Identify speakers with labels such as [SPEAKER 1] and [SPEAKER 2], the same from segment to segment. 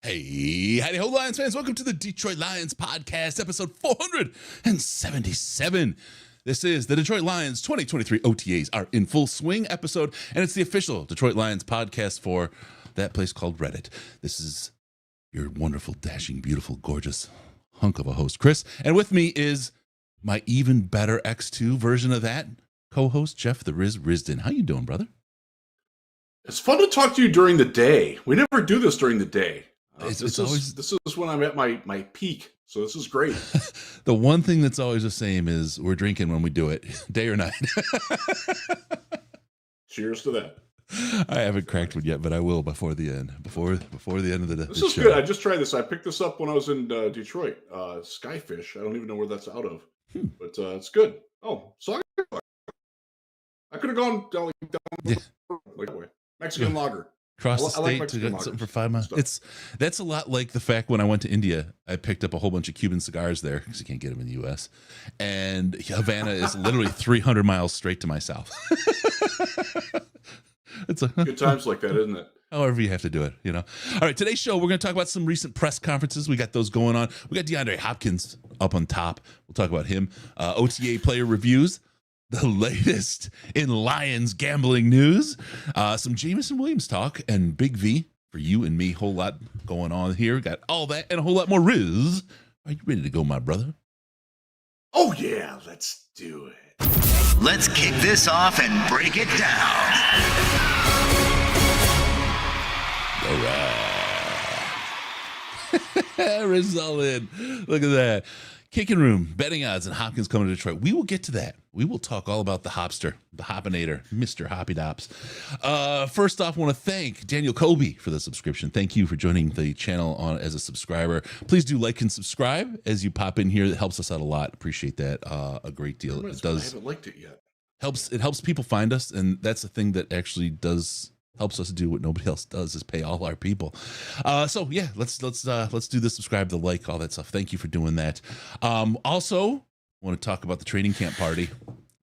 [SPEAKER 1] Hey, howdy ho, Lions fans. Welcome to the Detroit Lions podcast, episode 477. This is the Detroit Lions 2023 OTAs are in full swing episode, and it's the official Detroit Lions podcast for that place called Reddit. This is your wonderful, dashing, beautiful, gorgeous hunk of a host, Chris. And with me is my even better X2 version of that, co-host Jeff the Risdon. How you doing, brother?
[SPEAKER 2] It's fun to talk to you during the day. We never do this during the day.
[SPEAKER 1] This
[SPEAKER 2] is when I'm at my peak, so this is great.
[SPEAKER 1] The one thing that's always the same is we're drinking when we do it, day or night.
[SPEAKER 2] Cheers to that.
[SPEAKER 1] I haven't cracked one yet, but I will before the end. Before the end of the
[SPEAKER 2] This is
[SPEAKER 1] show.
[SPEAKER 2] good. I just tried this. I picked this up when I was in Detroit. Skyfish. I don't even know where that's out of, but it's good. Oh, sorry. I could have gone down like way. Mexican lager.
[SPEAKER 1] Across the state to get something for 5 miles. That's a lot like the fact when I went to India, I picked up a whole bunch of Cuban cigars there because you can't get them in the U.S. And Havana is literally 300 miles straight to my south. It's
[SPEAKER 2] good times like that, isn't it?
[SPEAKER 1] However you have to do it, you know. All right, today's show, we're going to talk about some recent press conferences. We got those going on. We got DeAndre Hopkins up on top. We'll talk about him. OTA player reviews. The latest in Lions gambling news, some Jameson Williams talk, and Big V for you and me. Whole lot going on here. Got all that and a whole lot more. Riz, are you ready to go, my brother?
[SPEAKER 2] Oh yeah, let's do it.
[SPEAKER 3] Let's kick this off and break it down.
[SPEAKER 1] All right. Riz is all in. Look at that. Kicking room, betting odds, and Hopkins coming to Detroit. We will get to that. We will talk all about the Hopster, the Hoppinator, Mr. Hoppy Dops. First off, I want to thank Daniel Kobe for the subscription. Thank you for joining the channel as a subscriber. Please do like and subscribe as you pop in here. It helps us out a lot. Appreciate that a great deal. It does.
[SPEAKER 2] I haven't liked it yet.
[SPEAKER 1] It helps people find us, and that's the thing that actually helps us do what nobody else does, is pay all our people. So yeah, let's do the subscribe, the like, all that stuff. Thank you for doing that. Also, want to talk about the training camp party.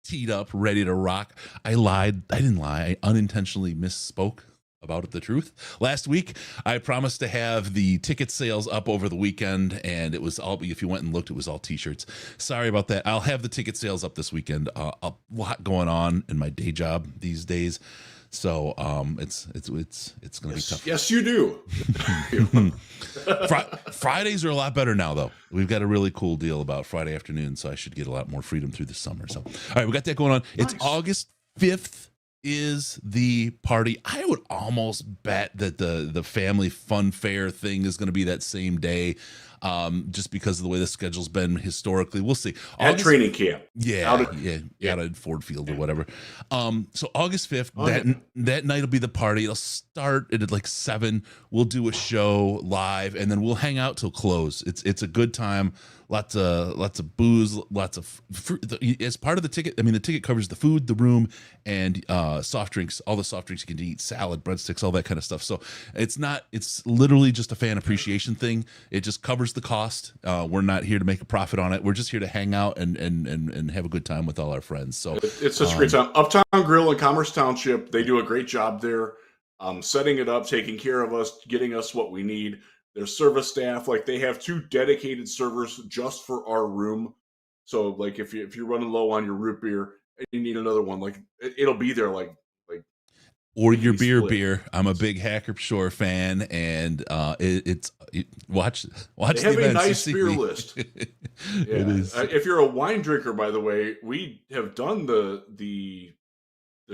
[SPEAKER 1] Teed up, ready to rock. I lied. I didn't lie. I unintentionally misspoke about the truth. Last week, I promised to have the ticket sales up over the weekend, and it was all, if you went and looked, it was all t-shirts. Sorry about that. I'll have the ticket sales up this weekend. A lot going on in my day job these days. So it's gonna be tough.
[SPEAKER 2] Yes, you do.
[SPEAKER 1] Fridays are a lot better now, though. We've got a really cool deal about Friday afternoon, so I should get a lot more freedom through the summer. So, all right, we got that going on. Nice. It's August 5th is the party. I would almost bet that the family fun fair thing is going to be that same day. Just because of the way the schedule's been historically. We'll see.
[SPEAKER 2] At training camp.
[SPEAKER 1] Out at Ford Field or whatever. So August 5th, that night will be the party. It'll start at like 7. We'll do a show live, and then we'll hang out till close. It's a good time. Lots of booze, lots of fruit. As part of the ticket, I mean, the ticket covers the food, the room, and soft drinks, all the soft drinks you can eat, salad, breadsticks, all that kind of stuff. So it's literally just a fan appreciation thing. It just covers the cost. We're not here to make a profit on it. We're just here to hang out and have a good time with all our friends. So
[SPEAKER 2] it's such a great time. Uptown Grill in Commerce Township, they do a great job there, setting it up, taking care of us, getting us what we need. Their service staff, like they have 2 dedicated servers just for our room. So like if you're running low on your root beer and you need another one, like it'll be there like
[SPEAKER 1] or your beer. I'm a big Hacker Shore fan, and watch.
[SPEAKER 2] They have a nice beer list. It is. If you're a wine drinker, by the way, we have done the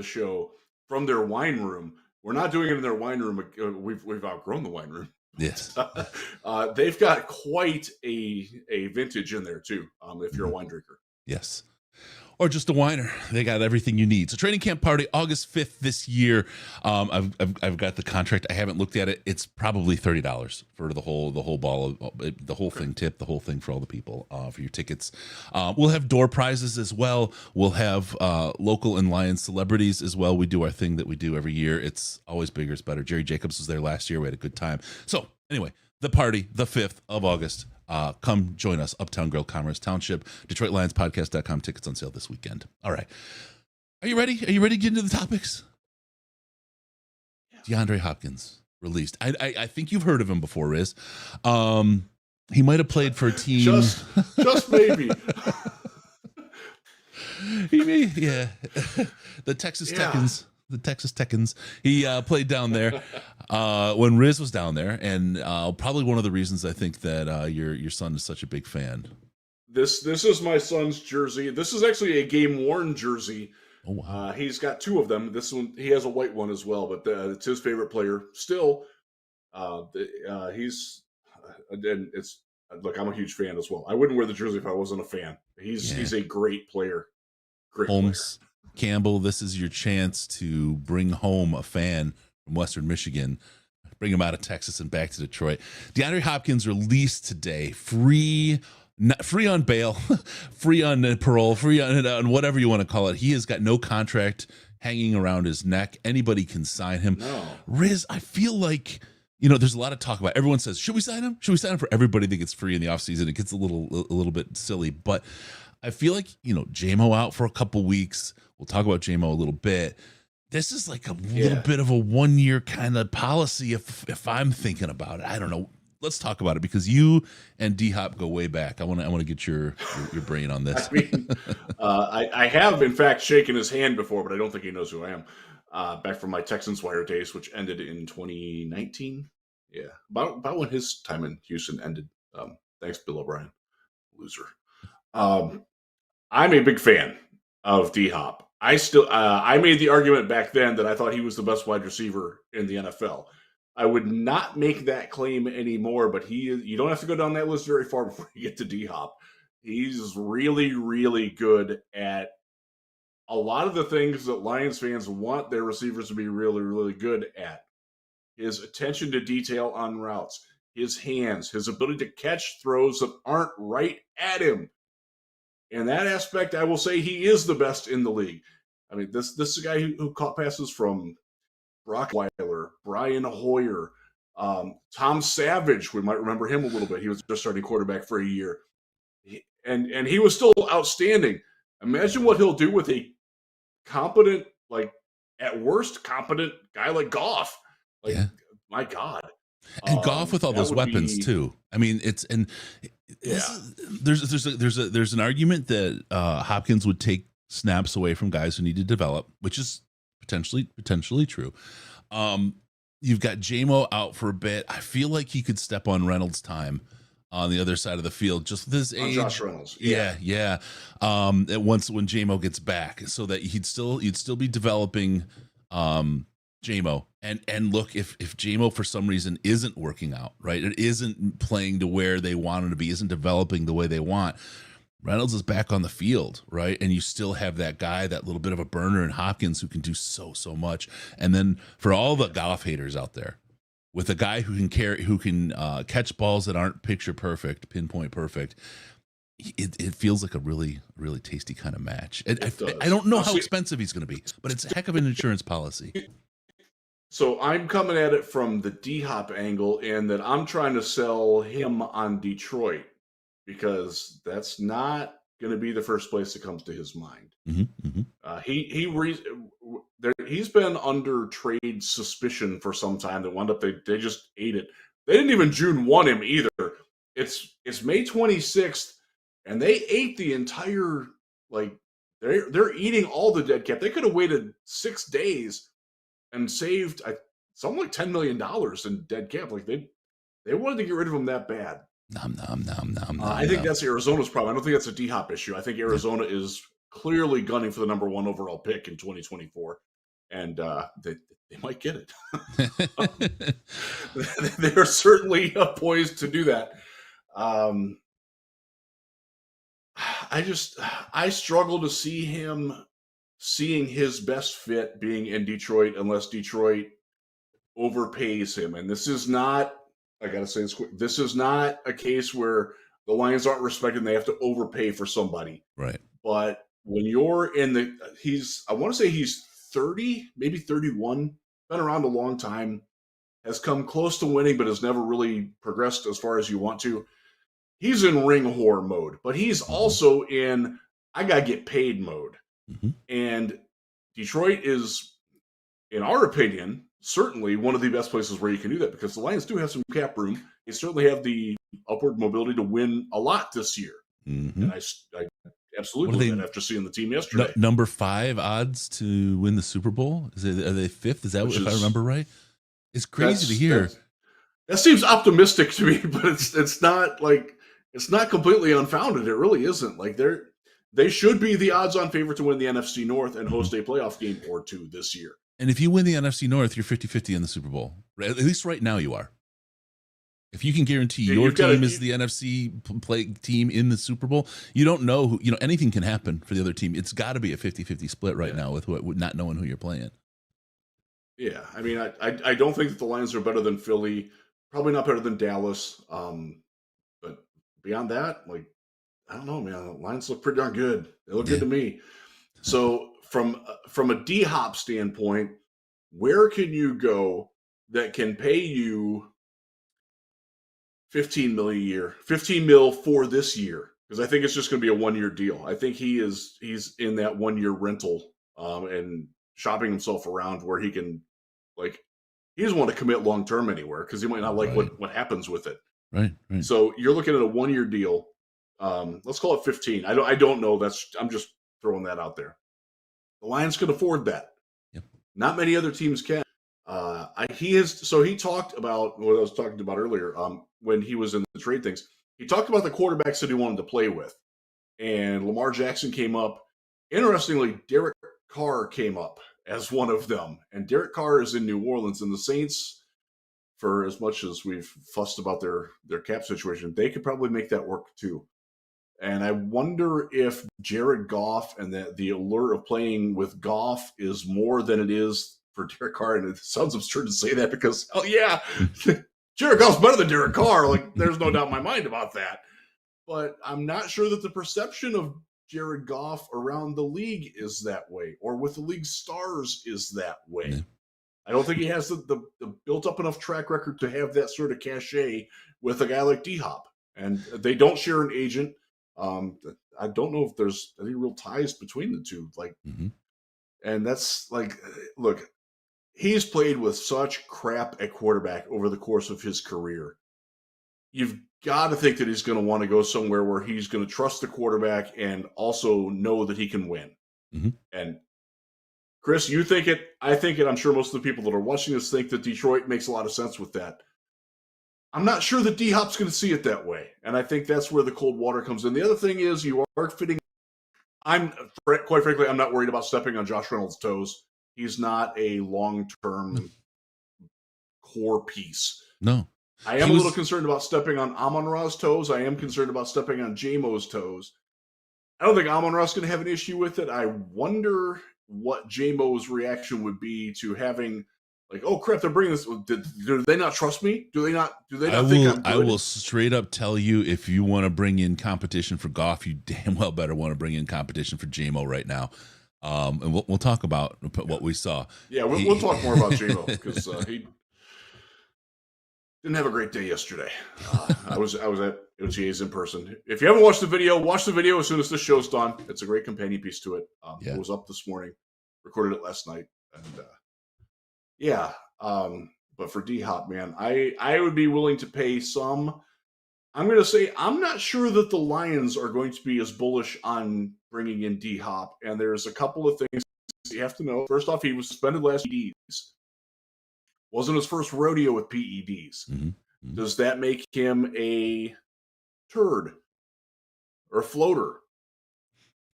[SPEAKER 2] show from their wine room. We're not doing it in their wine room. We've outgrown the wine room.
[SPEAKER 1] Yes.
[SPEAKER 2] They've got quite a vintage in there too. If you're a wine drinker.
[SPEAKER 1] Yes. Or just a whiner. They got everything you need. So training camp party, August 5th this year. I've got the contract. I haven't looked at it. It's probably $30 for the whole ball, the whole thing, tip, the whole thing for all the people, for your tickets. We'll have door prizes as well. We'll have local and Lions celebrities as well. We do our thing that we do every year. It's always bigger, it's better. Jerry Jacobs was there last year. We had a good time. So anyway, the party, the 5th of August. Come join us, Uptown Grill, Commerce Township, DetroitLionsPodcast.com. Tickets on sale this weekend. All right. Are you ready? Are you ready to get into the topics? DeAndre Hopkins. released. I think you've heard of him before, Riz. He might have played for a team.
[SPEAKER 2] Just maybe.
[SPEAKER 1] He may, yeah. The Texas Tekkens. The Texas Tekkens. He played down there when Riz was down there, and probably one of the reasons I think that your son is such a big fan.
[SPEAKER 2] This is my son's jersey. This is actually a game-worn jersey.
[SPEAKER 1] Oh wow!
[SPEAKER 2] He's got two of them. This one, he has a white one as well, but it's his favorite player. Still, he's and it's look. I'm a huge fan as well. I wouldn't wear the jersey if I wasn't a fan. He's a great player. Great
[SPEAKER 1] Holmes
[SPEAKER 2] player.
[SPEAKER 1] Campbell, this is your chance to bring home a fan from Western Michigan. Bring him out of Texas and back to Detroit. DeAndre Hopkins released today, free on bail, free on parole, free on whatever you want to call it. He has got no contract hanging around his neck. Anybody can sign him.
[SPEAKER 2] No.
[SPEAKER 1] Riz, I feel like, there's a lot of talk about it. Everyone says, should we sign him? Should we sign him? For everybody that gets free in the offseason? It gets a little bit silly, but I feel like, J-Mo out for a couple weeks. We'll talk about J-Mo a little bit. This is like a little bit of a 1 year kind of policy if I'm thinking about it. I don't know. Let's talk about it because you and D-Hop go way back. I want to get your brain on this.
[SPEAKER 2] I mean, I have in fact shaken his hand before, but I don't think he knows who I am. Back from my Texans Wire days, which ended in 2019. Yeah, about when his time in Houston ended. Thanks, Bill O'Brien, loser. I'm a big fan of D-Hop. I made the argument back then that I thought he was the best wide receiver in the NFL. I would not make that claim anymore, but you don't have to go down that list very far before you get to D-Hop. He's really, really good at a lot of the things that Lions fans want their receivers to be really, really good at. His attention to detail on routes, his hands, his ability to catch throws that aren't right at him. In that aspect, I will say he is the best in the league. I mean, this is a guy who caught passes from Brock Weiler, Brian Hoyer, Tom Savage. We might remember him a little bit. He was just starting quarterback for a year. And he was still outstanding. Imagine what he'll do with a competent, at worst, competent guy like Goff. My God.
[SPEAKER 1] And Goff with all those weapons too. I mean, there's an argument that Hopkins would take snaps away from guys who need to develop, which is potentially true. You've got J-Mo out for a bit. I feel like he could step on Reynolds' time on the other side of the field, just with his age.
[SPEAKER 2] Josh Reynolds.
[SPEAKER 1] Yeah. When J-Mo gets back, so that you'd still be developing J-Mo. And look, if J-Mo for some reason isn't working out, right? It isn't playing to where they want him to be, isn't developing the way they want. Reynolds is back on the field, right? And you still have that guy, that little bit of a burner in Hopkins who can do so much. And then for all the Goff haters out there, with a guy who can catch balls that aren't picture perfect, pinpoint perfect, it feels like a really, really tasty kind of match. I don't know how expensive he's going to be, but it's a heck of an insurance policy.
[SPEAKER 2] So I'm coming at it from the D-Hop angle, and that I'm trying to sell him on Detroit, because that's not going to be the first place that comes to his mind.
[SPEAKER 1] Mm-hmm.
[SPEAKER 2] He's been under trade suspicion for some time. That wound up they just ate it. They didn't even June 1 him either. It's May 26th, and they ate the entire they're eating all the dead cap. They could have waited 6 days and saved something like $10 million in dead cap. They wanted to get rid of him that bad. I think that's Arizona's problem. I don't think that's a D-Hop issue. I think Arizona is clearly gunning for the number 1 overall pick in 2024, and they might get it. They're certainly poised to do that. I struggle to see him seeing his best fit being in Detroit unless Detroit overpays him. And this is not, I got to say this quick, this is not a case where the Lions aren't respected and they have to overpay for somebody.
[SPEAKER 1] Right.
[SPEAKER 2] But when you're in I want to say he's 30, maybe 31, been around a long time, has come close to winning, but has never really progressed as far as you want to. He's in ring whore mode, but he's also in, I got to get paid mode.
[SPEAKER 1] Mm-hmm.
[SPEAKER 2] And Detroit is, in our opinion, certainly one of the best places where you can do that because the Lions do have some cap room. They certainly have the upward mobility to win a lot this year.
[SPEAKER 1] Mm-hmm.
[SPEAKER 2] And I absolutely believe that after seeing the team yesterday.
[SPEAKER 1] Number 5 odds to win the Super Bowl? Are they 5th? Is that if I remember right? It's crazy to hear.
[SPEAKER 2] That seems optimistic to me, but it's not completely unfounded. It really isn't. Like they should be the odds-on favorite to win the NFC North and host a playoff game or two this year.
[SPEAKER 1] And if you win the NFC North, you're 50-50 in the Super Bowl. At least right now you are. If you can guarantee your team is the NFC play team in the Super Bowl, you don't know who, anything can happen for the other team. It's got to be a 50-50 split right now with not knowing who you're playing.
[SPEAKER 2] Yeah. I mean, I don't think that the Lions are better than Philly, probably not better than Dallas. But beyond that, I don't know, man. The Lions look pretty darn good. They look good to me. So from a D-Hop standpoint, where can you go that can pay you $15 million a year, $15 million for this year? Because I think it's just going to be a 1-year deal. I think he's in that 1-year rental and shopping himself around where he can, he doesn't want to commit long term anywhere because he might not like what happens with it.
[SPEAKER 1] Right.
[SPEAKER 2] So you're looking at a 1-year deal. Let's call it 15. I don't know. I'm just throwing that out there. The Lions can afford that.
[SPEAKER 1] Yep.
[SPEAKER 2] Not many other teams can. He talked about what I was talking about earlier. When he was in the trade things, he talked about the quarterbacks that he wanted to play with, and Lamar Jackson came up. Interestingly, Derek Carr came up as one of them, and Derek Carr is in New Orleans, and the Saints, for as much as we've fussed about their cap situation, they could probably make that work too. And I wonder if Jared Goff and the allure of playing with Goff is more than it is for Derek Carr. And it sounds absurd to say that because, Jared Goff's better than Derek Carr. There's no doubt in my mind about that. But I'm not sure that the perception of Jared Goff around the league is that way, or with the league's stars is that way. Yeah. I don't think he has the built up enough track record to have that sort of cachet with a guy like D-Hop. And they don't share an agent. I don't know if there's any real ties between the two. And that's look, he's played with such crap at quarterback over the course of his career. You've got to think that he's going to want to go somewhere where he's going to trust the quarterback and also know that he can win. Mm-hmm. And Chris, you think it, I think it, I'm sure most of the people that are watching this think that Detroit makes a lot of sense with that. I'm not sure that D-Hop's going to see it that way. And I think that's where the cold water comes in. The other thing is you are fitting. Quite frankly, I'm not worried about stepping on Josh Reynolds' toes. He's not a long-term core piece.
[SPEAKER 1] No.
[SPEAKER 2] I am a little concerned about stepping on Amon-Ra's toes. I am concerned about stepping on J-Mo's toes. I don't think Amon-Ra's going to have an issue with it. I wonder what J-Mo's reaction would be to having, oh crap, they're bringing this. Do they not trust me? Do they not think I'm good?
[SPEAKER 1] I will straight up tell you, if you want to bring in competition for Goff, you damn well better want to bring in competition for J-Mo right now. And we'll talk about what we saw.
[SPEAKER 2] Yeah, we'll talk more about J-Mo because he didn't have a great day yesterday. I was at OTAs in person. If you haven't watched the video, watch the video as soon as this show's done. It's a great companion piece to it. It was up this morning, recorded it last night, and but for D-Hop, man, I would be willing to pay some. I'm going to say I'm not sure that the Lions are going to be as bullish on bringing in D-Hop, and there's a couple of things you have to know. First off, he was suspended last PEDs. Wasn't his first rodeo with PEDs. Mm-hmm. Mm-hmm. Does that make him a turd or a floater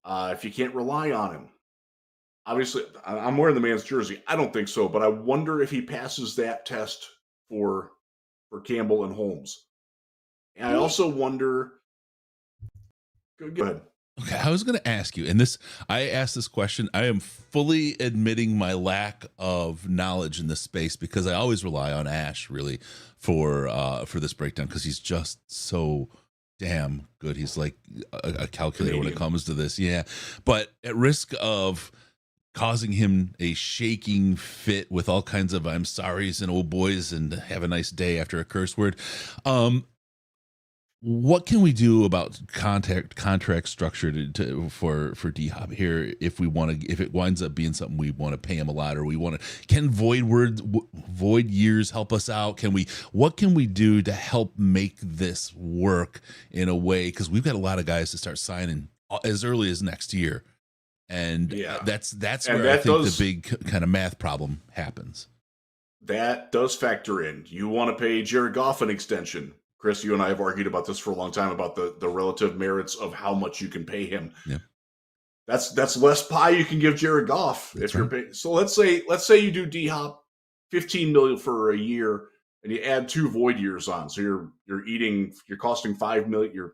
[SPEAKER 2] if you can't rely on him? Obviously, I'm wearing the man's jersey. I don't think so, but I wonder if he passes that test for Campbell and Holmes. And I also wonder. Go ahead.
[SPEAKER 1] Okay, I was going to ask you, and I asked this question. I am fully admitting my lack of knowledge in this space because I always rely on Ash really for this breakdown because he's just so damn good. He's like a calculator when it comes to this. Yeah, but at risk of causing him a shaking fit with all kinds of I'm sorry's and oh boys and have a nice day after a curse word. What can we do about contract structure for D Hop here? If it winds up being something we want to pay him a lot, or can void years help us out? What can we do to help make this work in a way? Because we've got a lot of guys to start signing as early as next year, and that's where I think the big kind of math problem happens.
[SPEAKER 2] That does factor in. You want to pay Jared Goff an extension. Chris, you and I have argued about this for a long time about the relative merits of how much you can pay him.
[SPEAKER 1] Yeah.
[SPEAKER 2] That's less pie you can give Jared Goff if you're paying. So let's say you do D-Hop $15 million for a year and you add 2 void years on. So you're costing $5 million.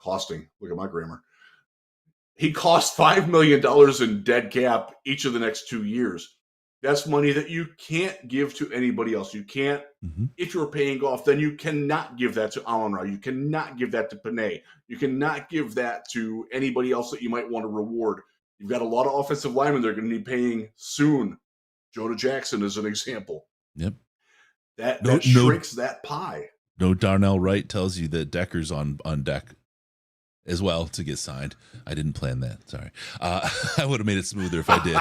[SPEAKER 2] Look at my grammar. He cost $5 million in dead cap each of the next 2 years. That's money that you can't give to anybody else. You can't, if you're paying Goff, then you cannot give that to Amon-Ra. You cannot give that to Panay. You cannot give that to anybody else that you might want to reward. You've got a lot of offensive linemen they're going to be paying soon. Jonah Jackson is an example.
[SPEAKER 1] Yep.
[SPEAKER 2] That shrinks that pie.
[SPEAKER 1] No, Darnell Wright tells you that Decker's on deck as well to get signed. I didn't plan that. Sorry. I would have made it smoother if I did.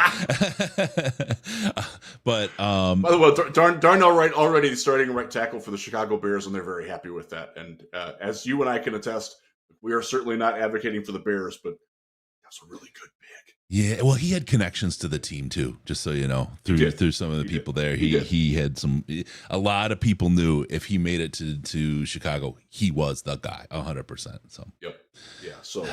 [SPEAKER 1] But
[SPEAKER 2] by the way, Darnell Wright already starting right tackle for the Chicago Bears, and they're very happy with that. And as you and I can attest, we are certainly not advocating for the Bears, but that's a really good pick.
[SPEAKER 1] Yeah, well, he had connections to the team too, just so you know, through some of the people there. He had a lot of people knew if he made it to Chicago, he was the guy, 100%. So
[SPEAKER 2] yep, yeah. So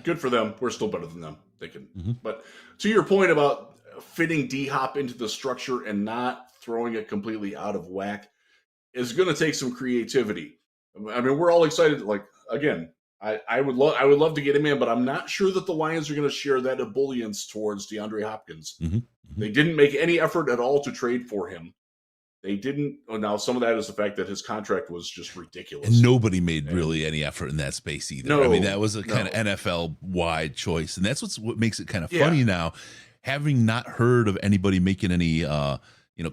[SPEAKER 2] good for them. We're still better than them. They can. But to your point about fitting D-Hop into the structure and not throwing it completely out of whack is going to take some creativity. I mean, we're all excited. Like again. I would love to get him in, but I'm not sure that the Lions are going to share that ebullience towards DeAndre Hopkins. They didn't make any effort at all to trade for him. They didn't. Now, some of that is the fact that his contract was just ridiculous.
[SPEAKER 1] And nobody made really any effort in that space either. No, I mean, that was a kind of NFL-wide choice, and that's what makes it kind of funny now. Having not heard of anybody making any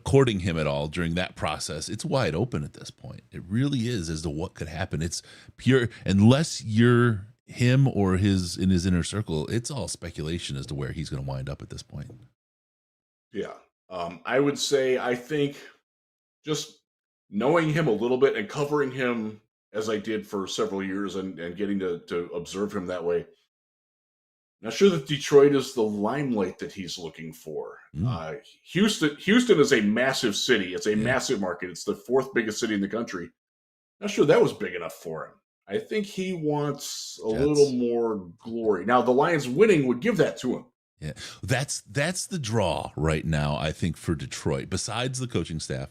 [SPEAKER 1] courting him at all during that process, it's wide open at this point. It really is as to what could happen. It's pure, unless you're him or in his inner circle, it's all speculation as to where he's going to wind up at this point. Yeah.
[SPEAKER 2] I would say, I think just knowing him a little bit and covering him as I did for several years and getting to observe him that way, not sure that Detroit is the limelight that he's looking for. Houston is a massive city. It's a massive market. It's the 4th biggest city in the country. Not sure that was big enough for him. I think he wants a little more glory. Now, the Lions winning would give that to him.
[SPEAKER 1] Yeah, that's the draw right now, I think, for Detroit. Besides the coaching staff,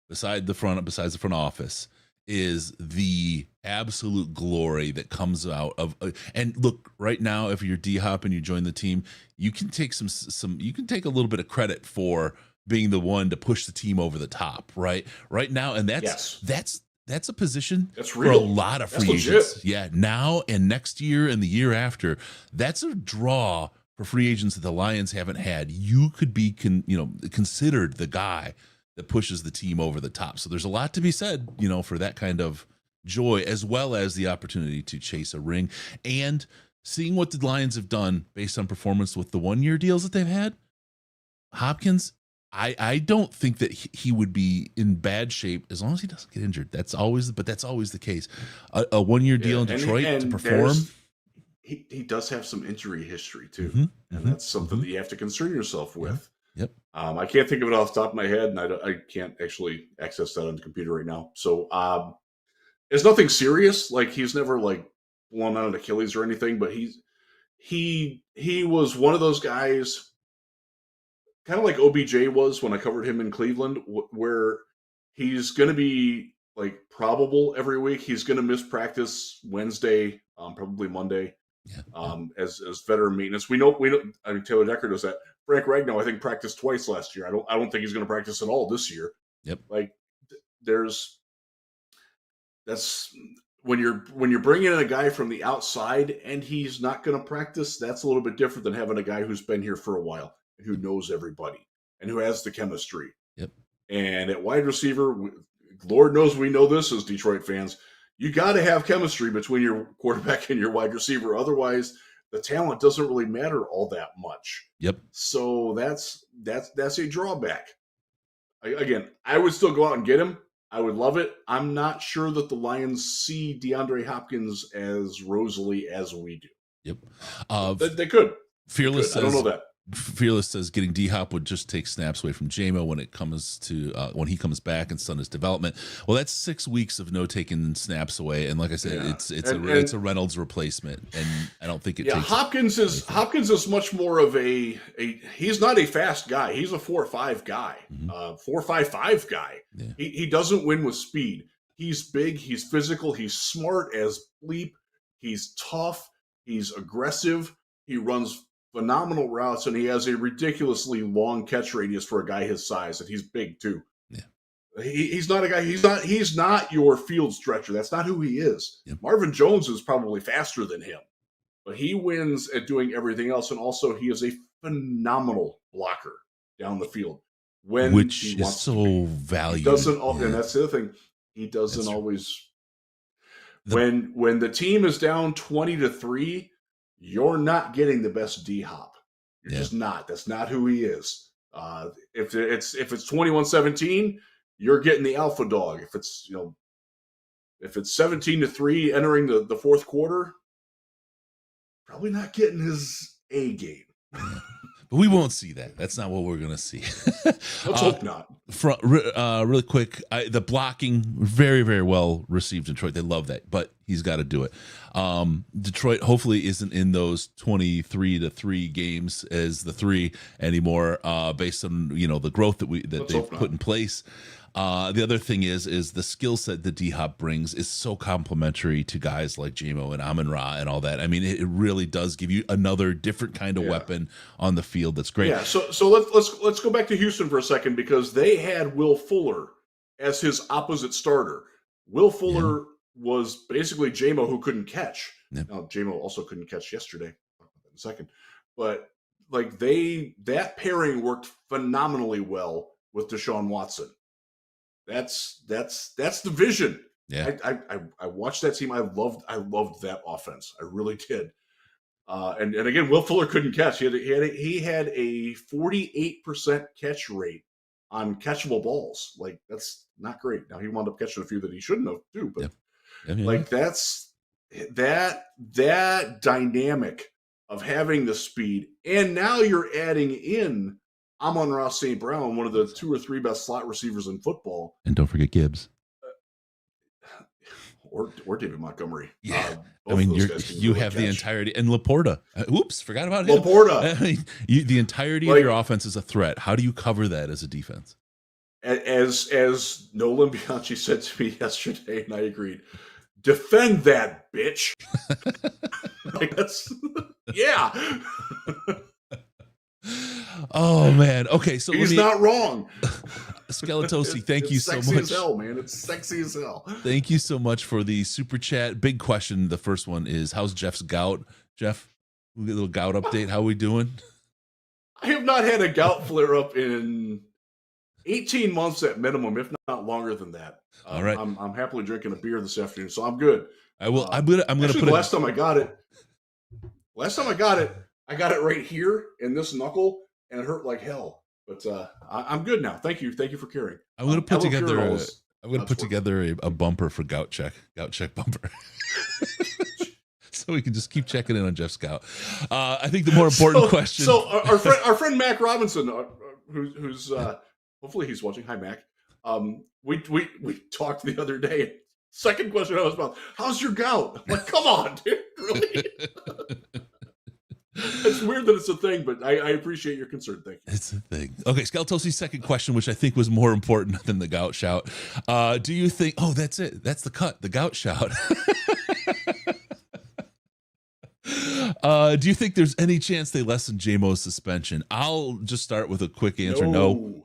[SPEAKER 1] besides the front office, is the absolute glory that comes out of and look, right now, if you're D-Hop and you join the team, you can take you can take a little bit of credit for being the one to push the team over the top right now, and that's a position
[SPEAKER 2] that's
[SPEAKER 1] for a lot of free agents. Yeah, now and next year and the year after, that's a draw for free agents that the Lions haven't had. You could be considered the guy that pushes the team over the top. So there's a lot to be said, for that kind of joy, as well as the opportunity to chase a ring. And seeing what the Lions have done based on performance with the 1-year deals that they've had, Hopkins, I don't think that he would be in bad shape as long as he doesn't get injured. That's always the case. A 1-year deal in Detroit to perform.
[SPEAKER 2] He does have some injury history too, and that's something that you have to concern yourself with.
[SPEAKER 1] Yep.
[SPEAKER 2] I can't think of it off the top of my head, and I can't actually access that on the computer right now. So it's nothing serious. Like, he's never blown out an Achilles or anything, but he was one of those guys, kind of like OBJ was when I covered him in Cleveland, where he's going to be probable every week. He's going to miss practice Wednesday, probably Monday. As veteran maintenance, we know. I mean, Taylor Decker does that. Frank Ragnow, I think, practiced twice last year. I don't think he's going to practice at all this year.
[SPEAKER 1] Yep.
[SPEAKER 2] That's when you're bringing in a guy from the outside and he's not going to practice. That's a little bit different than having a guy who's been here for a while and who knows everybody and who has the chemistry.
[SPEAKER 1] Yep.
[SPEAKER 2] And at wide receiver, Lord knows we know this as Detroit fans. you got to have chemistry between your quarterback and your wide receiver. Otherwise, the talent doesn't really matter all that much.
[SPEAKER 1] Yep.
[SPEAKER 2] So that's a drawback. Again, I would still go out and get him. I would love it. I'm not sure that the Lions see DeAndre Hopkins as rosily as we do.
[SPEAKER 1] Yep.
[SPEAKER 2] They could.
[SPEAKER 1] Fearless
[SPEAKER 2] I don't know that.
[SPEAKER 1] Fearless says getting D-Hop would just take snaps away from JMO when it comes to when he comes back and stunt his development. Well, that's 6 weeks of no taking snaps away, and like I said, it's a Reynolds replacement, and I don't think it.
[SPEAKER 2] Yeah, Hopkins is much more of a he's not a fast guy. He's a 4.5 guy, 4.55 guy.
[SPEAKER 1] Yeah.
[SPEAKER 2] He doesn't win with speed. He's big. He's physical. He's smart as bleep. He's tough. He's aggressive. He runs phenomenal routes, and he has a ridiculously long catch radius for a guy his size, and he's big too.
[SPEAKER 1] Yeah.
[SPEAKER 2] He's not a guy. He's not your field stretcher. That's not who he is.
[SPEAKER 1] Yeah.
[SPEAKER 2] Marvin Jones is probably faster than him, but he wins at doing everything else, and also he is a phenomenal blocker down the field.
[SPEAKER 1] Which he is so valued.
[SPEAKER 2] And that's the other thing. He doesn't always. When the team is down 20-3. You're not getting the best D-Hop. You're just not. That's not who he is. If it's 21-17, you're getting the alpha dog. If it's 17-3 entering the fourth quarter, probably not getting his A game.
[SPEAKER 1] But we won't see that. That's not what we're going to see.
[SPEAKER 2] Let's hope not.
[SPEAKER 1] Really quick, the blocking, very, very well received in Detroit. They love that, but he's got to do it. Detroit hopefully isn't in those 23-3 games as the 3 anymore, based on the growth that they've put in place. The other thing is the skill set that D-Hop brings is so complementary to guys like JMO and Amon-Ra and all that. I mean, it really does give you another different kind of weapon on the field. That's great.
[SPEAKER 2] Yeah. So let's go back to Houston for a second, because they had Will Fuller as his opposite starter. Will Fuller was basically JMO who couldn't catch.
[SPEAKER 1] Yeah.
[SPEAKER 2] Now JMO also couldn't catch yesterday. I'll talk about that in a second, but like that pairing worked phenomenally well with Deshaun Watson. That's the vision.
[SPEAKER 1] Yeah.
[SPEAKER 2] I watched that team. I loved that offense. I really did. And again, Will Fuller couldn't catch. He had a 48% catch rate on catchable balls. Like, that's not great. Now he wound up catching a few that he shouldn't have too. But like that's that dynamic of having the speed, and now you're adding in Amon-Ra St. Brown, one of the 2 or 3 best slot receivers in football.
[SPEAKER 1] And don't forget Gibbs.
[SPEAKER 2] Or David Montgomery.
[SPEAKER 1] Yeah. I mean, you have the entirety. And Laporta. Oops, forgot about him.
[SPEAKER 2] Laporta.
[SPEAKER 1] I mean, the entirety of your offense is a threat. How do you cover that as a defense?
[SPEAKER 2] As Nolan Bianchi said to me yesterday, and I agreed, defend that bitch. Like, that's, yeah.
[SPEAKER 1] Oh man. Okay, so
[SPEAKER 2] he's not wrong.
[SPEAKER 1] Skeletosi, thank you so much.
[SPEAKER 2] It's sexy as hell, man. It's sexy as hell.
[SPEAKER 1] Thank you so much for the super chat. Big question. The first one is, how's Jeff's gout? Jeff, we get a little gout update. How we doing?
[SPEAKER 2] I have not had a gout flare up in 18 months at minimum, if not longer than that.
[SPEAKER 1] All right.
[SPEAKER 2] I'm happily drinking a beer this afternoon, so I'm good.
[SPEAKER 1] I'm gonna
[SPEAKER 2] actually,
[SPEAKER 1] put
[SPEAKER 2] last time I got it, I got it right here in this knuckle, and it hurt like hell. But I'm good now. Thank you for caring.
[SPEAKER 1] I'm gonna put together a bumper for gout check bumper. So we can just keep checking in on Jeff's gout. I think the more important question.
[SPEAKER 2] So our friend Mac Robinson, who's hopefully he's watching. Hi Mac. We talked the other day. Second question I was about, how's your gout? I'm like, come on, dude, really? It's weird that it's a thing, but I appreciate your concern. Thank you.
[SPEAKER 1] It's a thing. Okay, Skeletosi's second question, which I think was more important than the gout shout. Do you think? Oh, that's it. That's the cut. The gout shout. Do you think there's any chance they lessen JMO's suspension? I'll just start with a quick answer. No.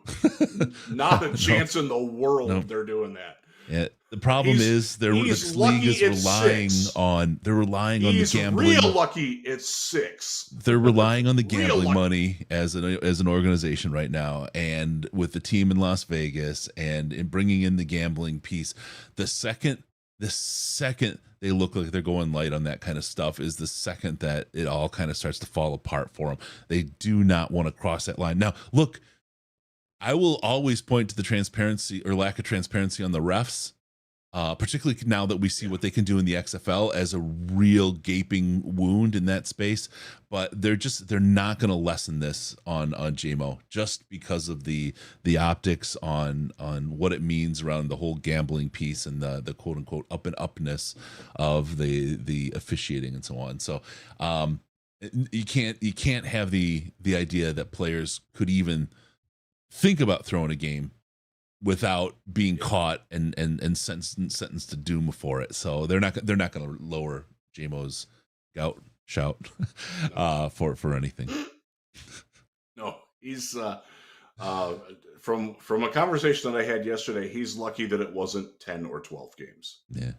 [SPEAKER 2] Not a chance in the world they're doing that.
[SPEAKER 1] Yeah. The problem is this league is relying on the gambling.
[SPEAKER 2] He's real lucky it's 6.
[SPEAKER 1] They're relying on the gambling money as an organization right now, and with the team in Las Vegas and in bringing in the gambling piece, the second the second they look like they're going light on that kind of stuff is the second that it all kind of starts to fall apart for them. They do not want to cross that line. Now, look, I will always point to the transparency or lack of transparency on the refs, particularly now that we see what they can do in the XFL as a real gaping wound in that space. But they're not going to lessen this on JMO just because of the optics on what it means around the whole gambling piece and the quote unquote up and upness of the officiating and so on. So you can't have the idea that players could even think about throwing a game without being caught and sentenced to doom for it. So they're not going to lower JMO's shout for anything.
[SPEAKER 2] No, he's from a conversation that I had yesterday, he's lucky that it wasn't 10 or 12 games.
[SPEAKER 1] Yeah.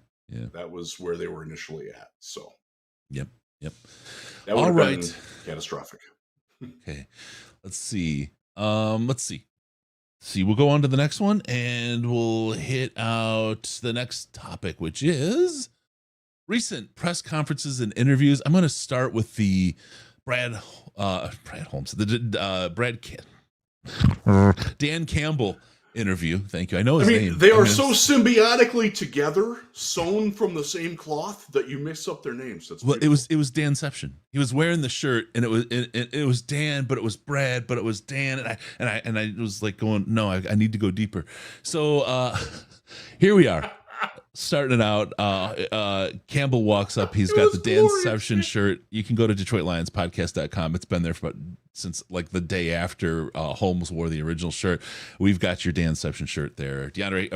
[SPEAKER 2] That was where they were initially at. So
[SPEAKER 1] Yep.
[SPEAKER 2] That would have been catastrophic.
[SPEAKER 1] Okay. Let's see. We'll go on to the next one and we'll hit out the next topic, which is recent press conferences and interviews. I'm going to start with the Dan Campbell interview. Thank you. I know his name.
[SPEAKER 2] They are so symbiotically together, sewn from the same cloth, that you mix up their names. That's
[SPEAKER 1] well, it was Danception. He was wearing the shirt, and it was Dan, but it was Brad, but it was Dan, and I was like going, no, I need to go deeper. So here we are. Starting it out, Campbell walks up. He's got the Danception shirt. You can go to DetroitLionsPodcast.com. It's been there since like the day after Holmes wore the original shirt. We've got your Danception shirt there. DeAndre,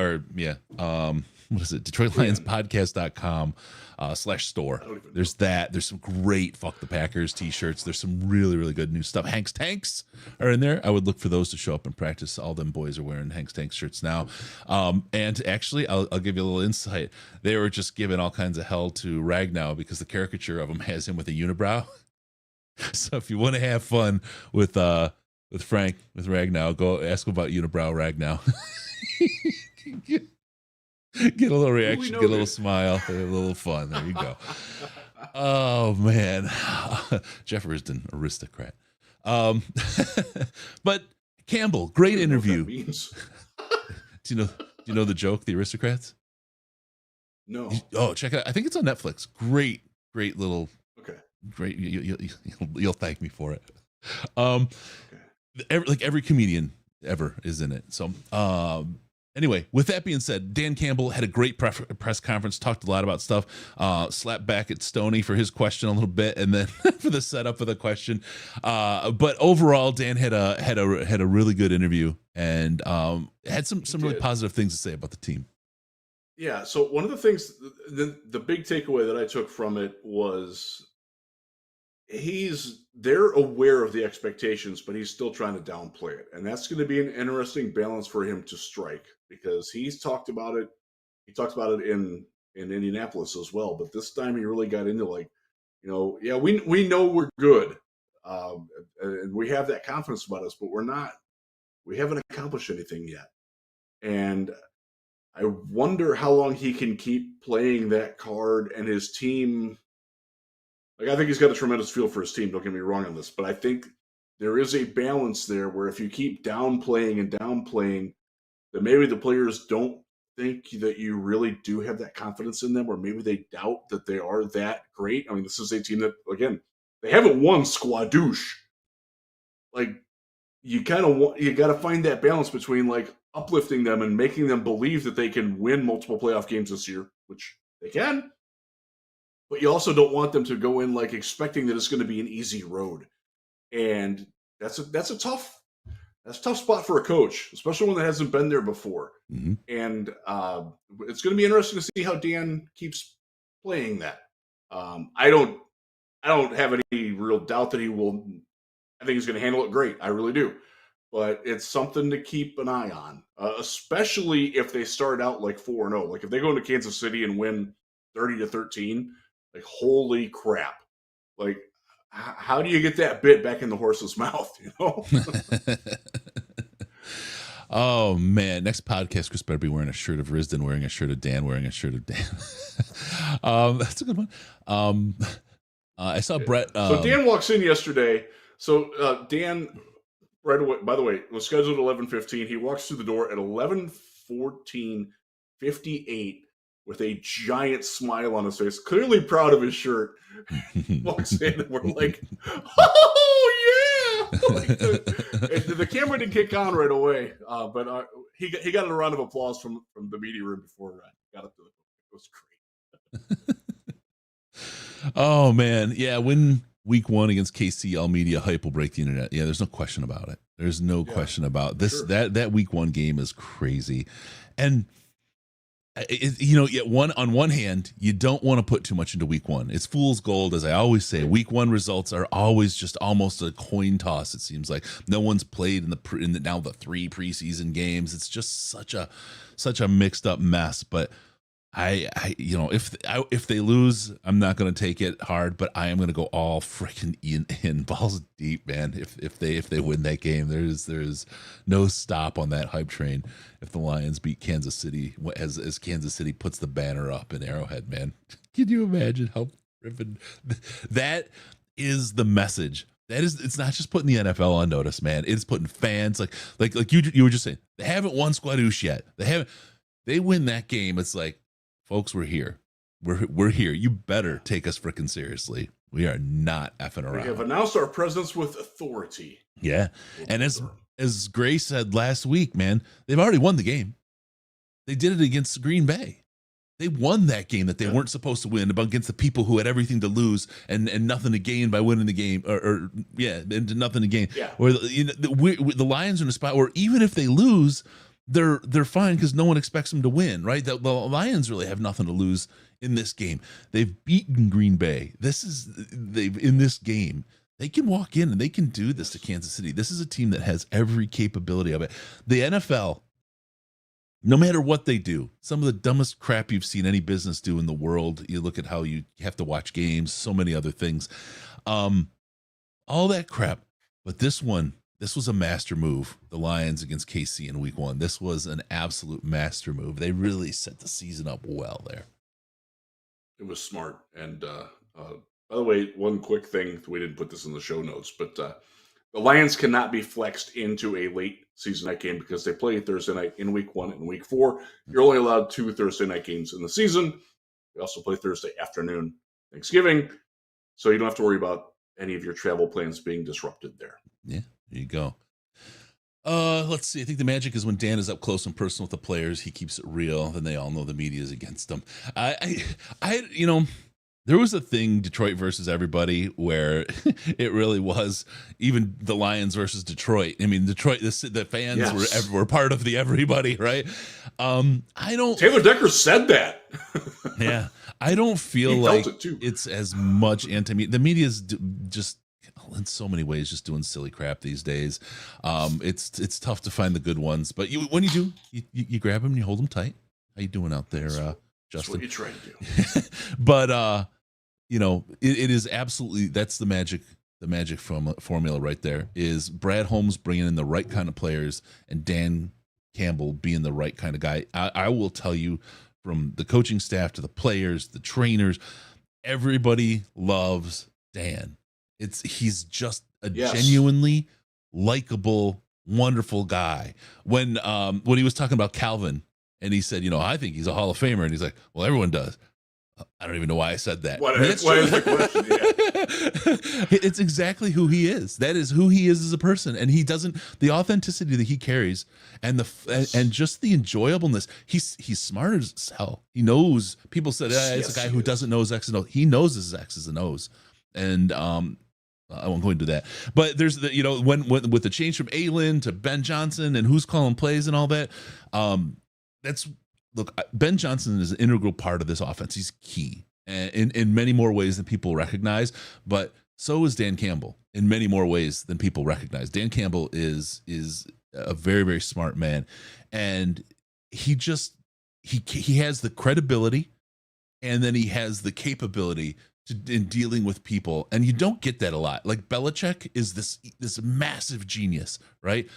[SPEAKER 1] what is it? DetroitLionsPodcast.com /store. There's that. There's some great Fuck the Packers t-shirts. There's some really, really good new stuff. Hank's Tanks are in there. I would look for those to show up in practice. All them boys are wearing Hank's Tanks shirts now. And actually, I'll give you a little insight. They were just giving all kinds of hell to Ragnow because the caricature of him has him with a unibrow. So if you want to have fun with Frank, with Ragnow, go ask him about unibrow Ragnow. Get a little reaction, get a little smile, a little fun. There you go. Oh man, Jeff Risdon, aristocrat. But Campbell, great interview. Do you know the joke, the aristocrats?
[SPEAKER 2] No.
[SPEAKER 1] Oh, check it out. I think it's on Netflix. Great little.
[SPEAKER 2] Okay.
[SPEAKER 1] Great. You'll thank me for it. Every comedian ever is in it. So. Anyway, with that being said, Dan Campbell had a great press conference, talked a lot about stuff, slapped back at Stoney for his question a little bit, and then for the setup of the question. But overall, Dan had a really good interview and had some really positive things to say about the team.
[SPEAKER 2] Yeah. So one of the things, the big takeaway that I took from it was they're aware of the expectations, but he's still trying to downplay it. And that's going to be an interesting balance for him to strike, because he's talked about it. He talked about it in Indianapolis as well. But this time he really got into we know we're good. And we have that confidence about us, but we haven't accomplished anything yet. And I wonder how long he can keep playing that card, and his team. I think he's got a tremendous feel for his team. Don't get me wrong on this, but I think there is a balance there where if you keep downplaying, that maybe the players don't think that you really do have that confidence in them, or maybe they doubt that they are that great. I mean, this is a team that, again, they haven't won squadouche. You got to find that balance between uplifting them and making them believe that they can win multiple playoff games this year, which they can. But you also don't want them to go in expecting that it's going to be an easy road, and that's a tough spot for a coach, especially one that hasn't been there before.
[SPEAKER 1] Mm-hmm.
[SPEAKER 2] And it's going to be interesting to see how Dan keeps playing that. I don't have any real doubt that he will. I think he's going to handle it great. I really do. But it's something to keep an eye on, especially if they start out 4-0. If they go into Kansas City and win 30-13. Holy crap. How do you get that bit back in the horse's mouth,
[SPEAKER 1] Oh man, next podcast, Chris better be wearing a shirt of Risdon, wearing a shirt of Dan, wearing a shirt of Dan. That's a good one. I saw Brett.
[SPEAKER 2] So Dan walks in yesterday. So Dan, right away. By the way, was scheduled at 11:15. He walks through the door at 11:14:58 with a giant smile on his face, clearly proud of his shirt. Walks in, and we're like, "Oh yeah!" Like the camera didn't kick on right away, but he got a round of applause from the media room before he got up to the. It was great.
[SPEAKER 1] Oh man, yeah. When week 1 against KC, all media hype will break the internet. Yeah, there's no question about it. There's no question about this.
[SPEAKER 2] Sure.
[SPEAKER 1] That week 1 game is crazy, and on one hand, you don't want to put too much into week 1. It's fool's gold, as I always say. Week 1 results are always just almost a coin toss. It seems like no one's played in the now the 3 preseason games. It's just such a mixed up mess. But if they lose, I'm not going to take it hard, but I am going to go all freaking in balls deep, man. If they win that game, there's no stop on that hype train. If the Lions beat Kansas City, as Kansas City puts the banner up in Arrowhead, man, can you imagine how ripping that is? The message that is, it's not just putting the NFL on notice, man. It's putting fans like you were just saying, they haven't won Squadouche yet. They win that game. It's like, folks, we're here. We're here. You better take us freaking seriously. We are not effing around.
[SPEAKER 2] We have announced our presence with authority.
[SPEAKER 1] Yeah. And as Gray said last week, man, they've already won the game. They did it against Green Bay. They won that game that they weren't supposed to win against the people who had everything to lose and nothing to gain by winning the game, and nothing to gain.
[SPEAKER 2] Yeah.
[SPEAKER 1] Where the Lions are in a spot where even if they lose, they're fine because no one expects them to win, right? The Lions really have nothing to lose in this game. They've beaten Green Bay. In this game, they can walk in and they can do this to Kansas City. This is a team that has every capability of it. The NFL, no matter what they do, some of the dumbest crap you've seen any business do in the world. You look at how you have to watch games, so many other things, all that crap. But this was a master move. The Lions against KC in week 1. This was an absolute master move. They really set the season up well there.
[SPEAKER 2] It was smart. And by the way, one quick thing, we didn't put this in the show notes, but the Lions cannot be flexed into a late season night game because they play Thursday night in week 1 and week 4. You're only allowed 2 Thursday night games in the season. We also play Thursday afternoon, Thanksgiving. So you don't have to worry about any of your travel plans being disrupted there.
[SPEAKER 1] Yeah, there you go. Let's see. I think the magic is when Dan is up close and personal with the players. He keeps it real. Then they all know the media is against them. There was a thing, Detroit versus everybody, where it really was even the Lions versus Detroit. I mean, Detroit, the fans were part of the everybody, right?
[SPEAKER 2] Taylor Decker said that.
[SPEAKER 1] Yeah, I don't feel like it's as much anti-media. The media is just, in so many ways, just doing silly crap these days. It's tough to find the good ones, but when you do, you grab them and you hold them tight. How you doing out there, Justin?
[SPEAKER 2] That's what you try to do.
[SPEAKER 1] But it is absolutely, that's the magic formula right there. Is Brad Holmes bringing in the right kind of players and Dan Campbell being the right kind of guy. I will tell you, from the coaching staff to the players, the trainers, everybody loves Dan. He's just a genuinely likable, wonderful guy. When he was talking about Calvin and he said, I think he's a Hall of Famer, and he's like, well, everyone does. I don't even know why I said that.
[SPEAKER 2] What is the question? Yeah.
[SPEAKER 1] It's exactly who he is. That is who he is as a person, and he doesn't, the authenticity that he carries, and and just the enjoyableness. He's smart as hell. He knows. People said it's a guy who doesn't know his X's and O's. He knows his X's and O's, and I won't go into that. But there's when with the change from Aylin to Ben Johnson and who's calling plays and all that. Look, Ben Johnson is an integral part of this offense. He's key in many more ways than people recognize, but so is Dan Campbell in many more ways than people recognize. Dan Campbell is a very, very smart man, and he has the credibility, and then he has the capability in dealing with people, and you don't get that a lot. Like Belichick is this massive genius, right?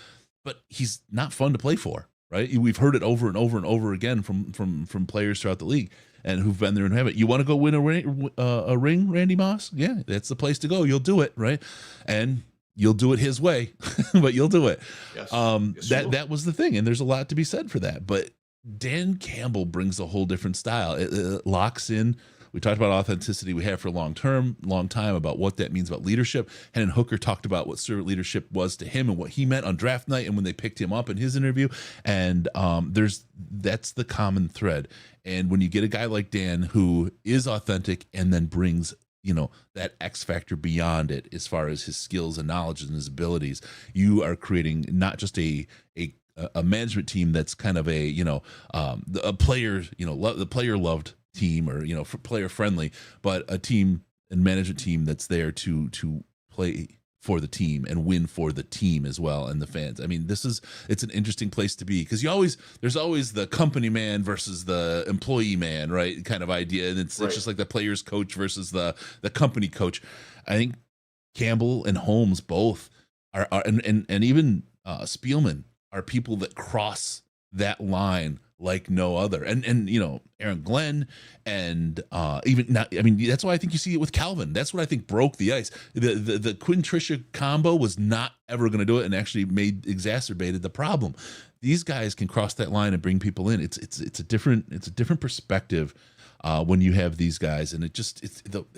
[SPEAKER 1] but he's not fun to play for, right? We've heard it over and over and over again from players throughout the league and who've been there and have it. You want to go win a ring, Randy Moss? Yeah, that's the place to go. You'll do it, right? And you'll do it his way, but you'll do it.
[SPEAKER 2] Yes.
[SPEAKER 1] That was the thing, and there's a lot to be said for that. But Dan Campbell brings a whole different style. It locks in. We talked about authenticity we have for a long time about what that means about leadership. And Hooker talked about what servant leadership was to him and what he meant on draft night and when they picked him up in his interview. And that's the common thread. And when you get a guy like Dan who is authentic and then brings that X factor beyond it as far as his skills and knowledge and his abilities, you are creating not just a management team that's kind of a player, the player loved team or player friendly, but a team and management team that's there to play for the team and win for the team as well and the fans. I mean, it's an interesting place to be because there's always the company man versus the employee man, right? Kind of idea, and it's just like the players coach versus the company coach. I think Campbell and Holmes both are and even Spielman are people that cross that line like no other. And Aaron Glenn and that's why I think you see it with Calvin. That's what I think broke the ice. The Quinn Tricia combo was not ever going to do it and actually exacerbated the problem. These guys can cross that line and bring people in. It's a different perspective when you have these guys, and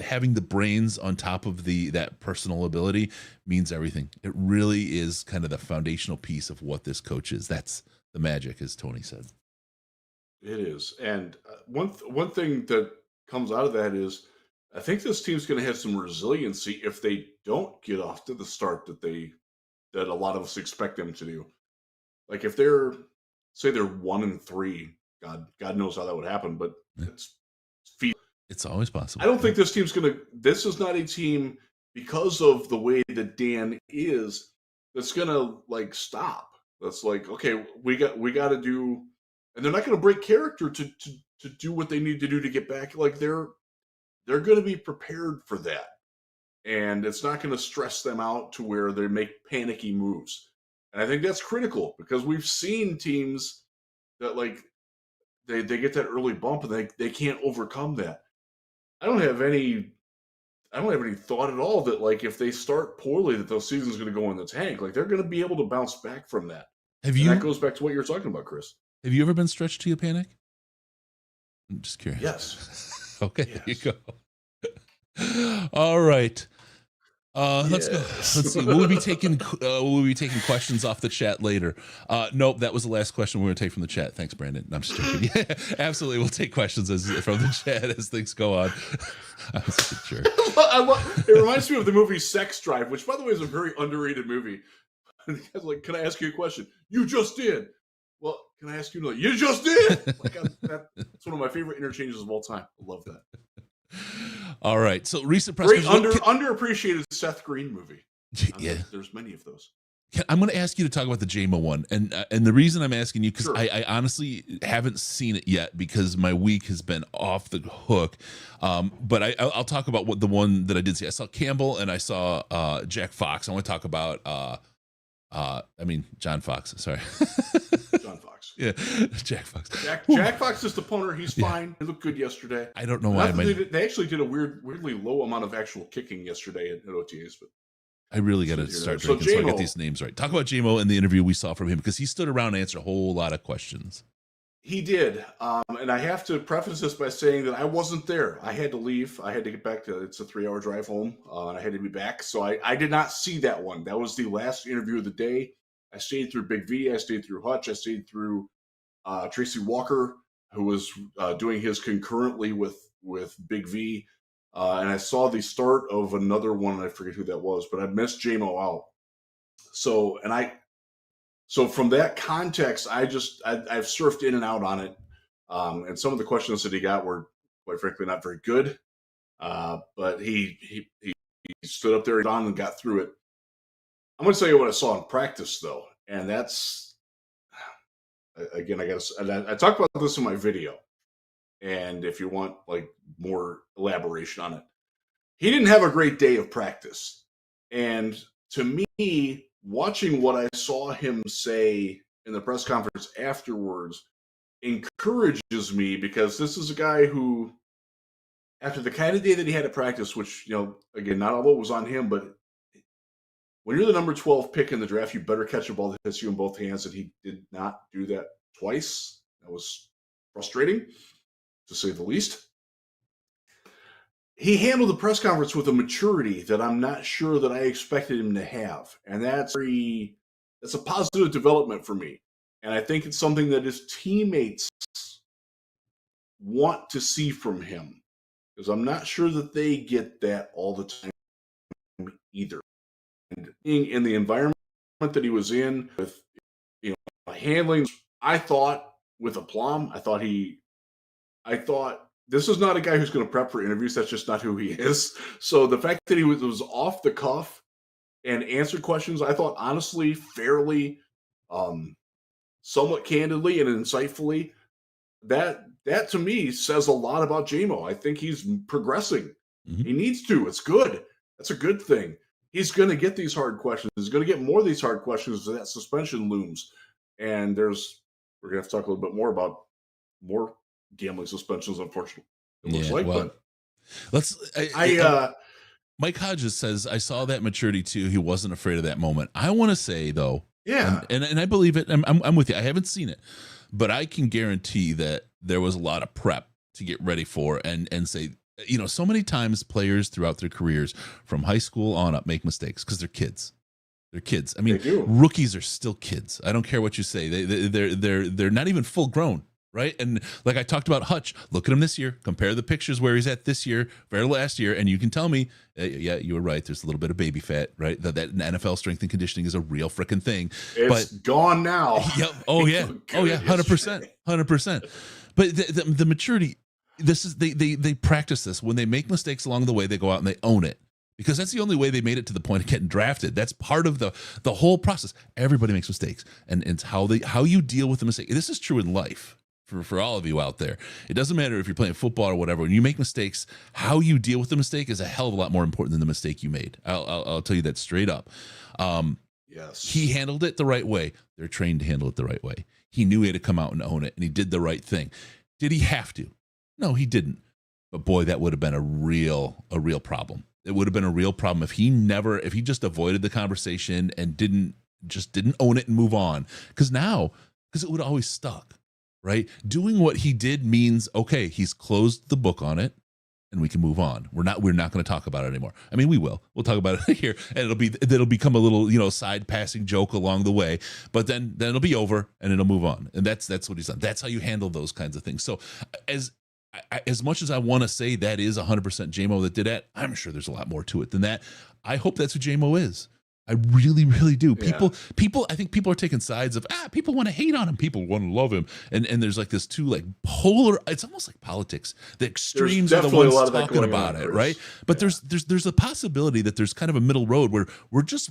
[SPEAKER 1] having the brains on top of that personal ability means everything. It really is kind of the foundational piece of what this coach is. That's the magic, as Tony said.
[SPEAKER 2] It is. And one thing that comes out of that is I think this team's going to have some resiliency if they don't get off to the start that a lot of us expect them to do. Like if they're 1-3, God knows how that would happen, but
[SPEAKER 1] it's always possible.
[SPEAKER 2] I don't think this team's this is not a team, because of the way that Dan is, that's going to stop. That's like, okay, we got to do. And they're not going to break character to do what they need to do to get back. Like they're going to be prepared for that, and it's not going to stress them out to where they make panicky moves. And I think that's critical because we've seen teams that they get that early bump and they can't overcome that. I don't have any thought at all that if they start poorly that those season's going to go in the tank. Like they're going to be able to bounce back from that. That goes back to what you're talking about, Chris.
[SPEAKER 1] Have you ever been stretched to a panic? I'm just curious.
[SPEAKER 2] Yes.
[SPEAKER 1] Okay, yes. There you go. All right. Let's go. Let's see. We'll be taking questions off the chat later. Nope, that was the last question we're going to take from the chat. Thanks, Brandon. I'm just joking. Yeah, absolutely. We'll take questions from the chat as things go on. I'm such a jerk.
[SPEAKER 2] It reminds me of the movie Sex Drive, which, by the way, is a very underrated movie. The guy's like, "Can I ask you a question?" "You just did." "Well, can I ask you another?" "You just did." That's one of my favorite interchanges of all time. I love that.
[SPEAKER 1] All right. So recent press
[SPEAKER 2] great underappreciated Seth Green movie.
[SPEAKER 1] Yeah,
[SPEAKER 2] there's many of those.
[SPEAKER 1] I'm going to ask you to talk about the JMO one, and the reason I'm asking you because I honestly haven't seen it yet because my week has been off the hook. But I'll talk about the one that I did see. I saw Campbell and I saw Jack Fox. I want to talk about John Fox. Sorry.
[SPEAKER 2] John Fox.
[SPEAKER 1] Yeah, Jack Fox.
[SPEAKER 2] Jack Fox is the punter. He's fine. He looked good yesterday.
[SPEAKER 1] I don't know why.
[SPEAKER 2] They actually did a weirdly low amount of actual kicking yesterday at OTAs. But
[SPEAKER 1] I really got to start drinking so I get these names right. Talk about JMO and the interview we saw from him because he stood around and answered a whole lot of questions.
[SPEAKER 2] He did. And I have to preface this by saying that I wasn't there. I had to leave. I had to get back it's a 3-hour drive home, and I had to be back. So I did not see that one. That was the last interview of the day. I stayed through Big V. I stayed through Hutch. I stayed through Tracy Walker, who was doing his concurrently with Big V. And I saw the start of another one. I forget who that was, but I missed JMO out. So from that context, I've surfed in and out on it. And some of the questions that he got were, quite frankly, not very good. But he stood up there and got through it. I'm going to tell you what I saw in practice, though. And that's, again, I talked about this in my video. And if you want more elaboration on it, he didn't have a great day of practice. And to me, watching what I saw him say in the press conference afterwards encourages me, because this is a guy who, after the kind of day that he had at practice, which, again, not all of it was on him, but when you're the number 12 pick in the draft, you better catch a ball that hits you in both hands, and he did not do that twice. That was frustrating, to say the least. He handled the press conference with a maturity that I'm not sure that I expected him to have, and that's a positive development for me. And I think it's something that his teammates want to see from him, because I'm not sure that they get that all the time either. And being in the environment that he was in, with handling, I thought with aplomb. I thought this is not a guy who's going to prep for interviews. That's just not who he is. So the fact that he was off the cuff and answered questions, I thought honestly, fairly, somewhat candidly and insightfully, that to me says a lot about JMO. I think he's progressing.
[SPEAKER 1] Mm-hmm.
[SPEAKER 2] He needs to. It's good. That's a good thing. He's going to get these hard questions. He's going to get more of these hard questions as that suspension looms. And we're going to have to talk a little bit more about more gambling suspensions, unfortunately. It looks like,
[SPEAKER 1] well, Mike Hodges says, I saw that maturity too. He wasn't afraid of that moment. I want to say though, and I believe it. I'm with you. I haven't seen it, but I can guarantee that there was a lot of prep to get ready for and say, so many times players throughout their careers from high school on up make mistakes because they're kids. They're kids. I mean, rookies are still kids. I don't care what you say. They're not even full grown. Right. And like I talked about Hutch, look at him this year, compare the pictures where he's at this year, very last year. And you can tell me, yeah, you were right. There's a little bit of baby fat, right? That NFL strength and conditioning is a real freaking thing.
[SPEAKER 2] It's gone now.
[SPEAKER 1] Yeah. Oh yeah. 100%. But the maturity, this is, they practice this. When they make mistakes along the way, they go out and they own it. Because that's the only way they made it to the point of getting drafted. That's part of the whole process. Everybody makes mistakes. And it's how you deal with the mistake. This is true in life. For all of you out there, it doesn't matter if you're playing football or whatever. When you make mistakes, how you deal with the mistake is a hell of a lot more important than the mistake you made. I'll tell you that straight up.
[SPEAKER 2] Yes,
[SPEAKER 1] he handled it the right way. They're trained to handle it the right way. He knew he had to come out and own it, and he did the right thing. Did he have to? No, he didn't. But boy, that would have been a real problem. It would have been a real problem if he just avoided the conversation and didn't own it and move on. Because it would have always stuck. Right? Doing what he did means, okay, he's closed the book on it and we can move on. We're not going to talk about it anymore. I mean, we'll talk about it here, and it'll become a little, side passing joke along the way, but then it'll be over and it'll move on. And that's what he's done. That's how you handle those kinds of things. So as much as I want to say that is 100% JMO that did that, I'm sure there's a lot more to it than that. I hope that's who JMO is. I really, really do. People, I think people are taking sides of, people want to hate on him. People want to love him. And there's like this two polar, it's almost like politics. The extremes are the ones talking about it, right? But there's a possibility that there's kind of a middle road where we're just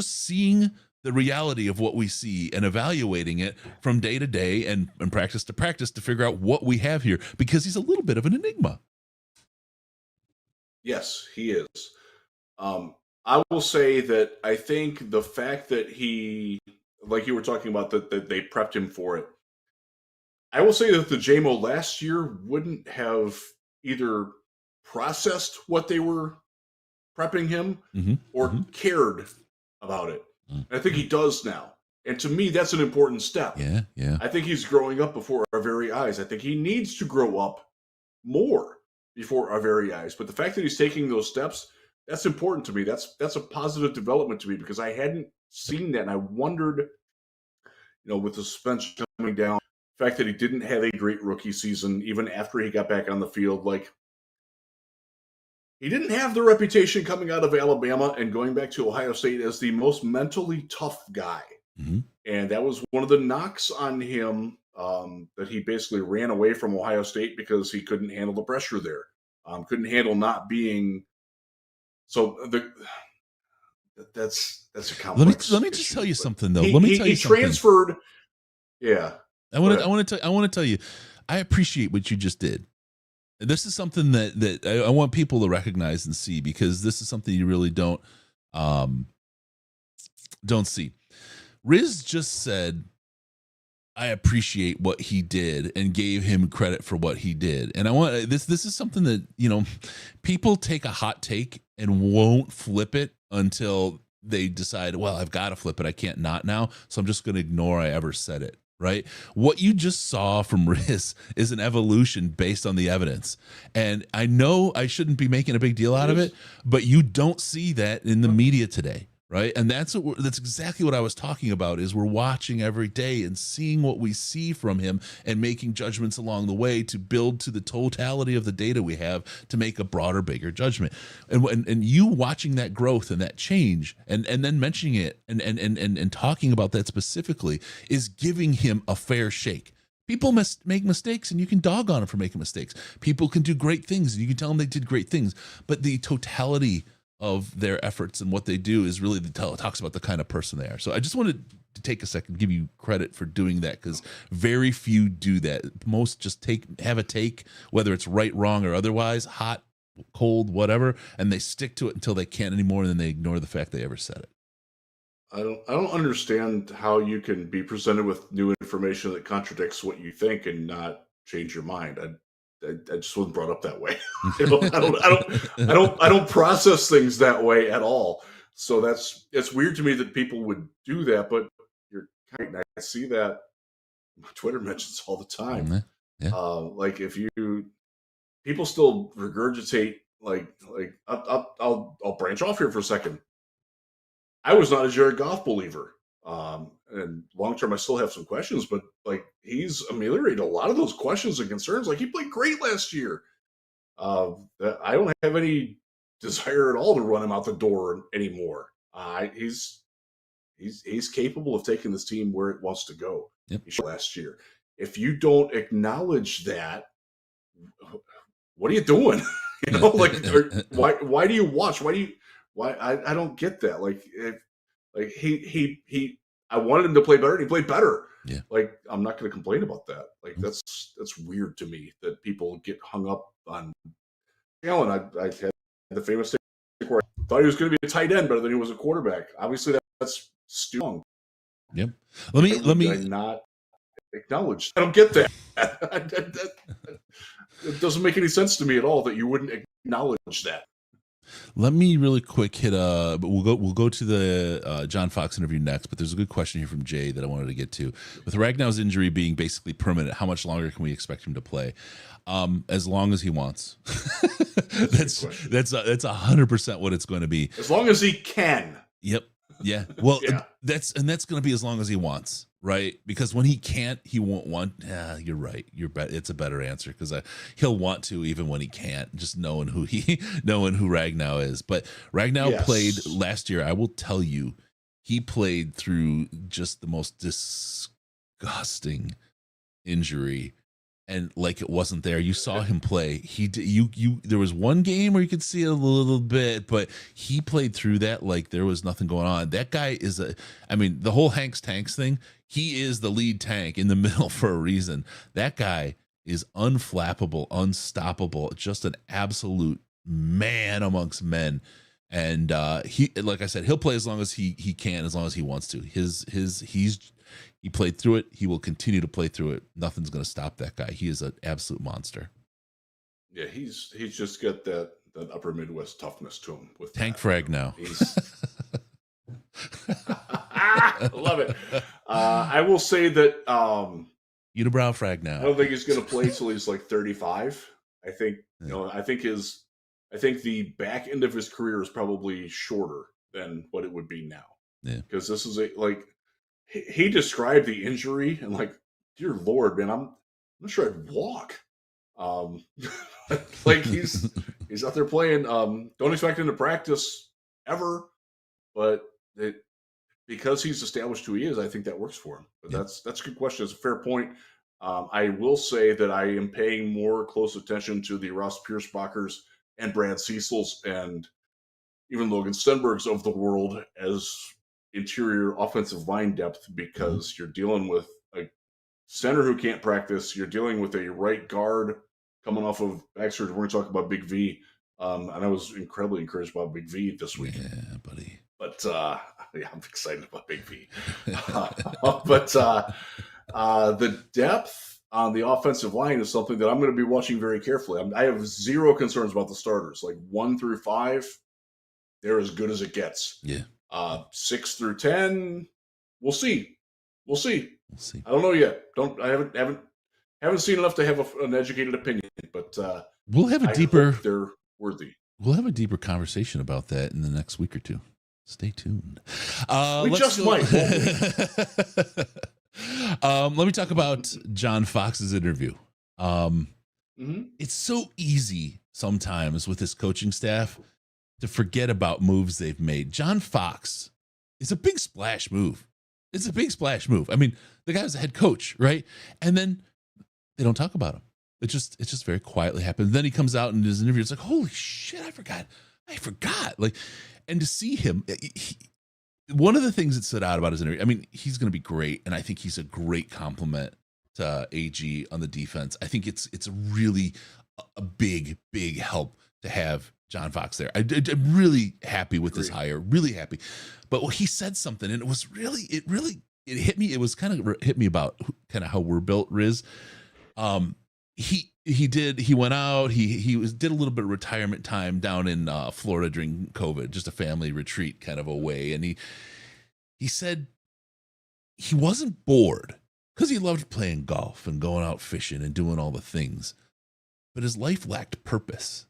[SPEAKER 1] seeing the reality of what we see and evaluating it from day to day and practice to practice to figure out what we have here, because he's a little bit of an enigma.
[SPEAKER 2] Yes, he is. I will say that I think the fact that he, like you were talking about, that they prepped him for it, I will say that the JMO last year wouldn't have either processed what they were prepping him or cared about it. And I think he does now. And to me, that's an important step.
[SPEAKER 1] Yeah.
[SPEAKER 2] I think he's growing up before our very eyes. I think he needs to grow up more before our very eyes. But the fact that he's taking those steps, that's important to me. That's a positive development to me, because I hadn't seen that. And I wondered, with the suspension coming down, the fact that he didn't have a great rookie season, even after he got back on the field, he didn't have the reputation coming out of Alabama and going back to Ohio State as the most mentally tough guy.
[SPEAKER 1] Mm-hmm. And
[SPEAKER 2] that was one of the knocks on him, that he basically ran away from Ohio State because he couldn't handle the pressure there. Couldn't handle not being. So that's a complex.
[SPEAKER 1] Let me just tell you something though. He
[SPEAKER 2] transferred. Yeah.
[SPEAKER 1] I want to tell you, I appreciate what you just did. This is something that I want people to recognize and see, because this is something you really don't don't see. Riz just said, I appreciate what he did and gave him credit for what he did. And I want this is something that, people take a hot take and won't flip it until they decide, well, I've got to flip it. I can't not now. So I'm just going to ignore I ever said it. Right. What you just saw from Riz is an evolution based on the evidence. And I know I shouldn't be making a big deal out of it, but you don't see that in the media today. Right. And that's exactly what I was talking about, is we're watching every day and seeing what we see from him and making judgments along the way to build to the totality of the data we have to make a broader, bigger judgment. And you watching that growth and that change and then mentioning it and talking about that specifically is giving him a fair shake. People make mistakes, and you can dog on them for making mistakes. People can do great things, and you can tell them they did great things. But the totality of their efforts and what they do is really talks about the kind of person they are. So I just wanted to take a second, give you credit for doing that, because very few do that. Most just have a take, whether it's right, wrong, or otherwise, hot, cold, whatever, and they stick to it until they can't anymore, and then they ignore the fact they ever said it.
[SPEAKER 2] I don't understand how you can be presented with new information that contradicts what you think and not change your mind. I just wasn't brought up that way. I don't process things that way at all. So it's weird to me that people would do that. But you're kind of, I see that Twitter mentions all the time.
[SPEAKER 1] Yeah.
[SPEAKER 2] Like if people still regurgitate like I'll branch off here for a second. I was not a Jared Goff believer. And long term, I still have some questions, but like he's ameliorated a lot of those questions and concerns. Like he played great last year. I don't have any desire at all to run him out the door anymore. He's capable of taking this team where it wants to go.
[SPEAKER 1] Yep.
[SPEAKER 2] He showed last year. If you don't acknowledge that, what are you doing? Why do you watch? Why I don't get that. Like he I wanted him to play better, and he played better.
[SPEAKER 1] Yeah.
[SPEAKER 2] Like I'm not going to complain about that. Like that's weird to me that people get hung up on talent. I had the famous thing where I thought he was going to be a tight end better than he was a quarterback. Obviously, that's strong.
[SPEAKER 1] Yep. Let me
[SPEAKER 2] not acknowledge. I don't get that. It doesn't make any sense to me at all that you wouldn't acknowledge that.
[SPEAKER 1] Let me really quick hit but we'll go to the John Fox interview next, but there's a good question here from Jay that I wanted to get to. With Ragnow's injury being basically permanent, how much longer can we expect him to play? As long as he wants. That's 100% what it's going to be.
[SPEAKER 2] As long as he can.
[SPEAKER 1] Yep. Yeah. Well,
[SPEAKER 2] yeah.
[SPEAKER 1] that's going to be as long as he wants, right? Because when he can't, he won't want. Yeah, you're right. It's a better answer, because he'll want to even when he can't. Just knowing who Ragnow is. But Ragnow played last year. I will tell you, he played through just the most disgusting injury. And like it wasn't there. You saw him play. There was one game where you could see it a little bit, but he played through that like there was nothing going on. That guy is the whole Hanks Tanks thing, he is the lead tank in the middle for a reason. That guy is unflappable, unstoppable, just an absolute man amongst men. And he, like I said, he'll play as long as he can, as long as he wants to. He played through it. He will continue to play through it. Nothing's going to stop that guy. He is an absolute monster.
[SPEAKER 2] Yeah, he's just got that upper Midwest toughness to him. With
[SPEAKER 1] Tank Frag now.
[SPEAKER 2] Love it. I will say that
[SPEAKER 1] Unibrow Frag now.
[SPEAKER 2] I don't think he's going to play till he's like 35. I think I think the back end of his career is probably shorter than what it would be now.
[SPEAKER 1] Yeah,
[SPEAKER 2] because this is he described the injury and like, dear Lord, man, I'm not sure I'd walk. Like he's out there playing. Don't expect him to practice ever, but because he's established who he is, I think that works for him. But that's a good question. It's a fair point. I will say that I am paying more close attention to the Ross Piersbachers and Brad Cecils and even Logan Stenbergs of the world as interior offensive line depth, because you're dealing with a center who can't practice. You're dealing with a right guard coming off of back surgery. We're going to talk about Big V. And I was incredibly encouraged by Big V this week.
[SPEAKER 1] Yeah, buddy.
[SPEAKER 2] But Yeah, I'm excited about Big V. But the depth on the offensive line is something that I'm going to be watching very carefully. I have zero concerns about the starters. Like 1 through 5, they're as good as it gets.
[SPEAKER 1] Yeah.
[SPEAKER 2] 6 through 10, we'll see. We'll see.
[SPEAKER 1] We'll see.
[SPEAKER 2] I don't know yet. I haven't seen enough to have an educated opinion. But
[SPEAKER 1] we'll have a
[SPEAKER 2] I
[SPEAKER 1] deeper.
[SPEAKER 2] hope they're worthy.
[SPEAKER 1] We'll have a deeper conversation about that in the next week or two. Stay tuned.
[SPEAKER 2] We just might.
[SPEAKER 1] Let me talk about John Fox's interview. It's so easy sometimes with this coaching staff to forget about moves they've made. John Fox is a big splash move. It's a big splash move. I mean, the guy's a head coach, right? And then they don't talk about him. It just very quietly happened. Then he comes out in his interview. It's like, holy shit, I forgot. Like, and to see him, one of the things that stood out about his interview, I mean, he's going to be great. And I think he's a great compliment to AG on the defense. I think it's really a big help to have John Fox there. I'm really happy with this hire, really happy. But he said something, and it hit me. It was kind of hit me about kind of how we're built, Riz. He went out, did a little bit of retirement time down in Florida during COVID, just a family retreat kind of away. And he said he wasn't bored because he loved playing golf and going out fishing and doing all the things, but his life lacked purpose.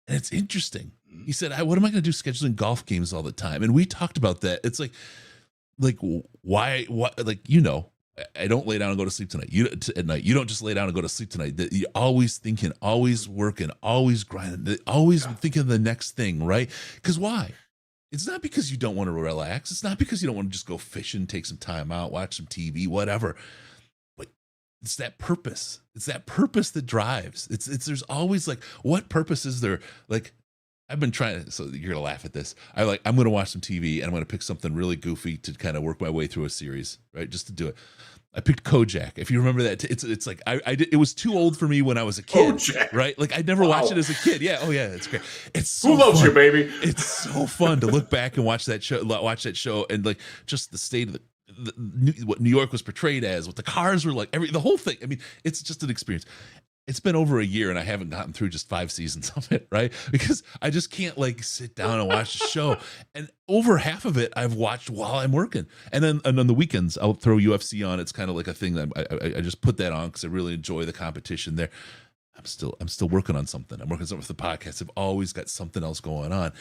[SPEAKER 1] And it's interesting. He said, what am I going to do scheduling golf games all the time? And we talked about that. It's like why, like, I don't lay down and go to sleep tonight. At night, you don't just lay down and go to sleep tonight. You're always thinking, always working, always grinding, always thinking of the next thing, right? Because why? It's not because you don't want to relax. It's not because you don't want to just go fishing, take some time out, watch some TV, whatever. But it's that purpose. It's that purpose that drives. It's there's always like, what purpose is there? Like, I've been trying to, so you're gonna laugh at this. I'm gonna watch some TV and I'm gonna pick something really goofy to kind of work my way through a series, right? Just to do it. I picked Kojak. If you remember that, it's like it was too old for me when I was a kid,
[SPEAKER 2] Kojak.
[SPEAKER 1] right? Like I never watched it as a kid. Yeah, oh yeah, it's great. It's so
[SPEAKER 2] who loves
[SPEAKER 1] fun.
[SPEAKER 2] you, baby?
[SPEAKER 1] It's so fun to look back and watch that show, and like just the state of what New York was portrayed as, what the cars were like, the whole thing. I mean, it's just an experience. It's been over a year and I haven't gotten through just 5 seasons of it, right? Because I just can't like sit down and watch the show. And over half of it I've watched while I'm working. And then on the weekends I'll throw UFC on. It's kind of like a thing that I just put that on because I really enjoy the competition there. I'm still working on something. I'm working on something with the podcast. I've always got something else going on.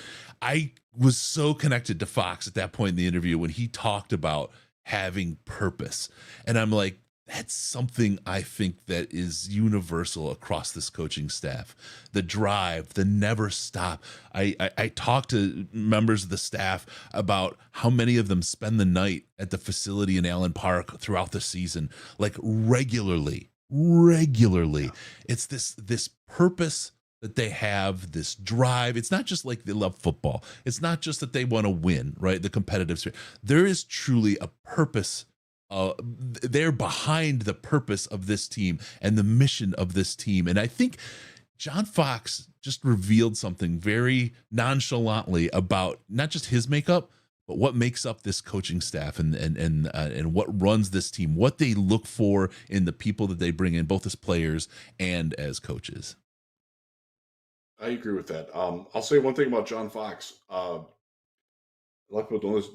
[SPEAKER 1] I was so connected to Fox at that point in the interview when he talked about having purpose. And I'm like, that's something I think that is universal across this coaching staff. The drive, the never stop. I talked to members of the staff about how many of them spend the night at the facility in Allen Park throughout the season, like regularly. It's this purpose that they have, this drive. It's not just like they love football. It's not just that they want to win, right? The competitive spirit. There is truly a purpose. They're behind the purpose of this team and the mission of this team. And I think John Fox just revealed something very nonchalantly about not just his makeup, but what makes up this coaching staff and what runs this team, what they look for in the people that they bring in, both as players and as coaches.
[SPEAKER 2] I agree with that. I'll say one thing about John Fox.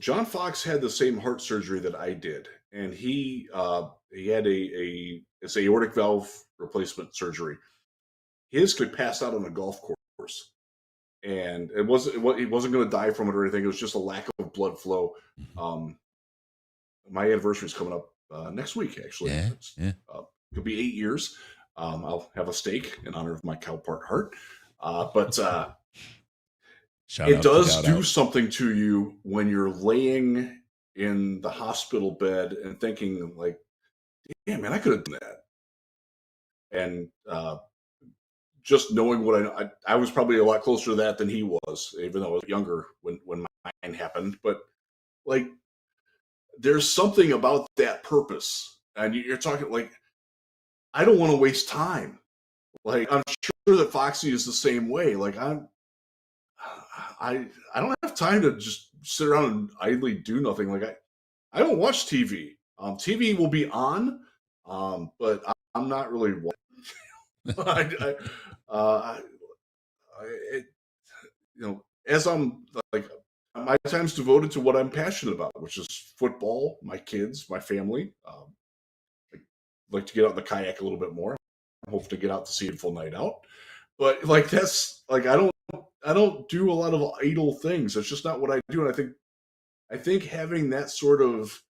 [SPEAKER 2] John Fox had the same heart surgery that I did, and he had it's aortic valve replacement surgery. His could pass out on a golf course, and he wasn't going to die from it or anything. It was just a lack of blood flow. My anniversary is coming up next week, actually.
[SPEAKER 1] Yeah.
[SPEAKER 2] It'll be 8 years. I'll have a steak in honor of my cow part heart, but. It does do something to you when you're laying in the hospital bed and thinking like, damn, man, I could have done that. And just knowing what I was probably a lot closer to that than he was, even though I was younger when mine happened. But like, there's something about that purpose. And you're talking like, I don't want to waste time. Like, I'm sure that Foxy is the same way. Like, I don't have time to just sit around and idly do nothing. Like I don't watch TV. TV will be on, but I'm not really I, uh, it, as I'm like, my time's devoted to what I'm passionate about, which is football, my kids, my family. I like to get out in the kayak a little bit more. I hope to get out to see a full night out. But like that's like I don't do a lot of idle things. It's just not what I do. And I think having that sort of,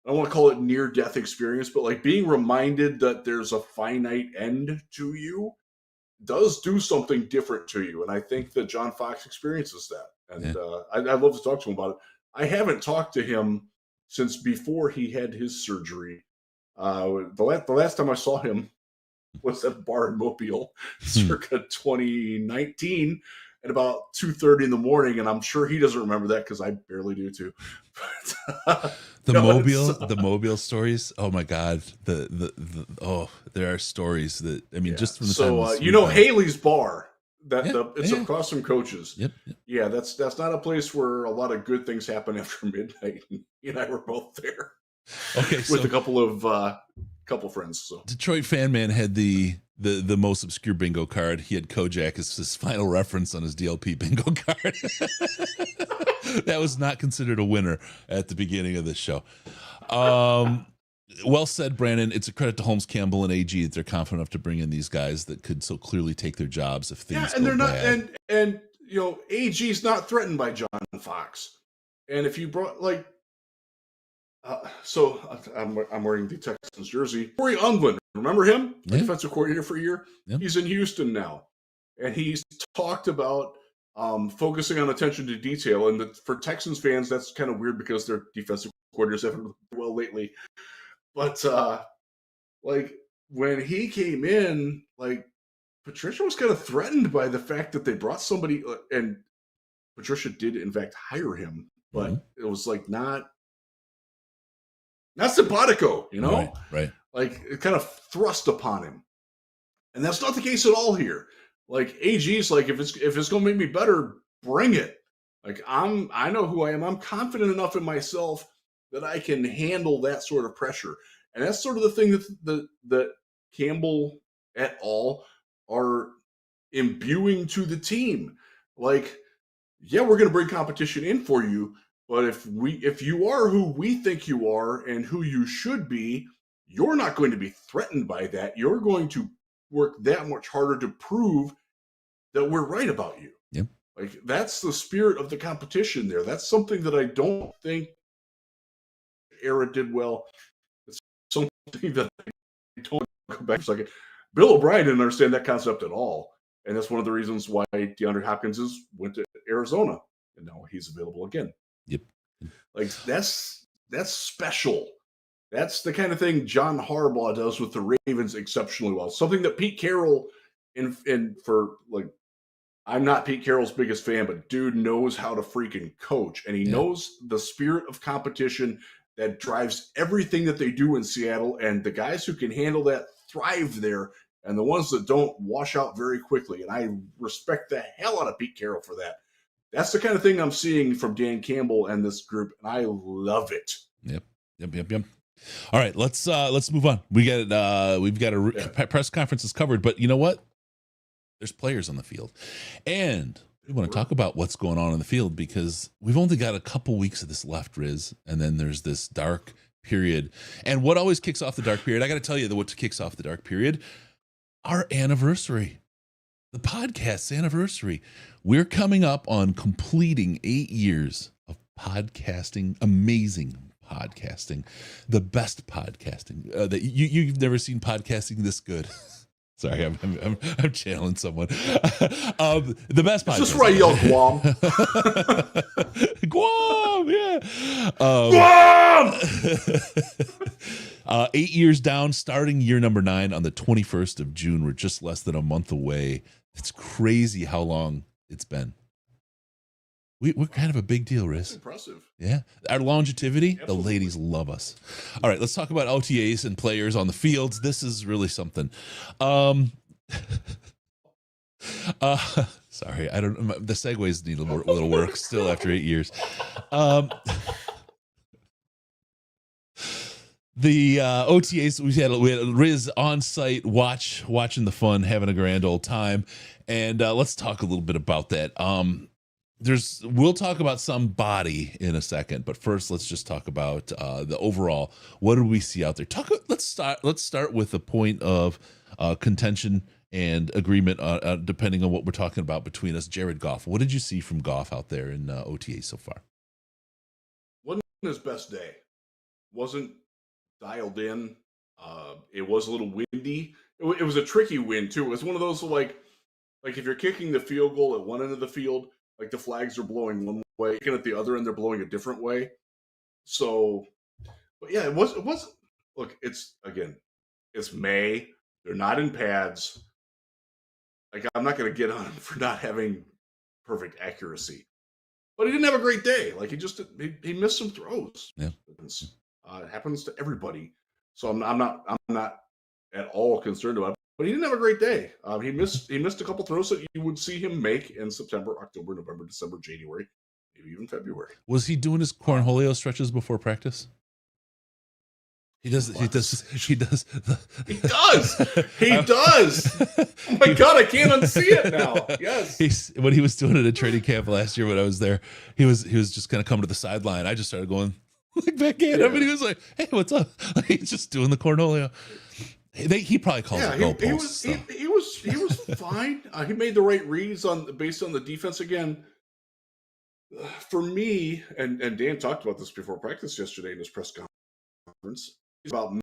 [SPEAKER 2] I don't want to call it near death experience, but like being reminded that there's a finite end to you does do something different to you. And I think that John Fox experiences that. And I'd love to talk to him about it. I haven't talked to him since before he had his surgery. The last time I saw him was at bar in Mobile, circa 2019, at about 2:30 in the morning, and I'm sure he doesn't remember that because I barely do too. But,
[SPEAKER 1] the Mobile stories. Oh my God, there are stories that just from the time.
[SPEAKER 2] Haley's bar. It's across from Coach's.
[SPEAKER 1] Yep.
[SPEAKER 2] Yeah, that's not a place where a lot of good things happen after midnight. He and I were both there.
[SPEAKER 1] Okay,
[SPEAKER 2] with a couple friends. So
[SPEAKER 1] Detroit Fan Man had the most obscure bingo card. He had Kojak as his final reference on his DLP bingo card. That was not considered a winner at the beginning of the show. Well said, Brandon. It's a credit to Holmes, Campbell, and AG that they're confident enough to bring in these guys that could so clearly take their jobs if things
[SPEAKER 2] and
[SPEAKER 1] go
[SPEAKER 2] they're not
[SPEAKER 1] bad.
[SPEAKER 2] and AG's not threatened by John Fox. And if you brought so I'm wearing the Texans jersey. Corey Undlin, remember him? The defensive coordinator for a year. Yep. He's in Houston now, and he's talked about focusing on attention to detail. And for Texans fans, that's kind of weird because their defensive coordinators haven't done well lately. But like when he came in, like Patricia was kind of threatened by the fact that they brought somebody, and Patricia did in fact hire him, but it was like not simpatico,
[SPEAKER 1] Right.
[SPEAKER 2] Like it kind of thrust upon him, and that's not the case at all here. Like AG's like, if it's gonna make me better, bring it. Like I know who I am. I'm confident enough in myself that I can handle that sort of pressure, and that's sort of the thing that Campbell et al. Are imbuing to the team. Like, yeah, we're gonna bring competition in for you. But if you are who we think you are and who you should be, you're not going to be threatened by that. You're going to work that much harder to prove that we're right about you.
[SPEAKER 1] Yep.
[SPEAKER 2] Like that's the spirit of the competition there. That's something that I don't think era did well. It's something that I don't go back for a second. Bill O'Brien didn't understand that concept at all. And that's one of the reasons why DeAndre Hopkins went to Arizona. And now he's available again.
[SPEAKER 1] Yep.
[SPEAKER 2] Like that's special. That's the kind of thing John Harbaugh does with the Ravens exceptionally well. Something that Pete Carroll I'm not Pete Carroll's biggest fan, but dude knows how to freaking coach, and he knows the spirit of competition that drives everything that they do in Seattle, and the guys who can handle that thrive there, and the ones that don't wash out very quickly. And I respect the hell out of Pete Carroll for that. That's the kind of thing I'm seeing from Dan Campbell and this group, and I love it.
[SPEAKER 1] Yep. All right, let's move on. We've got press conferences covered, but you know what? There's players on the field, and we want to talk about what's going on in the field because we've only got a couple weeks of this left, Riz, and then there's this dark period. And what always kicks off the dark period? I got to tell you what kicks off the dark period. Our anniversary. The podcast's anniversary. We're coming up on completing 8 years of podcasting, amazing podcasting, the best podcasting that you've never seen podcasting this good. Sorry, I'm channeling someone. The best podcast.
[SPEAKER 2] Is this where I yell Guam?
[SPEAKER 1] Guam, yeah.
[SPEAKER 2] Guam!
[SPEAKER 1] 8 years down, starting year number 9 on the 21st of June. We're just less than a month away. It's crazy how long it's been. We're kind of a big deal, Riz.
[SPEAKER 2] That's impressive.
[SPEAKER 1] Yeah. Our longevity,
[SPEAKER 2] Absolutely.
[SPEAKER 1] The ladies love us. All right, let's talk about OTAs and players on the fields. This is really something. Sorry, I don't. The segues need a little work still after 8 years. The OTAs, we had Riz on site, watching the fun, having a grand old time, and let's talk a little bit about that. We'll talk about somebody in a second, but first let's just talk about the overall. What did we see out there? Let's start with the point of contention and agreement, depending on what we're talking about between us. Jared Goff, what did you see from Goff out there in OTA so far?
[SPEAKER 2] Wasn't his best day. Wasn't dialed in. It was a little windy. It was a tricky wind too. It was one of those like if you're kicking the field goal at one end of the field, like the flags are blowing one way, and at the other end they're blowing a different way. So, but yeah, it was. Look, it's May. They're not in pads. Like, I'm not going to get on him for not having perfect accuracy, but he didn't have a great day. Like, he missed some throws.
[SPEAKER 1] Yeah.
[SPEAKER 2] It happens to everybody. So I'm not at all concerned about it. But he didn't have a great day. He missed a couple throws that you would see him make in September, October, November, December, January, maybe even February.
[SPEAKER 1] Was he doing his cornholio stretches before practice? He does. He does.
[SPEAKER 2] He does. Oh my God, I can't unsee it now. Yes.
[SPEAKER 1] When he was doing it at training camp last year when I was there, he was just kind of coming to the sideline. I just started going like back at him, and he was like, "Hey, what's up?" Like, he's just doing the cornholio. He probably calls it goalposts.
[SPEAKER 2] He was fine. He made the right reads based on the defense again. For me, and Dan talked about this before practice yesterday in his press conference. He's about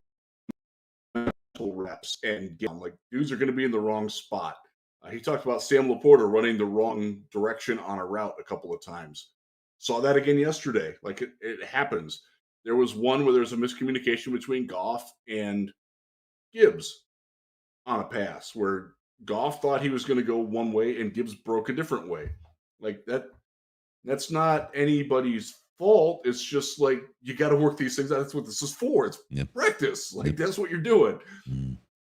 [SPEAKER 2] mental reps and like dudes are going to be in the wrong spot. He talked about Sam Laporta running the wrong direction on a route a couple of times. Saw that again yesterday. Like it happens. There was one where there's a miscommunication between Goff and Gibbs on a pass where Goff thought he was going to go one way and Gibbs broke a different way. Like that's not anybody's fault. It's just like you got to work these things out. That's what this is for. It's practice. Like that's what you're doing.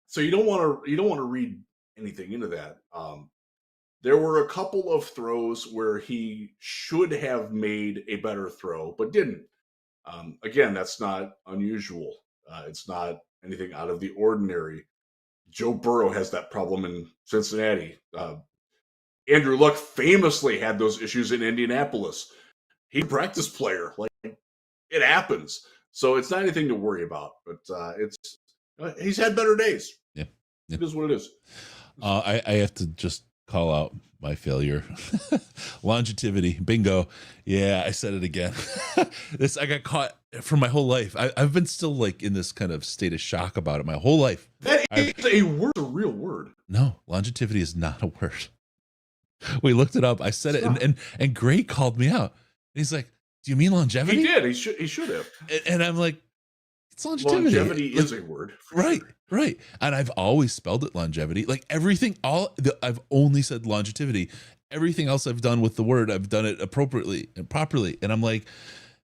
[SPEAKER 2] So you don't want to read anything into that. There were a couple of throws where he should have made a better throw, but didn't. Again, that's not unusual. It's not anything out of the ordinary. Joe Burrow has that problem in Cincinnati. Andrew Luck famously had those issues in Indianapolis. He's a practice player. Like, it happens. So it's not anything to worry about. But he's had better days.
[SPEAKER 1] Yeah.
[SPEAKER 2] It is what it is.
[SPEAKER 1] I have to just call out my failure. Longevity. Bingo. Yeah, I said it again. I got caught for my whole life. I've been still like in this kind of state of shock about it my whole life.
[SPEAKER 2] That is a word, a real word.
[SPEAKER 1] No, longevity is not a word. We looked it up. I said it, and Gray called me out. He's like, "Do you mean longevity?"
[SPEAKER 2] He did. He should have.
[SPEAKER 1] And I'm like, "It's longevity.
[SPEAKER 2] Longevity is a word,
[SPEAKER 1] right? Sure. Right." And I've always spelled it longevity. Like everything, I've only said longevity. Everything else I've done with the word, I've done it appropriately and properly. And I'm like,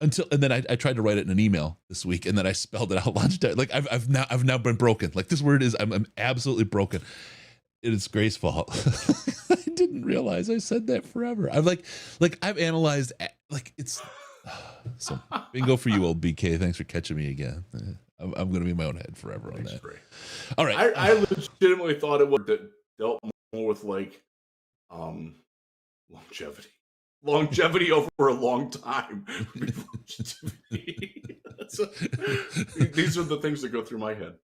[SPEAKER 1] and then I tried to write it in an email this week, and then I spelled it out longevity. Like I've now been broken. Like this word is, I'm absolutely broken. It's Gray's fault. I didn't realize I said that forever. I've analyzed it's so bingo for you, old BK. Thanks for catching me again. I'm going to be in my own head forever on that.
[SPEAKER 2] Gray.
[SPEAKER 1] All right.
[SPEAKER 2] I legitimately thought it would dealt more with longevity over a long time. These are the things that go through my head.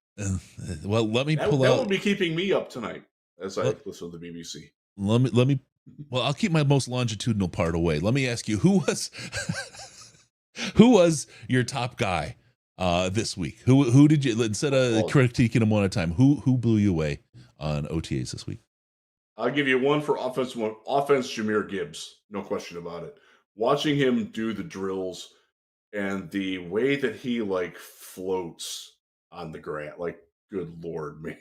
[SPEAKER 1] Well, let me pull out.
[SPEAKER 2] That will be keeping me up tonight as I listen to the BBC.
[SPEAKER 1] Let me. Well, I'll keep my most longitudinal part away. Let me ask you, who was your top guy this week? Who did you, instead of critiquing him one at a time, who blew you away on OTAs this week?
[SPEAKER 2] I'll give you one for offense. Jahmyr Gibbs, no question about it. Watching him do the drills and the way that he floats on the ground, good Lord, man,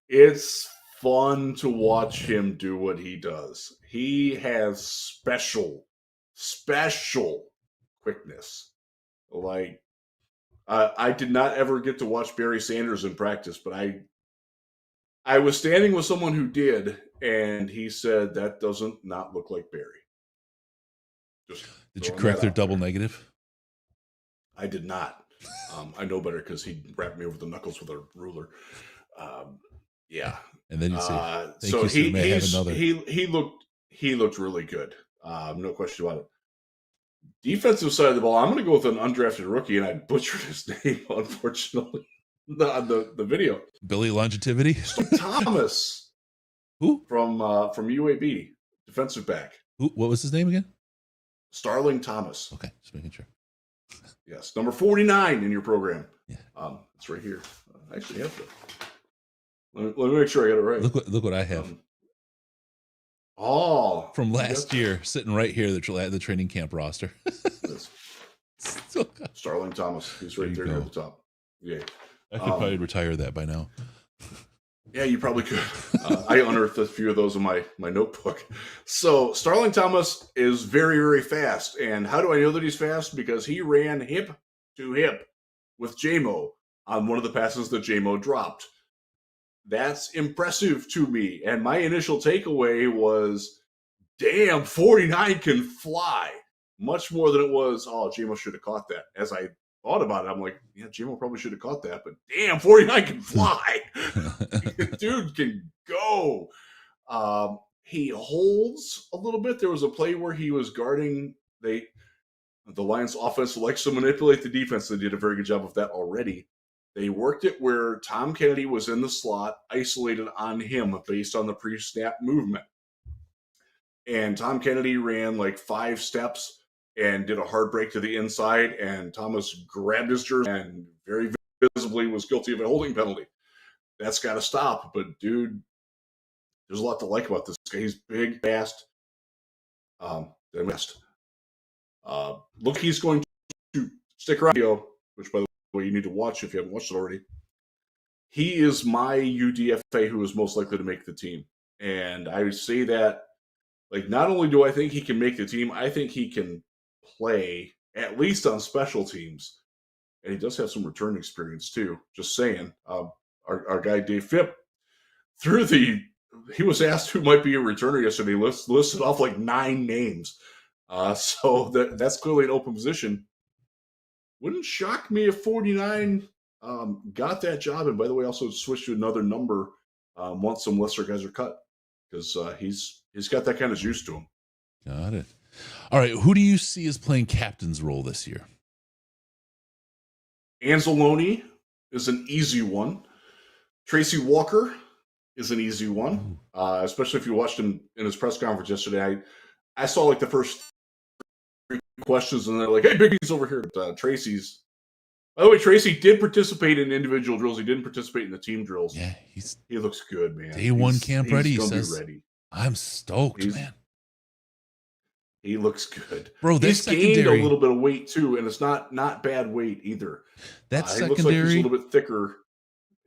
[SPEAKER 2] it's fun to watch him do what he does. He has special quickness. I did not ever get to watch Barry Sanders in practice, but I was standing with someone who did, and he said that doesn't not look like Barry. Just
[SPEAKER 1] Did you
[SPEAKER 2] throwing
[SPEAKER 1] correct
[SPEAKER 2] that
[SPEAKER 1] their
[SPEAKER 2] out
[SPEAKER 1] double
[SPEAKER 2] there.
[SPEAKER 1] negative?
[SPEAKER 2] I did not. I know better because he wrapped me over the knuckles with a ruler. Yeah.
[SPEAKER 1] And then you say, "Thank
[SPEAKER 2] So
[SPEAKER 1] you, sir. May I have another?"
[SPEAKER 2] he looked really good. No question about it. Defensive side of the ball, I'm going to go with an undrafted rookie, and I butchered his name, unfortunately, on the video.
[SPEAKER 1] Billy Longevity.
[SPEAKER 2] Thomas
[SPEAKER 1] Who?
[SPEAKER 2] from UAB, defensive back.
[SPEAKER 1] Who? What was his name again?
[SPEAKER 2] Starling Thomas.
[SPEAKER 1] Okay, just making sure.
[SPEAKER 2] Yes, number 49 in your program.
[SPEAKER 1] Yeah.
[SPEAKER 2] It's right here. I actually have to. Let me make sure I got it right.
[SPEAKER 1] Look what I have from
[SPEAKER 2] you
[SPEAKER 1] last
[SPEAKER 2] got
[SPEAKER 1] year, sitting right here, the training camp roster.
[SPEAKER 2] this.
[SPEAKER 1] Still got-
[SPEAKER 2] Starling Thomas. He's right
[SPEAKER 1] There
[SPEAKER 2] there
[SPEAKER 1] you
[SPEAKER 2] near the top. Yeah.
[SPEAKER 1] I could probably retire that by now.
[SPEAKER 2] Yeah, you probably could. I unearthed a few of those in my notebook. So Starling Thomas is very, very fast. And how do I know that he's fast? Because he ran hip to hip with JMO on one of the passes that JMO dropped. That's impressive to me. And my initial takeaway was, damn, 49 can fly. Much more than it was, oh, JMO should have caught that. As I thought about it, I'm like, yeah, JMO probably should have caught that. But damn, 49 can fly. Dude can go. He holds a little bit. There was a play where he was guarding the Lions offense likes to manipulate the defense. They did a very good job of that already. They worked it where Tom Kennedy was in the slot, isolated on him based on the pre-snap movement. And Tom Kennedy ran like 5 steps and did a hard break to the inside, and Thomas grabbed his jersey and very visibly was guilty of a holding penalty. That's got to stop. But, dude, there's a lot to like about this guy. He's big, fast. They missed. Look, he's going to stick around, which, by the way, you need to watch if you haven't watched it already. He is my UDFA who is most likely to make the team. And I say that, like, not only do I think he can make the team, I think he can play, at least on special teams. And he does have some return experience, too. Just saying. Our guy, Dave Phipp, he was asked who might be a returner yesterday. Listed off like 9 names. So that's clearly an open position. Wouldn't shock me if 49 got that job. And by the way, also switched to another number once some lesser guys are cut, because he's got that kind of juice to him.
[SPEAKER 1] Got it. All right, who do you see as playing captain's role this year?
[SPEAKER 2] Anzalone is an easy one. Tracy Walker is an easy one, especially if you watched him in his press conference yesterday. I saw like the first 3 questions, and they're like, "Hey, Biggie's over here." But, Tracy's. By the way, Tracy did participate in individual drills. He didn't participate in the team drills.
[SPEAKER 1] Yeah,
[SPEAKER 2] he looks good, man.
[SPEAKER 1] Day one camp ready.
[SPEAKER 2] He's
[SPEAKER 1] He
[SPEAKER 2] gonna
[SPEAKER 1] says,
[SPEAKER 2] be ready.
[SPEAKER 1] I'm stoked, man.
[SPEAKER 2] He looks good.
[SPEAKER 1] Bro,
[SPEAKER 2] he's gained a little bit of weight too, and it's not bad weight either.
[SPEAKER 1] That secondary,
[SPEAKER 2] he looks like he's a little bit thicker.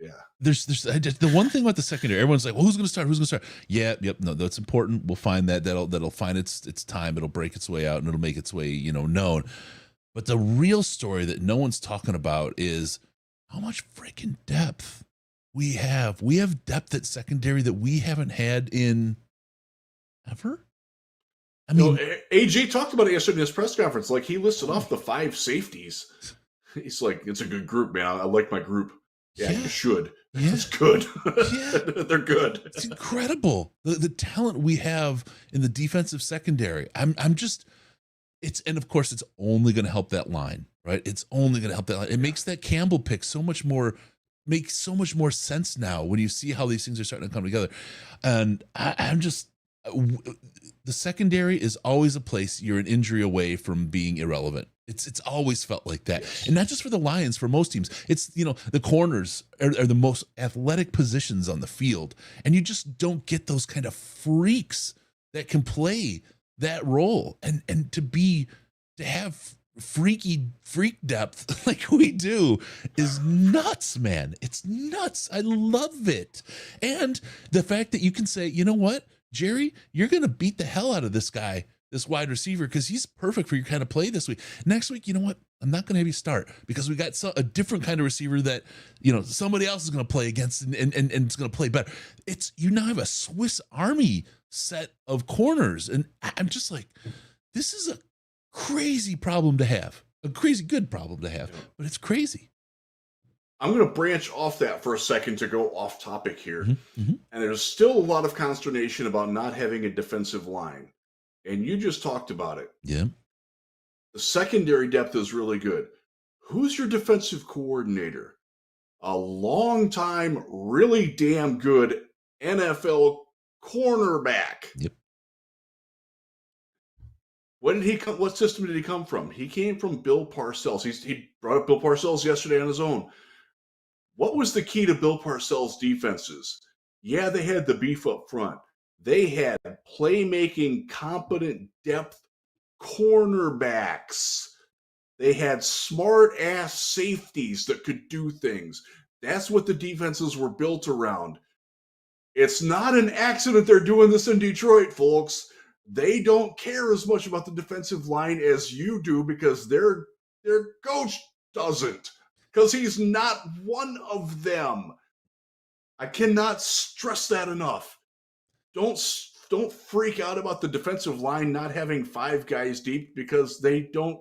[SPEAKER 2] Yeah.
[SPEAKER 1] There's the one thing about the secondary. Everyone's like, "Well, who's going to start? Who's going to start?" Yeah, yep. No, that's important. We'll find that'll find its time. It'll break its way out, and it'll make its way, known. But the real story that no one's talking about is how much freaking depth we have. We have depth at secondary that we haven't had in ever. I mean,
[SPEAKER 2] AJ talked about it yesterday in his press conference. Like, he listed off the 5 safeties. He's like, "It's a good group, man. I like my group." Yeah, you should. Yeah. It's good. Yeah. They're good.
[SPEAKER 1] It's incredible. The talent we have in the defensive secondary. And of course it's only going to help that line, right? It's only going to help that line. It makes that Campbell pick makes so much more sense now when you see how these things are starting to come together. And the secondary is always a place you're an injury away from being irrelevant. It's always felt like that. Yes. And not just for the Lions, for most teams. It's, the corners are the most athletic positions on the field. And you just don't get those kind of freaks that can play that role. And to have freak depth like we do is nuts, man. It's nuts. I love it. And the fact that you can say, you know what, Jerry, you're going to beat the hell out of this guy, this wide receiver, because he's perfect for your kind of play this week. Next week, you know what? I'm not going to have you start because we got a different kind of receiver that, somebody else is going to play against and it's going to play better. You now have a Swiss Army set of corners. And I'm just like, this is a crazy problem to have, a crazy good problem to have, but it's crazy.
[SPEAKER 2] I'm going to branch off that for a second to go off topic here.
[SPEAKER 1] Mm-hmm.
[SPEAKER 2] And there's still a lot of consternation about not having a defensive line. And you just talked about it.
[SPEAKER 1] Yeah.
[SPEAKER 2] The secondary depth is really good. Who's your defensive coordinator? A long-time, really damn good NFL cornerback.
[SPEAKER 1] Yep.
[SPEAKER 2] What system did he come from? He came from Bill Parcells. He brought up Bill Parcells yesterday on his own. What was the key to Bill Parcells' defenses? Yeah, they had the beef up front. They had playmaking, competent depth cornerbacks. They had smart-ass safeties that could do things. That's what the defenses were built around. It's not an accident they're doing this in Detroit, folks. They don't care as much about the defensive line as you do because their coach doesn't. Because he's not one of them. I cannot stress that enough. Don't freak out about the defensive line not having 5 guys deep because they don't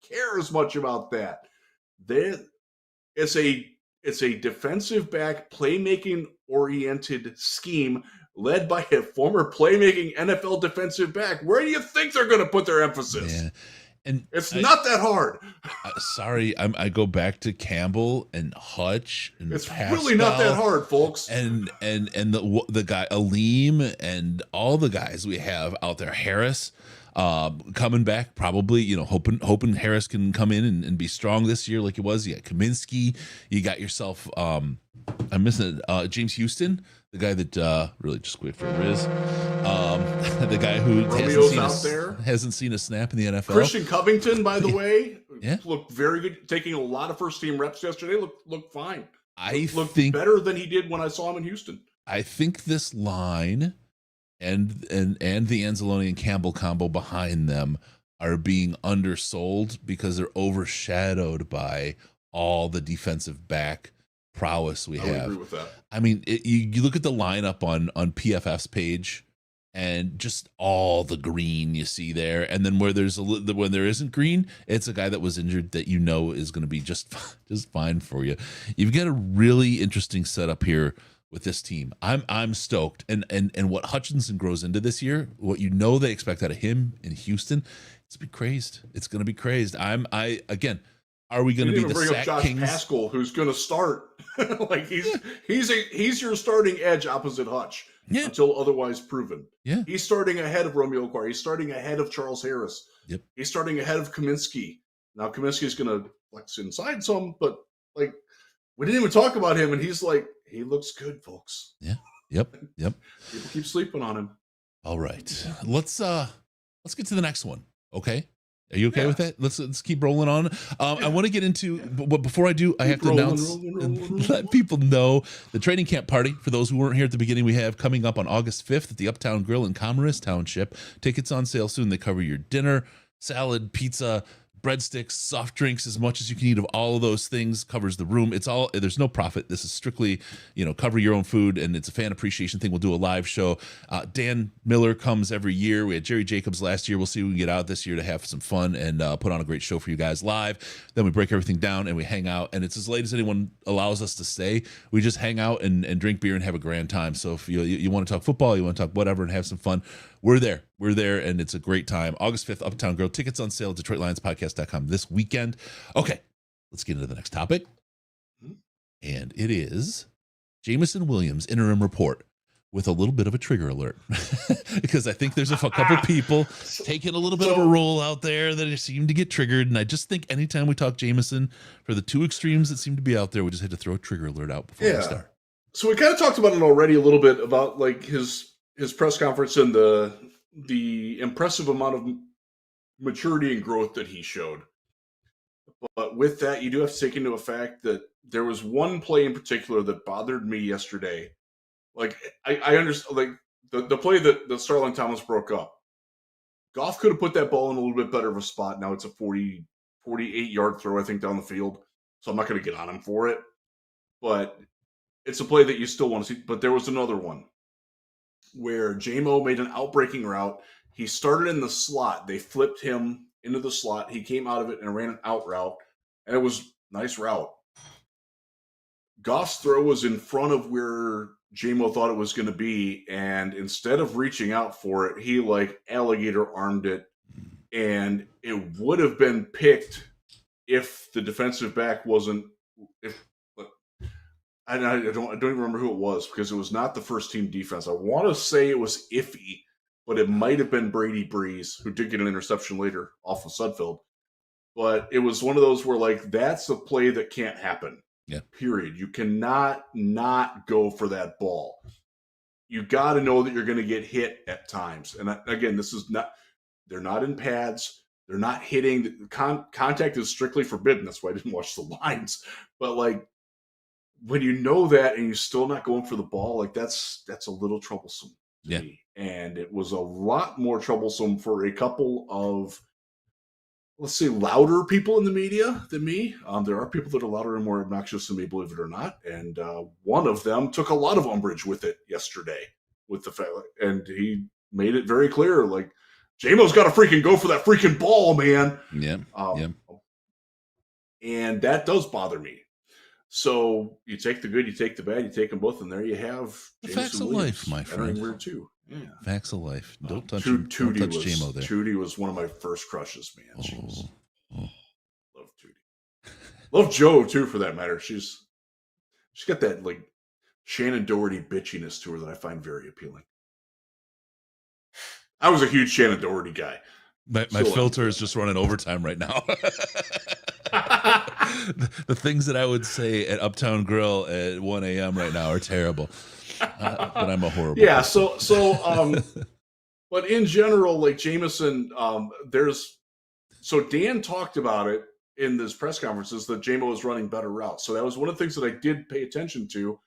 [SPEAKER 2] care as much about that. It's a defensive back playmaking oriented scheme led by a former playmaking NFL defensive back. Where do you think they're going to put their emphasis?
[SPEAKER 1] Yeah. And
[SPEAKER 2] it's not that hard.
[SPEAKER 1] Sorry, I go back to Campbell and Hutch and
[SPEAKER 2] it's
[SPEAKER 1] Pascal,
[SPEAKER 2] really not that hard, folks.
[SPEAKER 1] And the guy Aleem and all the guys we have out there, Harris coming back, probably, hoping Harris can come in and be strong this year like he was. You got Kaminsky, you got yourself I'm missing James Houston, the guy that really just quit for Riz. The guy who hasn't seen a snap in the NFL.
[SPEAKER 2] Christian Covington, by the way,
[SPEAKER 1] yeah,
[SPEAKER 2] looked very good. Taking a lot of first team reps yesterday, looked fine.
[SPEAKER 1] I
[SPEAKER 2] looked
[SPEAKER 1] think
[SPEAKER 2] better than he did when I saw him in Houston.
[SPEAKER 1] I think this line and the Anzalone and Campbell combo behind them are being undersold because they're overshadowed by all the defensive back prowess we have.
[SPEAKER 2] I agree with that.
[SPEAKER 1] I mean, you look at the lineup on PFF's page, and just all the green you see there, and then when there isn't green, it's a guy that was injured that is going to be just fine for you. You've got a really interesting setup here with this team. I'm stoked, and what Hutchinson grows into this year, what they expect out of him in Houston, it's going to be crazed. Again. Are we going to be the
[SPEAKER 2] bring
[SPEAKER 1] sack
[SPEAKER 2] up Josh
[SPEAKER 1] kings?
[SPEAKER 2] Pascal, who's going to start? Like he's your starting edge opposite Hutch until otherwise proven.
[SPEAKER 1] Yeah,
[SPEAKER 2] he's starting ahead of Romeo Okwara. He's starting ahead of Charles Harris.
[SPEAKER 1] Yep,
[SPEAKER 2] he's starting ahead of Kaminsky. Now Kaminsky's going to flex inside some, but like we didn't even talk about him, and he looks good, folks.
[SPEAKER 1] Yeah, yep.
[SPEAKER 2] People keep sleeping on him.
[SPEAKER 1] All right, let's get to the next one. Okay. Are you okay with that? Let's keep rolling on. I want to get into, but before I do, I have to announce and let people know the training camp party. For those who weren't here at the beginning, we have coming up on August 5th at the Uptown Grill in Commerce Township. Tickets on sale soon. They cover your dinner, salad, pizza, breadsticks, soft drinks, as much as you can eat of all of those things. Covers the room. There's no profit. This is strictly, cover your own food, and it's a fan appreciation thing. We'll do a live show. Dan Miller comes every year. We had Jerry Jacobs last year. We'll see if we can get out this year to have some fun and put on a great show for you guys live. Then we break everything down and we hang out, and it's as late as anyone allows us to stay. We just hang out and drink beer and have a grand time. So if you want to talk football, you want to talk whatever and have some fun, we're there, and it's a great time. August 5th, Uptown Grill. Tickets on sale at DetroitLionsPodcast.com this weekend. Okay, let's get into the next topic. And it is Jameson Williams interim report with a little bit of a trigger alert. Because I think there's a couple people taking a little bit of a role out there that seem to get triggered. And I just think anytime we talk Jameson, for the two extremes that seem to be out there, we just had to throw a trigger alert out before we start.
[SPEAKER 2] So we kind of talked about it already a little bit about like his press conference and the impressive amount of maturity and growth that he showed. But with that, you do have to take into effect that there was one play in particular that bothered me yesterday. Like I understand, like the play that Starling Thomas broke up. Goff could have put that ball in a little bit better of a spot. Now it's a 40 48-yard throw, I think, down the field. So I'm not going to get on him for it. But it's a play that you still want to see. But there was another one where J-Mo made an outbreaking route. He started in the slot. They flipped him into the slot. He came out of it and ran an out route. And it was a nice route. Goff's throw was in front of where J-Mo thought it was going to be. And instead of reaching out for it, he like alligator armed it. And it would have been picked if the defensive back wasn't. I don't even remember who it was because it was not the first team defense. I want to say it was Iffy, but it might have been Brady Breeze, who did get an interception later off of Sudfeld. But it was one of those where, like, that's a play that can't happen.
[SPEAKER 1] Yeah.
[SPEAKER 2] Period. You cannot not go for that ball. You got to know that you're going to get hit at times. And again, this is not. They're not in pads. They're not hitting. Contact is strictly forbidden. That's why I didn't watch the lines. But like, when you know that and you're still not going for the ball, like that's a little troublesome to me. And it was a lot more troublesome for a couple of, let's say, louder people in the media than me. There are people that are louder and more obnoxious than me, believe it or not. And one of them took a lot of umbrage with it yesterday, with the fact, and he made it very clear, like, J-Mo's got to freaking go for that freaking ball, man.
[SPEAKER 1] Yeah.
[SPEAKER 2] And that does bother me. So you take the good, you take the bad, you take them both, and there you have
[SPEAKER 1] The
[SPEAKER 2] Jameson
[SPEAKER 1] facts of
[SPEAKER 2] Williams
[SPEAKER 1] life, my friend.
[SPEAKER 2] weird too. Yeah.
[SPEAKER 1] Facts of life. Don't touch
[SPEAKER 2] Tootie
[SPEAKER 1] J-Mo there.
[SPEAKER 2] Tootie was one of my first crushes, man.
[SPEAKER 1] Oh.
[SPEAKER 2] Love Tootie. Love Joe too, for that matter. She's got that like Shannon Doherty bitchiness to her that I find very appealing. I was a huge Shannon Doherty guy.
[SPEAKER 1] My filter is just running overtime right now. The things that I would say at Uptown Grill at 1 a.m. right now are terrible. But I'm a horrible person.
[SPEAKER 2] But in general, like Jameson, so Dan talked about it in this press conferences that J-Mo was running better routes. So that was one of the things that I did pay attention to.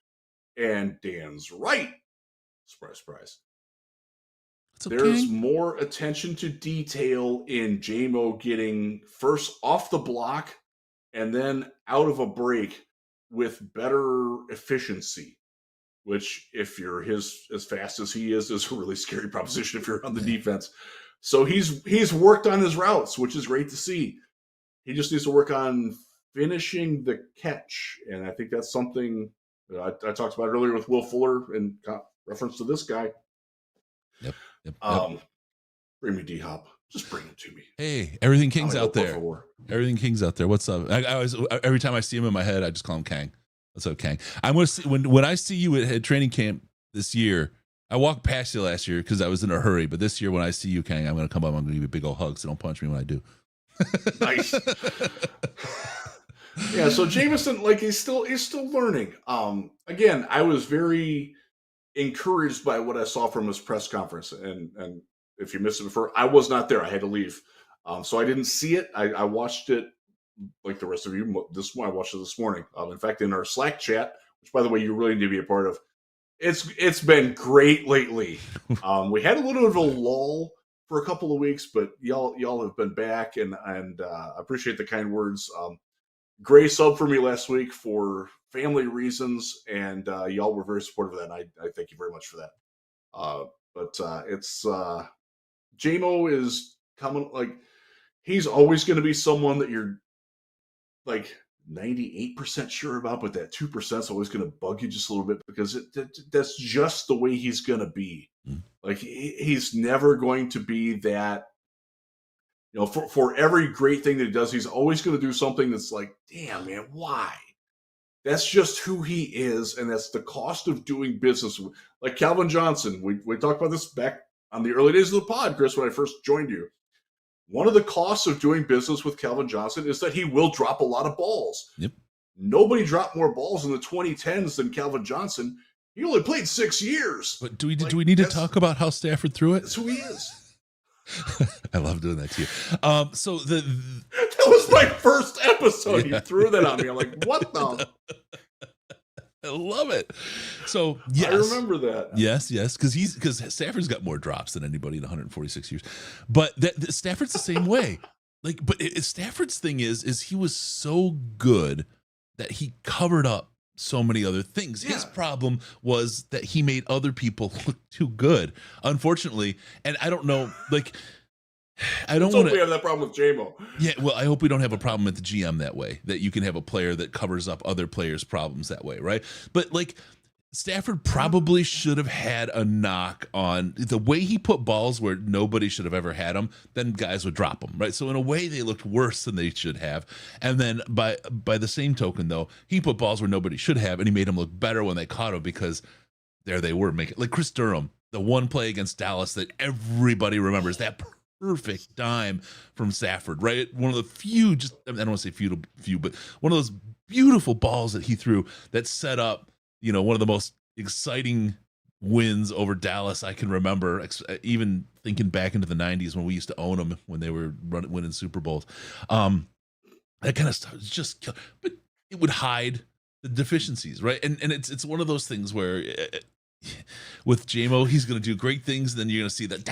[SPEAKER 2] And Dan's right. Surprise, surprise.
[SPEAKER 1] Okay.
[SPEAKER 2] There's more attention to detail in J-Mo getting first off the block and then out of a break with better efficiency, which if you're as fast as he is a really scary proposition if you're on the defense. So he's worked on his routes, which is great to see. He just needs to work on finishing the catch. And I think that's something that I talked about earlier with Will Fuller in reference to this guy.
[SPEAKER 1] Yep.
[SPEAKER 2] Bring me D-Hop. Just bring him to me.
[SPEAKER 1] Hey, everything King's out there. Everything King's out there. What's up? I always, every time I see him in my head, I just call him Kang. What's up, Kang? I'm gonna see, when I see you at training camp this year. I walked past you last year because I was in a hurry, but this year when I see you, Kang, I'm gonna come up. I'm gonna give you a big old hug. So don't punch me when I do.
[SPEAKER 2] Nice. Yeah. So Jameson, like he's still learning. Again, I was very encouraged by what I saw from his press conference, and if you missed it before, I was not there. I had to leave, so I didn't see it. I watched it like the rest of you. I watched it this morning. In fact, in our Slack chat, which by the way you really need to be a part of, it's been great lately. We had a little bit of a lull for a couple of weeks, but y'all have been back, and I appreciate the kind words. Gray subbed for me last week for family reasons, and y'all were very supportive of that. And I thank you very much for that. But it's J-Mo is coming, like he's always going to be someone that you're like 98% sure about, but that 2% is always going to bug you just a little bit because that's just the way he's going to be. Like he's never going to be that. You know, for every great thing that he does, he's always going to do something that's like, damn, man, why? That's just who he is, and that's the cost of doing business. Like Calvin Johnson, we talked about this back on the early days of the pod, Chris, when I first joined you. One of the costs of doing business with Calvin Johnson is that he will drop a lot of balls.
[SPEAKER 1] Yep.
[SPEAKER 2] Nobody dropped more balls in the 2010s than Calvin Johnson. He only played 6 years.
[SPEAKER 1] But do we need to talk about how Stafford threw it?
[SPEAKER 2] That's who he is.
[SPEAKER 1] I love doing that to you. So that
[SPEAKER 2] was my first episode. Yeah. You threw that on me. I'm like, what the?
[SPEAKER 1] I love it. So yes,
[SPEAKER 2] I remember that.
[SPEAKER 1] Yes, because Stafford's got more drops than anybody in 146 years. But Stafford's the same way. like, but Stafford's thing is he was so good that he covered up so many other things. His problem was that he made other people look too good, unfortunately. And I don't know, like, I don't want to.
[SPEAKER 2] We have that problem with JMO.
[SPEAKER 1] Yeah, well, I hope we don't have a problem at the GM that way, that you can have a player that covers up other players' problems that way, right? But like, Stafford probably should have had a knock on the way he put balls where nobody should have ever had them. Then guys would drop them, right? So in a way, they looked worse than they should have. And then by the same token, though, he put balls where nobody should have, and he made them look better when they caught him because there they were making, like Chris Durham, the one play against Dallas that everybody remembers, that perfect dime from Stafford, right? One of the few, just I don't want to say few, but one of those beautiful balls that he threw that set up, one of the most exciting wins over Dallas I can remember, even thinking back into the 90s when we used to own them when they were winning Super Bowls. That kind of stuff is just, but it would hide the deficiencies, right? And it's one of those things where with JMO, he's going to do great things, and then you're going to see that,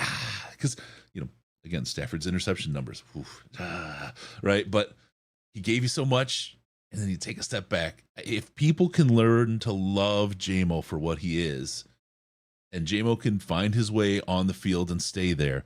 [SPEAKER 1] because, again, Stafford's interception numbers, right? But he gave you so much, and then you take a step back. If people can learn to love JMO for what he is, and JMO can find his way on the field and stay there,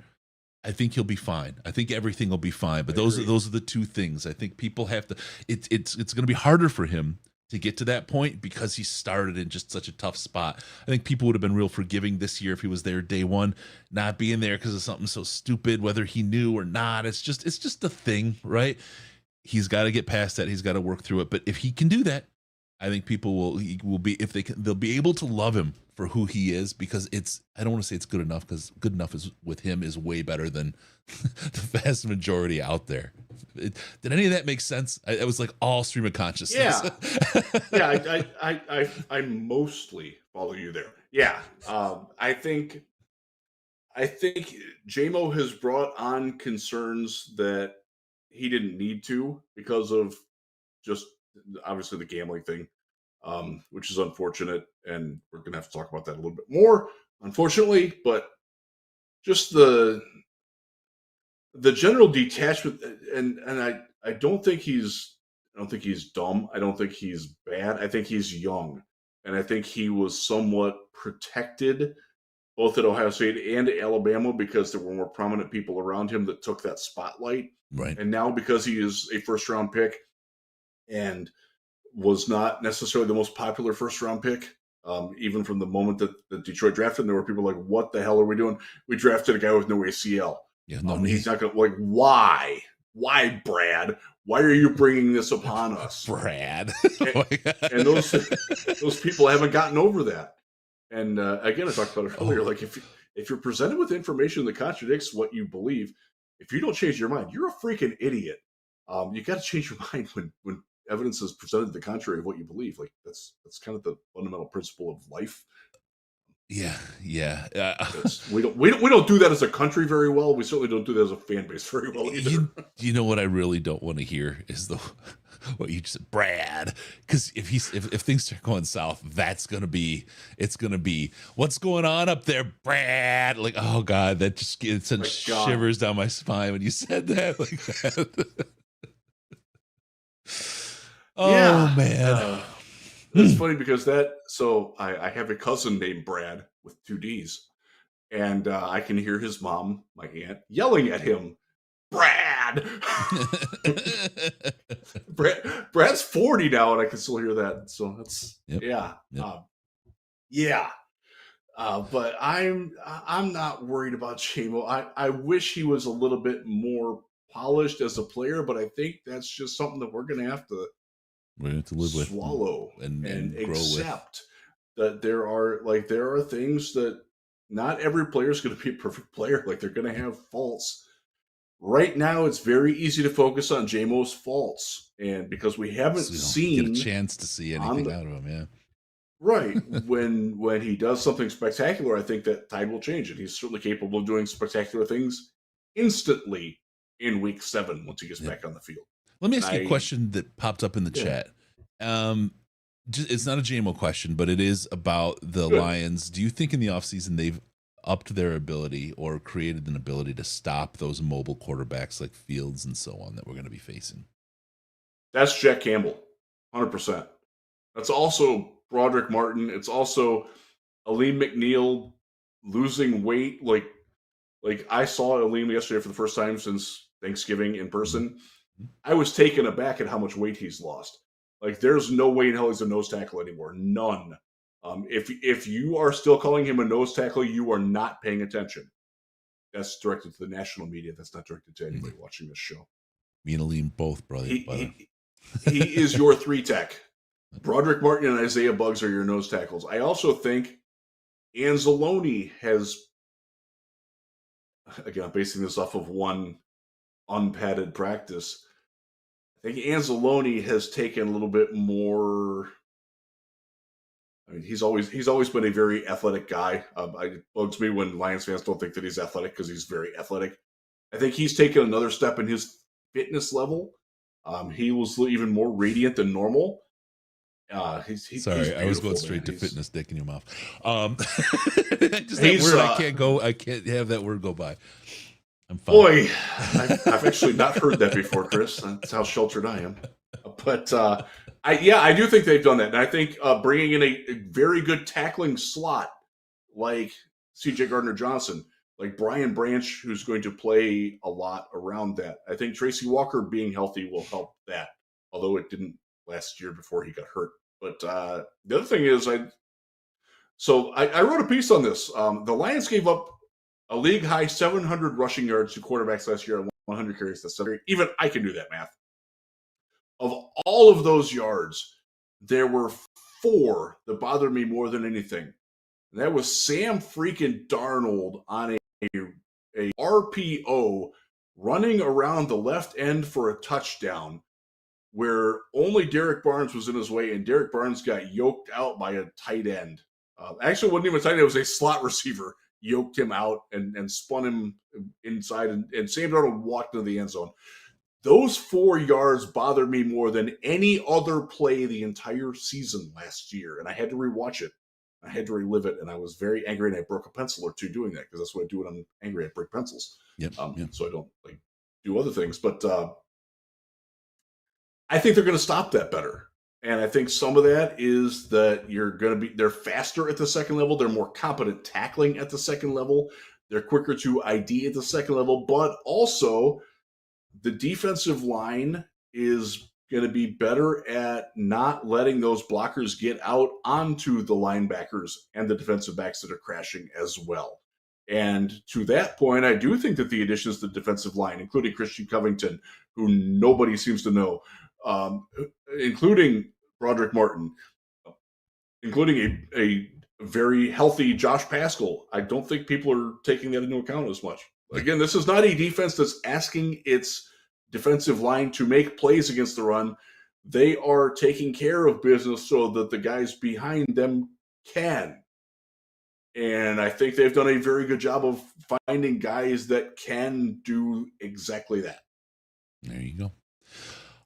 [SPEAKER 1] I think he'll be fine. I think everything will be fine. But those are the two things. I think people have to. It's going to be harder for him to get to that point because he started in just such a tough spot. I think people would have been real forgiving this year if he was there day one, not being there because of something so stupid, whether he knew or not. It's just a thing, right? He's got to get past that. He's got to work through it. But if he can do that, I think people will be, if they can, they'll be able to love him for who he is, because I don't want to say it's good enough, because good enough is with him is way better than the vast majority out there. Did any of that make sense? It was like all stream of consciousness.
[SPEAKER 2] Yeah. I mostly follow you there. Yeah. I think JMO has brought on concerns that he didn't need to, because of just obviously the gambling thing, which is unfortunate, and we're gonna have to talk about that a little bit more, unfortunately. But just the general detachment, and I don't think he's dumb. I don't think he's bad. I think he's young, and I think he was somewhat protected both at Ohio State and Alabama because there were more prominent people around him that took that spotlight.
[SPEAKER 1] Right.
[SPEAKER 2] And now, because he is a first-round pick and was not necessarily the most popular first-round pick, even from the moment that Detroit drafted him, there were people like, what the hell are we doing? We drafted a guy with no ACL.
[SPEAKER 1] Yeah,
[SPEAKER 2] he's not going to, like, why? Why, Brad? Why are you bringing this upon us?
[SPEAKER 1] Brad.
[SPEAKER 2] And those people haven't gotten over that. And again, I talked about it earlier. Like, if you're presented with information that contradicts what you believe, if you don't change your mind, you're a freaking idiot. You got to change your mind when evidence is presented to the contrary of what you believe. Like, that's kind of the fundamental principle of life.
[SPEAKER 1] Yeah.
[SPEAKER 2] We don't do that as a country very well. We certainly don't do that as a fan base very well either.
[SPEAKER 1] You know what I really don't want to hear is what you just said, Brad. Because if things start going south, it's gonna be what's going on up there, Brad. Like, oh God, that just sent shivers down my spine when you said that. Like that. Man.
[SPEAKER 2] It's funny because I have a cousin named Brad with 2 D's, and I can hear his mom, my aunt, yelling at him, Brad. Brad's 40 now, and I can still hear that. So that's but I'm not worried about JMO. I wish he was a little bit more polished as a player, but I think that's just something that we're gonna have to
[SPEAKER 1] live with,
[SPEAKER 2] swallow and accept
[SPEAKER 1] with.
[SPEAKER 2] that there are things that not every player is going to be a perfect player. Like, they're going to have faults. Right now, it's very easy to focus on JMO's faults, and because we haven't seen
[SPEAKER 1] get a chance to see anything out of him, yeah.
[SPEAKER 2] Right. when he does something spectacular, I think that tide will change, and he's certainly capable of doing spectacular things instantly in week 7 once he gets back on the field.
[SPEAKER 1] Let me ask you a question that popped up in the chat. It's not a JMO question, but it is about the Lions. Do you think in the offseason they've upped their ability or created an ability to stop those mobile quarterbacks like Fields and so on that we're going to be facing.
[SPEAKER 2] That's Jack Campbell, 100%. That's also Broderick Martin. It's also Aleem McNeil losing weight. Like I saw Aleem yesterday for the first time since Thanksgiving in person. I was taken aback at how much weight he's lost. Like, there's no way in hell he's a nose tackle anymore. None. If you are still calling him a nose tackle, you are not paying attention. That's directed to the national media. That's not directed to anybody watching this show.
[SPEAKER 1] Me and Aleem both, brother.
[SPEAKER 2] He is your 3-tech. Broderick Martin and Isaiah Buggs are your nose tackles. I also think Anzalone has, again, I'm basing this off of one unpadded practice. I think Anzalone has taken a little bit more. I mean, he's always been a very athletic guy. It bugs me when Lions fans don't think that he's athletic because he's very athletic. I think he's taken another step in his fitness level. He was even more radiant than normal.
[SPEAKER 1] Sorry, I was going straight to fitness dick in your mouth. Just
[SPEAKER 2] that
[SPEAKER 1] word, I can't have that word go by. I'm fine.
[SPEAKER 2] Boy, I've actually not heard that before, Chris. That's how sheltered I am. But I do think they've done that. And I think bringing in a very good tackling slot like C.J. Gardner-Johnson, like Brian Branch, who's going to play a lot around that. I think Tracy Walker being healthy will help that, although it didn't last year before he got hurt. But the other thing is, I wrote a piece on this. The Lions gave up a league-high 700 rushing yards to quarterbacks last year on 100 carries. That's even I can do that math. Of all of those yards, there were 4 that bothered me more than anything. And that was Sam freaking Darnold on a RPO running around the left end for a touchdown where only Derek Barnes was in his way, and Derek Barnes got yoked out by a tight end. Actually, it wasn't even a tight end. It was a slot receiver. Yoked him out and spun him inside, and Sam Darnold walked into the end zone. Those 4 yards bothered me more than any other play the entire season last year, and I had to rewatch it. I had to relive it, and I was very angry, and I broke a pencil or two doing that because that's what I do when I'm angry. I break pencils.
[SPEAKER 1] Yep.
[SPEAKER 2] So I don't do other things. But I think they're going to stop that better. And I think some of that is that they're faster at the second level. They're more competent tackling at the second level. They're quicker to ID at the second level. But also, the defensive line is going to be better at not letting those blockers get out onto the linebackers and the defensive backs that are crashing as well. And to that point, I do think that the additions to the defensive line, including Christian Covington, who nobody seems to know, including Broderick Martin, including a very healthy Josh Paschal. I don't think people are taking that into account as much. Again, this is not a defense that's asking its defensive line to make plays against the run. They are taking care of business so that the guys behind them can. And I think they've done a very good job of finding guys that can do exactly that.
[SPEAKER 1] There you go.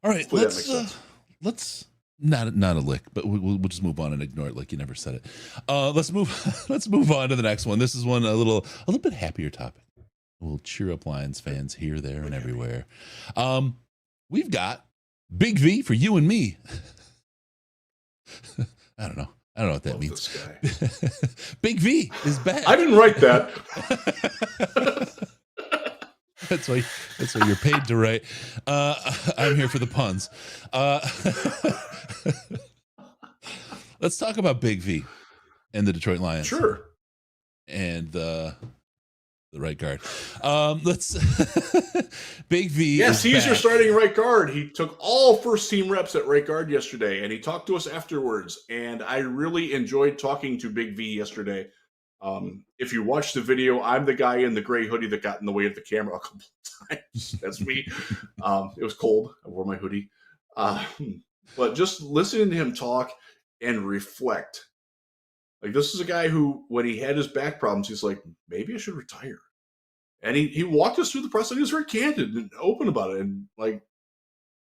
[SPEAKER 1] All right, let's not a lick, but we'll just move on and ignore it like you never said it. Let's move on to the next one. This is one a little bit happier topic. We'll cheer up Lions fans here, there, and everywhere. We've got Big V for you and me. I don't know what that means. Big V is back.
[SPEAKER 2] I didn't write that.
[SPEAKER 1] That's why you're paid to write. I'm here for the puns. Let's talk about Big V and the Detroit Lions.
[SPEAKER 2] Sure.
[SPEAKER 1] And the right guard. Let's Big V.
[SPEAKER 2] Yes, he's your starting right guard. He took all first team reps at right guard yesterday, and he talked to us afterwards. And I really enjoyed talking to Big V yesterday. If you watch the video, I'm the guy in the gray hoodie that got in the way of the camera a couple of times. That's me. It was cold. I wore my hoodie. But just listening to him talk and reflect. Like, this is a guy who, when he had his back problems, he's like, maybe I should retire. And he walked us through the process. He was very candid and open about it. And, like,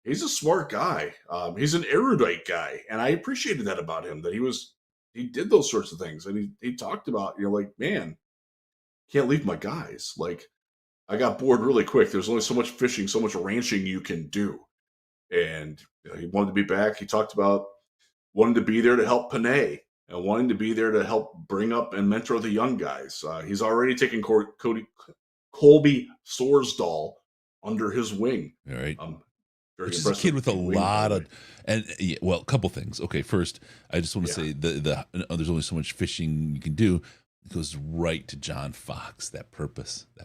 [SPEAKER 2] he's a smart guy. He's an erudite guy. And I appreciated that about him, that he did those sorts of things. And he talked about, like, man, can't leave my guys. Like, I got bored really quick. There's only so much fishing, so much ranching you can do. And he wanted to be back. He talked about wanting to be there to help Panay and wanting to be there to help bring up and mentor the young guys. He's already taken Colby Sorsdahl under his wing.
[SPEAKER 1] All right.
[SPEAKER 2] Very
[SPEAKER 1] Which is a kid with a lot of, and well, a couple things. Okay, first, I just want to say there's only so much fishing you can do. It goes right to John Fox. That purpose. He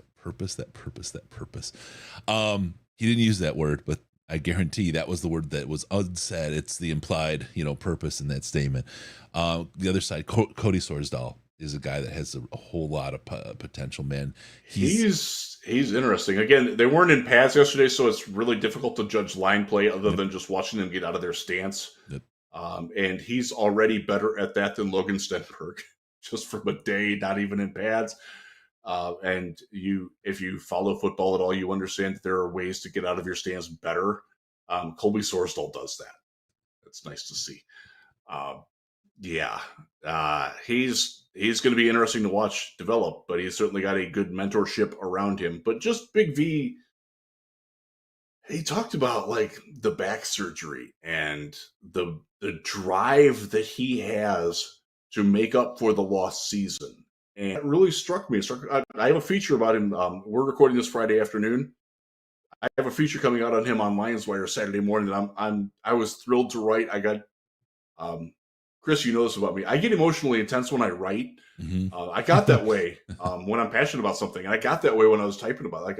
[SPEAKER 1] didn't use that word, but I guarantee that was the word that was unsaid. It's the implied, purpose in that statement. The other side, Cody Sorsdahl is a guy that has a whole lot of potential, man. He's
[SPEAKER 2] interesting. Again, they weren't in pads yesterday, so it's really difficult to judge line play other than just watching them get out of their stance.
[SPEAKER 1] Yep.
[SPEAKER 2] And he's already better at that than Logan Stenberg, just from a day, not even in pads. And if you follow football at all, you understand that there are ways to get out of your stance better. Colby Sorsdahl does that. That's nice to see. He's going to be interesting to watch develop, but he's certainly got a good mentorship around him. But just Big V, he talked about like the back surgery and the drive that he has to make up for the lost season. And it really struck me. I have a feature about him. We're recording this Friday afternoon. I have a feature coming out on him on Lions Wire Saturday morning. I was thrilled to write. I got Chris, you know this about me. I get emotionally intense when I write.
[SPEAKER 1] Mm-hmm.
[SPEAKER 2] I got that way when I'm passionate about something. And I got that way when I was typing about it. Like,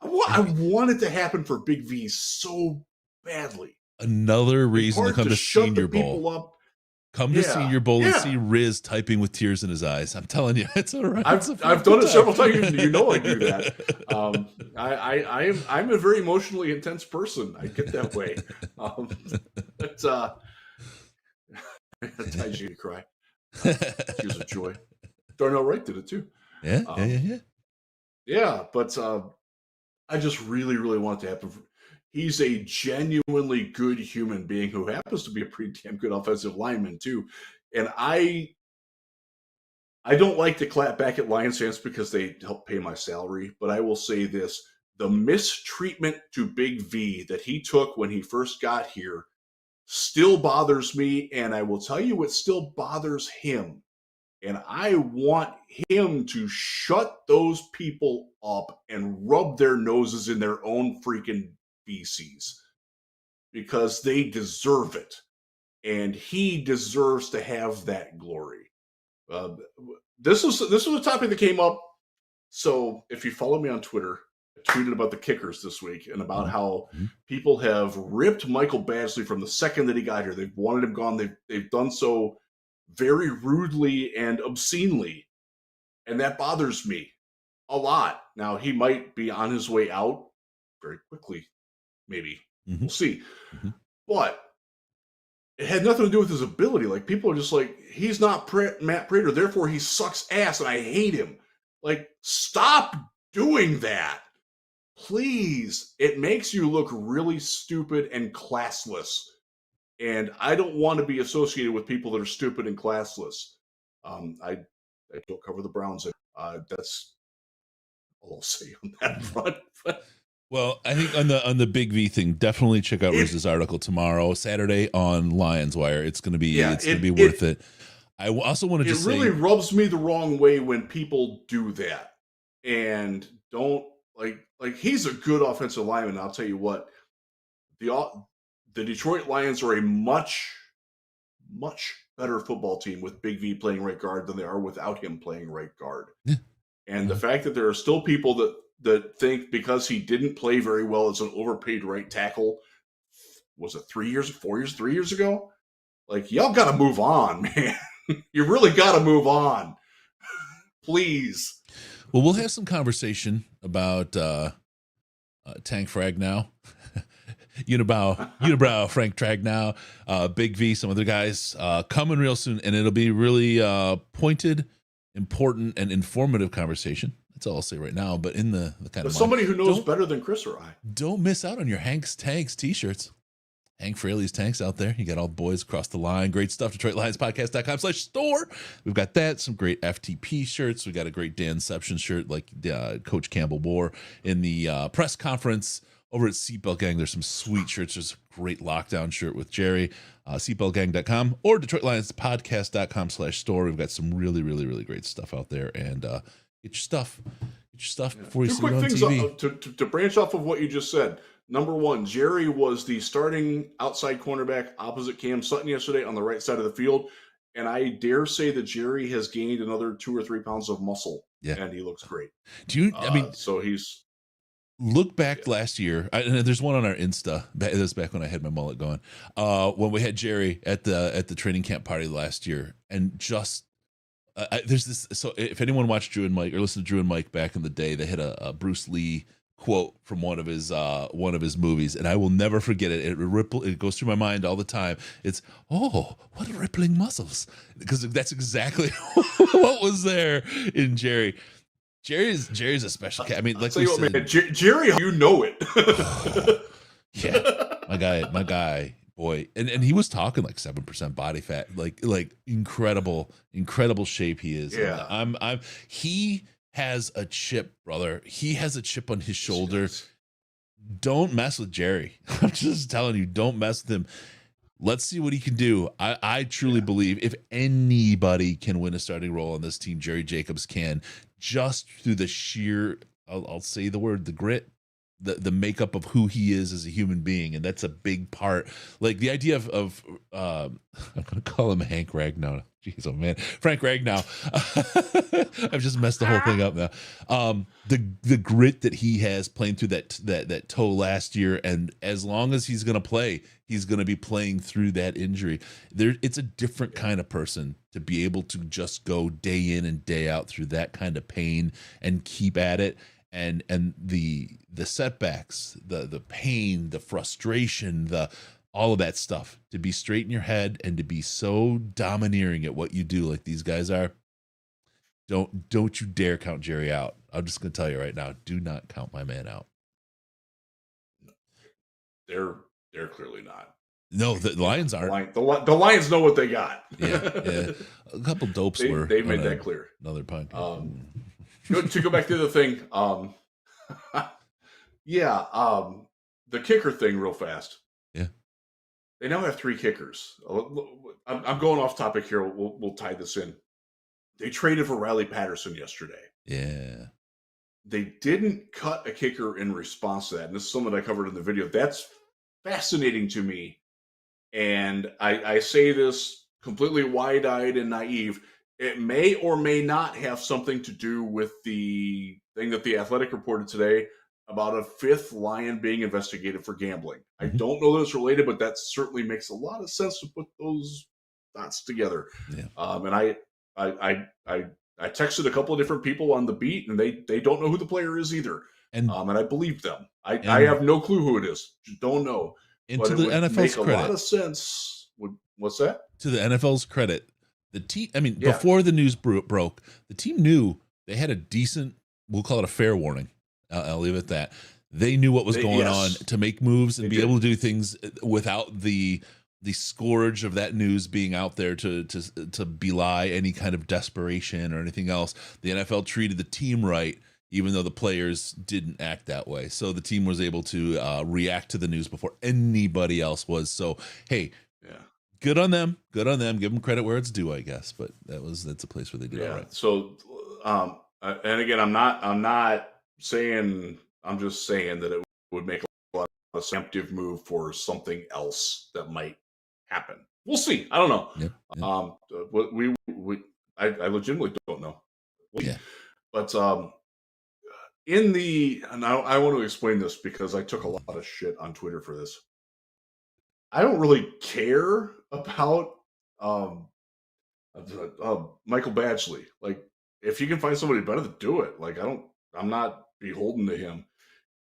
[SPEAKER 2] I want it to happen for Big V so badly.
[SPEAKER 1] Another reason to come to Senior Bowl.
[SPEAKER 2] Up.
[SPEAKER 1] Come to Senior Bowl and see Riz typing with tears in his eyes. I'm telling you, it's all right.
[SPEAKER 2] I've done it several times. You know I do that. I'm a very emotionally intense person. I get that way. Ties you to cry. Tears of joy. Darnell Wright did it too. Yeah, but I just really, really want it to happen. He's a genuinely good human being who happens to be a pretty damn good offensive lineman too. And I don't like to clap back at Lions fans because they help pay my salary, but I will say this: the mistreatment to Big V that he took when he first got here still bothers me, and I will tell you it still bothers him. And I want him to shut those people up and rub their noses in their own freaking feces, because they deserve it. And he deserves to have that glory. This was a topic that came up. So if you follow me on Twitter, I tweeted about the kickers this week and about how people have ripped Michael Badgley from the second that he got here. They've wanted him gone. They've done so very rudely and obscenely. And that bothers me a lot. Now, he might be on his way out very quickly. Maybe. We'll see. But it had nothing to do with his ability. Like, people are just like, he's not Matt Prater, therefore he sucks ass and I hate him. Like, stop doing that. Please. It makes you look really stupid and classless. And I don't want to be associated with people that are stupid and classless. I don't cover the Browns. That's all I'll say on that front.
[SPEAKER 1] Well, I think on the Big V thing, definitely check out Riz's article tomorrow, Saturday on Lions Wire. It's going to be worth it. I also want to just say,
[SPEAKER 2] it really rubs me the wrong way when people do that and don't like he's a good offensive lineman. I'll tell you what, the Detroit Lions are a much, much better football team with Big V playing right guard than they are without him playing right guard.
[SPEAKER 1] Yeah.
[SPEAKER 2] And the fact that there are still people that think because he didn't play very well as an overpaid right tackle, was it 3 years ago? Like, y'all got to move on, man. You really got to move on. Please.
[SPEAKER 1] Well, we'll have some conversation about Tank Frag now. Unibrow, Frank Tragnow, Big V, some other guys coming real soon, and it'll be really pointed, important, and informative conversation. That's all I'll say right now. But in the kind of
[SPEAKER 2] somebody who knows better than Chris or I.
[SPEAKER 1] Don't miss out on your Tanks t-shirts. Hank Fraley's tanks out there. You got all the boys across the line. Great stuff. DetroitLionsPodcast.com/store. We've got that. Some great FTP shirts. We got a great Danception shirt like Coach Campbell wore in the press conference over at Seatbelt Gang. There's some sweet shirts. There's a great lockdown shirt with Jerry. Seatbeltgang.com or DetroitLionsPodcast.com/store. We've got some really, really, really great stuff out there. And get your stuff. Get your stuff before you see it on TV.
[SPEAKER 2] To branch off of what you just said. Number one, Jerry was the starting outside cornerback opposite Cam Sutton yesterday on the right side of the field. And I dare say that Jerry has gained another 2 or 3 pounds of muscle. Yeah. And he looks great. So he's.
[SPEAKER 1] Look back last year, and there's one on our Insta. This is back when I had my mullet going. When we had Jerry at the training camp party last year, and just there's this. So if anyone watched Drew and Mike or listened to Drew and Mike back in the day, they had a Bruce Lee quote from one of his movies, and I will never forget it. It goes through my mind all the time. It's, oh, what rippling muscles, because that's exactly what was there in Jerry. Jerry's a special cat. I mean, like we said,
[SPEAKER 2] man, Jerry, you know it.
[SPEAKER 1] Yeah, my guy, boy, and he was talking like 7% body fat, like incredible shape he is.
[SPEAKER 2] Yeah,
[SPEAKER 1] he has a chip, brother. He has a chip on his shoulder. Don't mess with Jerry. I'm just telling you, don't mess with him. Let's see what he can do. I truly believe if anybody can win a starting role on this team, Jerry Jacobs can, just through the sheer, I'll say the word, the grit, the makeup of who he is as a human being. And that's a big part. Like the idea of I'm going to call him Hank Ragnow. Jeez, oh man, Frank Ragnow. I've just messed the whole thing up now. The grit that he has playing through that toe last year, and as long as he's going to play, he's going to be playing through that injury. It's a different kind of person to be able to just go day in and day out through that kind of pain and keep at it. And the setbacks, the pain, the frustration, all of that stuff, to be straight in your head and to be so domineering at what you do like these guys are. Don't you dare count Jerry out. I'm just going to tell you right now, do not count my man out.
[SPEAKER 2] They're clearly not.
[SPEAKER 1] No, the Lions aren't.
[SPEAKER 2] The Lions know what they got.
[SPEAKER 1] Yeah. A couple dopes
[SPEAKER 2] they made that clear.
[SPEAKER 1] Another podcast.
[SPEAKER 2] To go back to the thing, the kicker thing real fast.
[SPEAKER 1] Yeah.
[SPEAKER 2] They now have 3 kickers. I'm going off topic here. We'll tie this in. They traded for Riley Patterson yesterday.
[SPEAKER 1] Yeah.
[SPEAKER 2] They didn't cut a kicker in response to that. And this is something I covered in the video. That's fascinating to me. And I say this completely wide-eyed and naive. It may or may not have something to do with the thing that The Athletic reported today about a 5th Lion being investigated for gambling. I don't know that it's related, but that certainly makes a lot of sense to put those dots together.
[SPEAKER 1] Yeah.
[SPEAKER 2] And I texted a couple of different people on the beat, and they don't know who the player is either. And I believe them. I have no clue who it is. Just don't know.
[SPEAKER 1] And to the NFL's credit,
[SPEAKER 2] make a lot of sense. What's that?
[SPEAKER 1] To the NFL's credit, the team. I mean, before the news broke, the team knew they had a decent. We'll call it a fair warning. I'll leave it at that. They knew what was going on to make moves and be able to do things without the scourge of that news being out there to belie any kind of desperation or anything else. The NFL treated the team right, even though the players didn't act that way. So the team was able to react to the news before anybody else was. So, hey, good on them. Good on them. Give them credit where it's due, I guess. But that's a place where they did it right.
[SPEAKER 2] So, and again, I'm not saying, I'm just saying that it would make a lot of preemptive move for something else that might happen. We'll see. I don't know. I legitimately don't know. But and I want to explain this because I took a lot of shit on Twitter for this. I don't really care about Michael Badgley. Like, if you can find somebody better to do it, like I'm not beholden to him.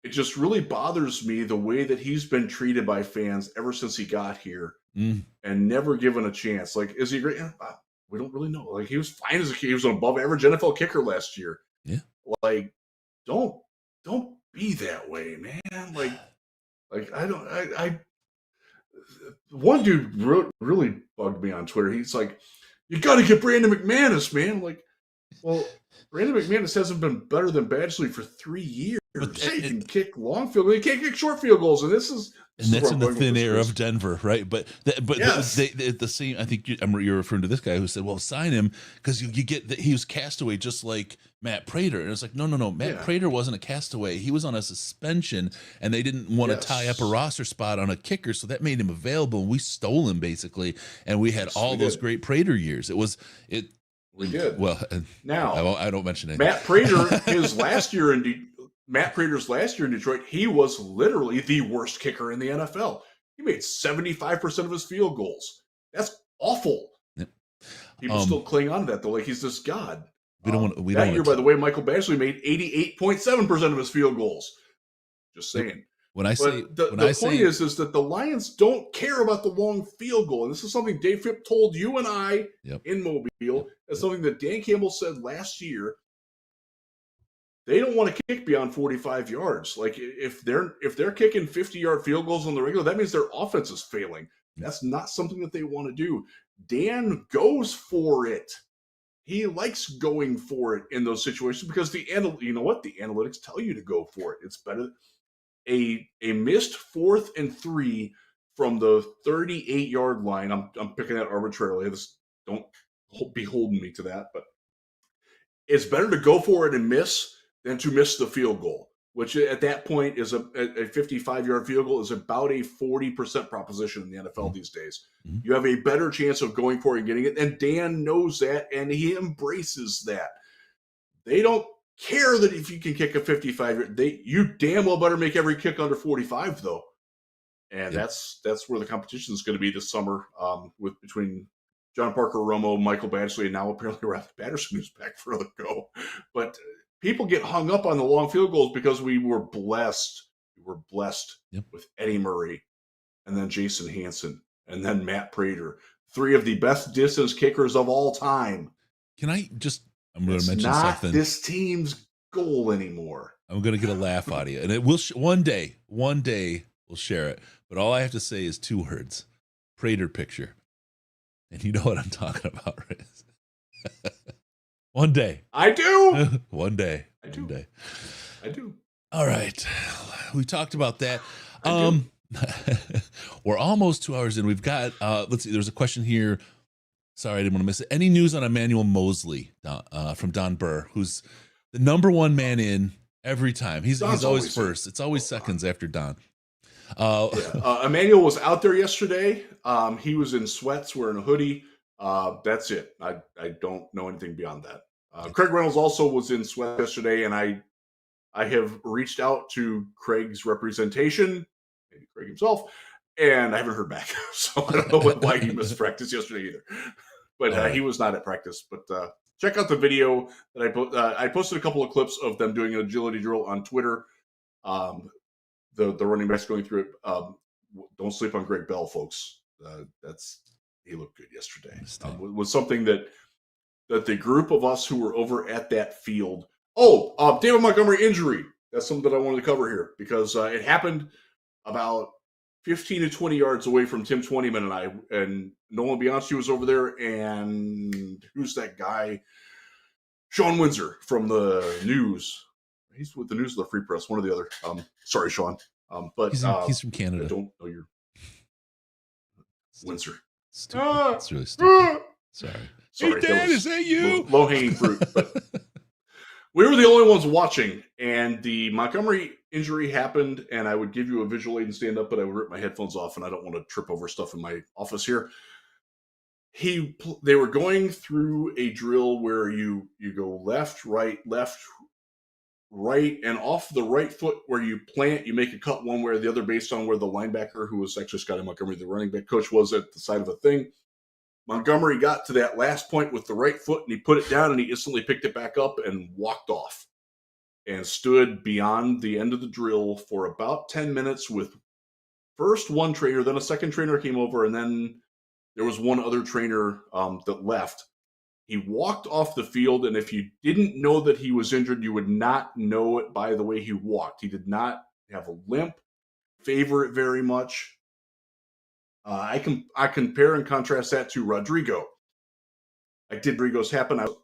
[SPEAKER 2] It just really bothers me the way that he's been treated by fans ever since he got here and never given a chance. Like, is he great? We don't really know. Like, he was fine as a kid. He was an above average NFL kicker last year.
[SPEAKER 1] Yeah.
[SPEAKER 2] Like, don't be that way, man. Like one dude really bugged me on Twitter. He's like, "You got to get Brandon McManus, man." I'm like, well, Brandon McManus hasn't been better than Badgley for 3 years. He can kick long field goals. He can't kick short field goals, and this is
[SPEAKER 1] that's in the thin air of Denver, right? But
[SPEAKER 2] yes.
[SPEAKER 1] the same. I think you're referring to this guy who said, "Well, sign him because you get that he was castaway just like Matt Prater." And it's like, no. Matt Prater wasn't a castaway. He was on a suspension, and they didn't want to tie up a roster spot on a kicker, so that made him available. And we stole him basically, and we had all those great Prater years.
[SPEAKER 2] We did.
[SPEAKER 1] Well,
[SPEAKER 2] now
[SPEAKER 1] I don't mention anything.
[SPEAKER 2] Matt Prater, Matt Prater's last year in Detroit, he was literally the worst kicker in the NFL. He made 75% of his field goals. That's awful. Yep. People still cling on to that though, like he's this god. That year, by the way, Michael Badgley made 88.7% of his field goals. Just saying. The point is that the Lions don't care about the long field goal. And this is something Dave Phipp told you and I in Mobile. That's something that Dan Campbell said last year. They don't want to kick beyond 45 yards. Like if they're kicking 50-yard field goals on the regular, that means their offense is failing. That's not something that they want to do. Dan goes for it. He likes going for it in those situations because the analytics tell you to go for it. It's better. A missed 4th and 3 from the 38-yard line. I'm picking that arbitrarily. Don't be holding me to that, but it's better to go for it and miss than to miss the field goal, which at that point is a 55-yard field goal is about a 40% proposition in the NFL these days. Mm-hmm. You have a better chance of going for it and getting it, and Dan knows that, and he embraces that. They don't care that if you can kick a 55, you damn well better make every kick under 45 though, and that's where the competition is going to be this summer between John Parker Romo, Michael Badgley, and now apparently Ralph Patterson who's back for another go. But people get hung up on the long field goals because we were blessed. With Eddie Murray, and then Jason Hanson, and then Matt Prater, 3 of the best distance kickers of all time.
[SPEAKER 1] I'm going to mention something.
[SPEAKER 2] This team's goal anymore.
[SPEAKER 1] I'm going to get a laugh out of you, and it will one day we'll share it. But all I have to say is 2 words: Prater picture, and you know what I'm talking about, right? One day,
[SPEAKER 2] I do.
[SPEAKER 1] One day,
[SPEAKER 2] I do.
[SPEAKER 1] One day,
[SPEAKER 2] I do.
[SPEAKER 1] All right, we talked about that. We're almost 2 hours in. We've got. Let's see. There's a question here. Sorry, I didn't want to miss it. Any news on Emmanuel Mosley from Don Burr, who's the number 1 man in every time? He's always first. It's always seconds after Don.
[SPEAKER 2] Emmanuel was out there yesterday. He was in sweats, wearing a hoodie. That's it. I don't know anything beyond that. Craig Reynolds also was in sweats yesterday, and I have reached out to Craig's representation, maybe Craig himself, and I haven't heard back. So I don't know why he missed practice yesterday either. But he was not at practice. But check out the video that I posted a couple of clips of them doing an agility drill on Twitter. The running backs going through it. Don't sleep on Greg Bell, folks. He looked good yesterday. Was something that the group of us who were over at that field. David Montgomery injury. That's something that I wanted to cover here because it happened about 15 to 20 yards away from Tim Twentyman and I, and Nolan Bianchi was over there, and who's that guy? Sean Windsor from the News. He's with the News of the Free Press, one or the other. Sorry, Sean. But
[SPEAKER 1] he's from Canada.
[SPEAKER 2] I don't know your Windsor.
[SPEAKER 1] Stupid. It's really stupid. Sorry.
[SPEAKER 2] Hey,
[SPEAKER 1] Dad, is that you?
[SPEAKER 2] Low-hanging fruit. But we were the only ones watching, and the Montgomery injury happened, and I would give you a visual aid and stand up, but I would rip my headphones off, and I don't want to trip over stuff in my office here. They were going through a drill where you go left, right, and off the right foot where you plant, you make a cut one way or the other based on where the linebacker, who was actually Scotty Montgomery, the running back coach, was at the side of a thing. Montgomery got to that last point with the right foot, and he put it down, and he instantly picked it back up and walked off and stood beyond the end of the drill for about 10 minutes with first one trainer, then a second trainer came over, and then there was one other trainer that left. He walked off the field, and if you didn't know that he was injured, you would not know it by the way he walked. He did not have a limp, favor it very much. I compare and contrast that to Rodrigo. I did Rodrigo's happen out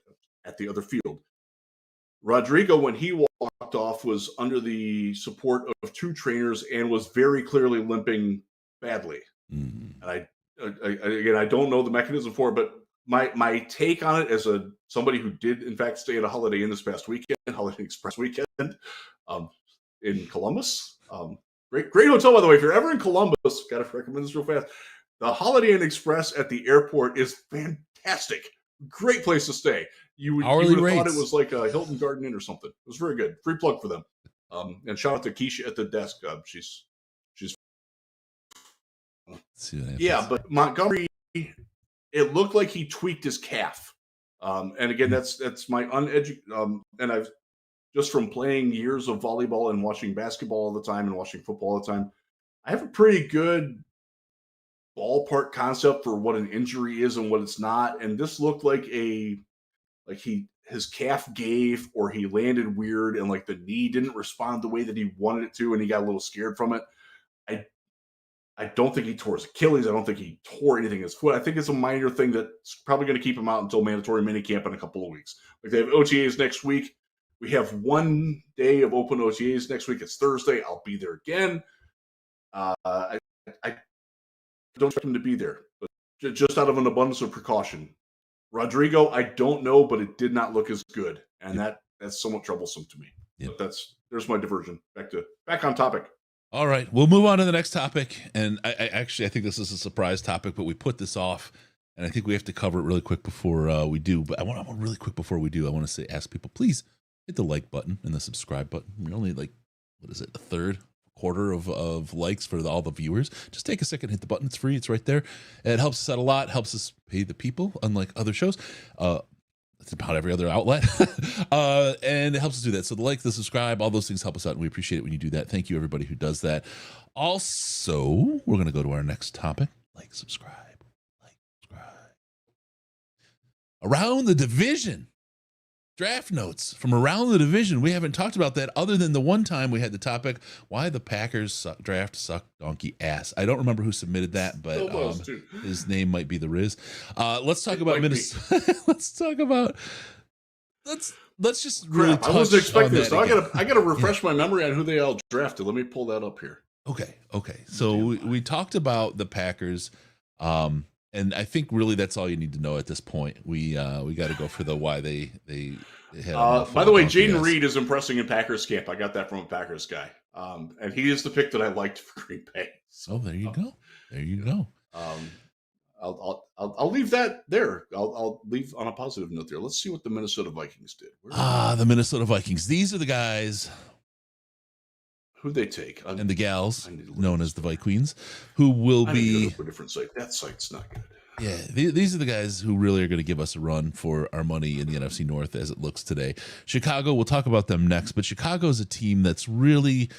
[SPEAKER 2] at the other field. Rodrigo, when he walked off, was under the support of two trainers and was very clearly limping badly.
[SPEAKER 1] Mm-hmm.
[SPEAKER 2] And I don't know the mechanism for it, but my take on it as somebody who did in fact stay at a Holiday Inn this past weekend, Holiday Express weekend, in Columbus. Great hotel, by the way. If you're ever in Columbus, got to recommend this real fast. The Holiday Inn Express at the airport is fantastic. Great place to stay. You would have thought it was like a Hilton Garden Inn or something. It was very good. Free plug for them. And shout out to Keisha at the desk. She's yeah, but Montgomery, it looked like he tweaked his calf. And again, that's my uneducated. And I've just from playing years of volleyball and watching basketball all the time and watching football all the time, I have a pretty good ballpark concept for what an injury is and what it's not. And this looked like his calf gave, or he landed weird and like the knee didn't respond the way that he wanted it to, and he got a little scared from it. I don't think he tore his Achilles. I don't think he tore anything in his foot. I think it's a minor thing that's probably going to keep him out until mandatory minicamp in a couple of weeks. Like they have OTAs next week. We have 1 day of open OTAs next week. It's Thursday. I'll be there again. I don't expect him to be there, but just out of an abundance of precaution. Rodrigo, I don't know, but it did not look as good, and that's somewhat troublesome to me. Yep. But there's my diversion. Back on topic.
[SPEAKER 1] All right, we'll move on to the next topic, and I think this is a surprise topic, but we put this off, and I think we have to cover it really quick before we do. But I want really quick before we do, I want to ask people, please hit the like button and the subscribe button. We're only like, what is it, a third, quarter of likes for all the viewers. Just take a second, hit the button. It's free. It's right there. It helps us out a lot. Helps us pay the people, unlike other shows. It's about every other outlet. And it helps us do that. So the like, the subscribe, all those things help us out, and we appreciate it when you do that. Thank you, everybody who does that. Also, we're going to go to our next topic. Like, subscribe. Around the division. Draft notes from around the division. We haven't talked about that other than the one time we had the topic, why the Packers draft suck donkey ass. I don't remember who submitted that, but his name might be the Riz. Let's talk about Minnesota. Let's just really touch
[SPEAKER 2] I wasn't expecting this. So I gotta refresh my memory on who they all drafted. Let me pull that up here.
[SPEAKER 1] Okay. So we talked about the Packers. And I think really that's all you need to know at this point. We got to go for the why they had.
[SPEAKER 2] By the way, Jaden Reed is impressing in Packers camp. I got that from a Packers guy, and he is the pick that I liked for Green Bay.
[SPEAKER 1] So there you go. There you go.
[SPEAKER 2] I'll leave that there. I'll leave on a positive note there. Let's see what the Minnesota Vikings did.
[SPEAKER 1] The Minnesota Vikings. These are the guys.
[SPEAKER 2] Who they take
[SPEAKER 1] and the gals known as the Vikings, who will be
[SPEAKER 2] a different site. That site's not good.
[SPEAKER 1] Yeah, these are the guys who really are going to give us a run for our money in the NFC North as it looks today. Chicago, we'll talk about them next, but Chicago is a team that's really,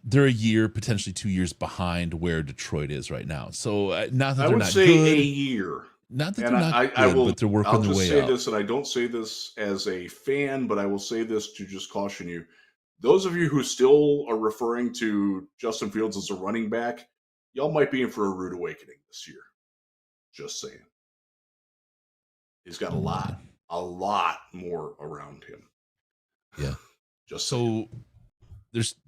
[SPEAKER 1] they're a year, potentially 2 years behind where Detroit is right now. So not that they're not good. I would say
[SPEAKER 2] a year.
[SPEAKER 1] Not that they're not good, but they're working their way up. I'll just
[SPEAKER 2] say this, and I don't say this as a fan, but I will say this to just caution you. Those of you who still are referring to Justin Fields as a running back, y'all might be in for a rude awakening this year. Just saying. He's got a lot more around him.
[SPEAKER 1] Yeah.
[SPEAKER 2] Just
[SPEAKER 1] so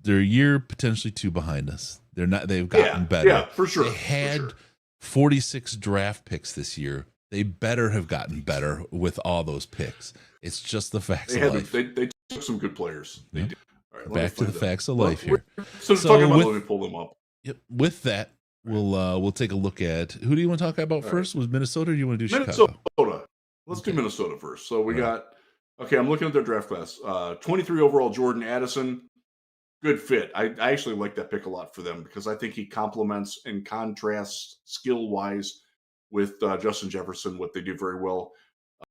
[SPEAKER 1] they're a year, potentially 2 behind us. They've gotten better.
[SPEAKER 2] Yeah, for sure.
[SPEAKER 1] They had 46 draft picks this year. They better have gotten better with all those picks. It's just the facts of life.
[SPEAKER 2] They took some good players. They did. All right,
[SPEAKER 1] back to the facts of life here.
[SPEAKER 2] So talking about, let me pull them up.
[SPEAKER 1] Yep. With that, we'll take a look at who do you want to talk about first? Was Minnesota, or do you want to do Chicago?
[SPEAKER 2] Let's do Minnesota first. So we got I'm looking at their draft class. 23 overall Jordan Addison. Good fit. I actually like that pick a lot for them because I think he complements and contrasts skill wise with Justin Jefferson, what they do very well.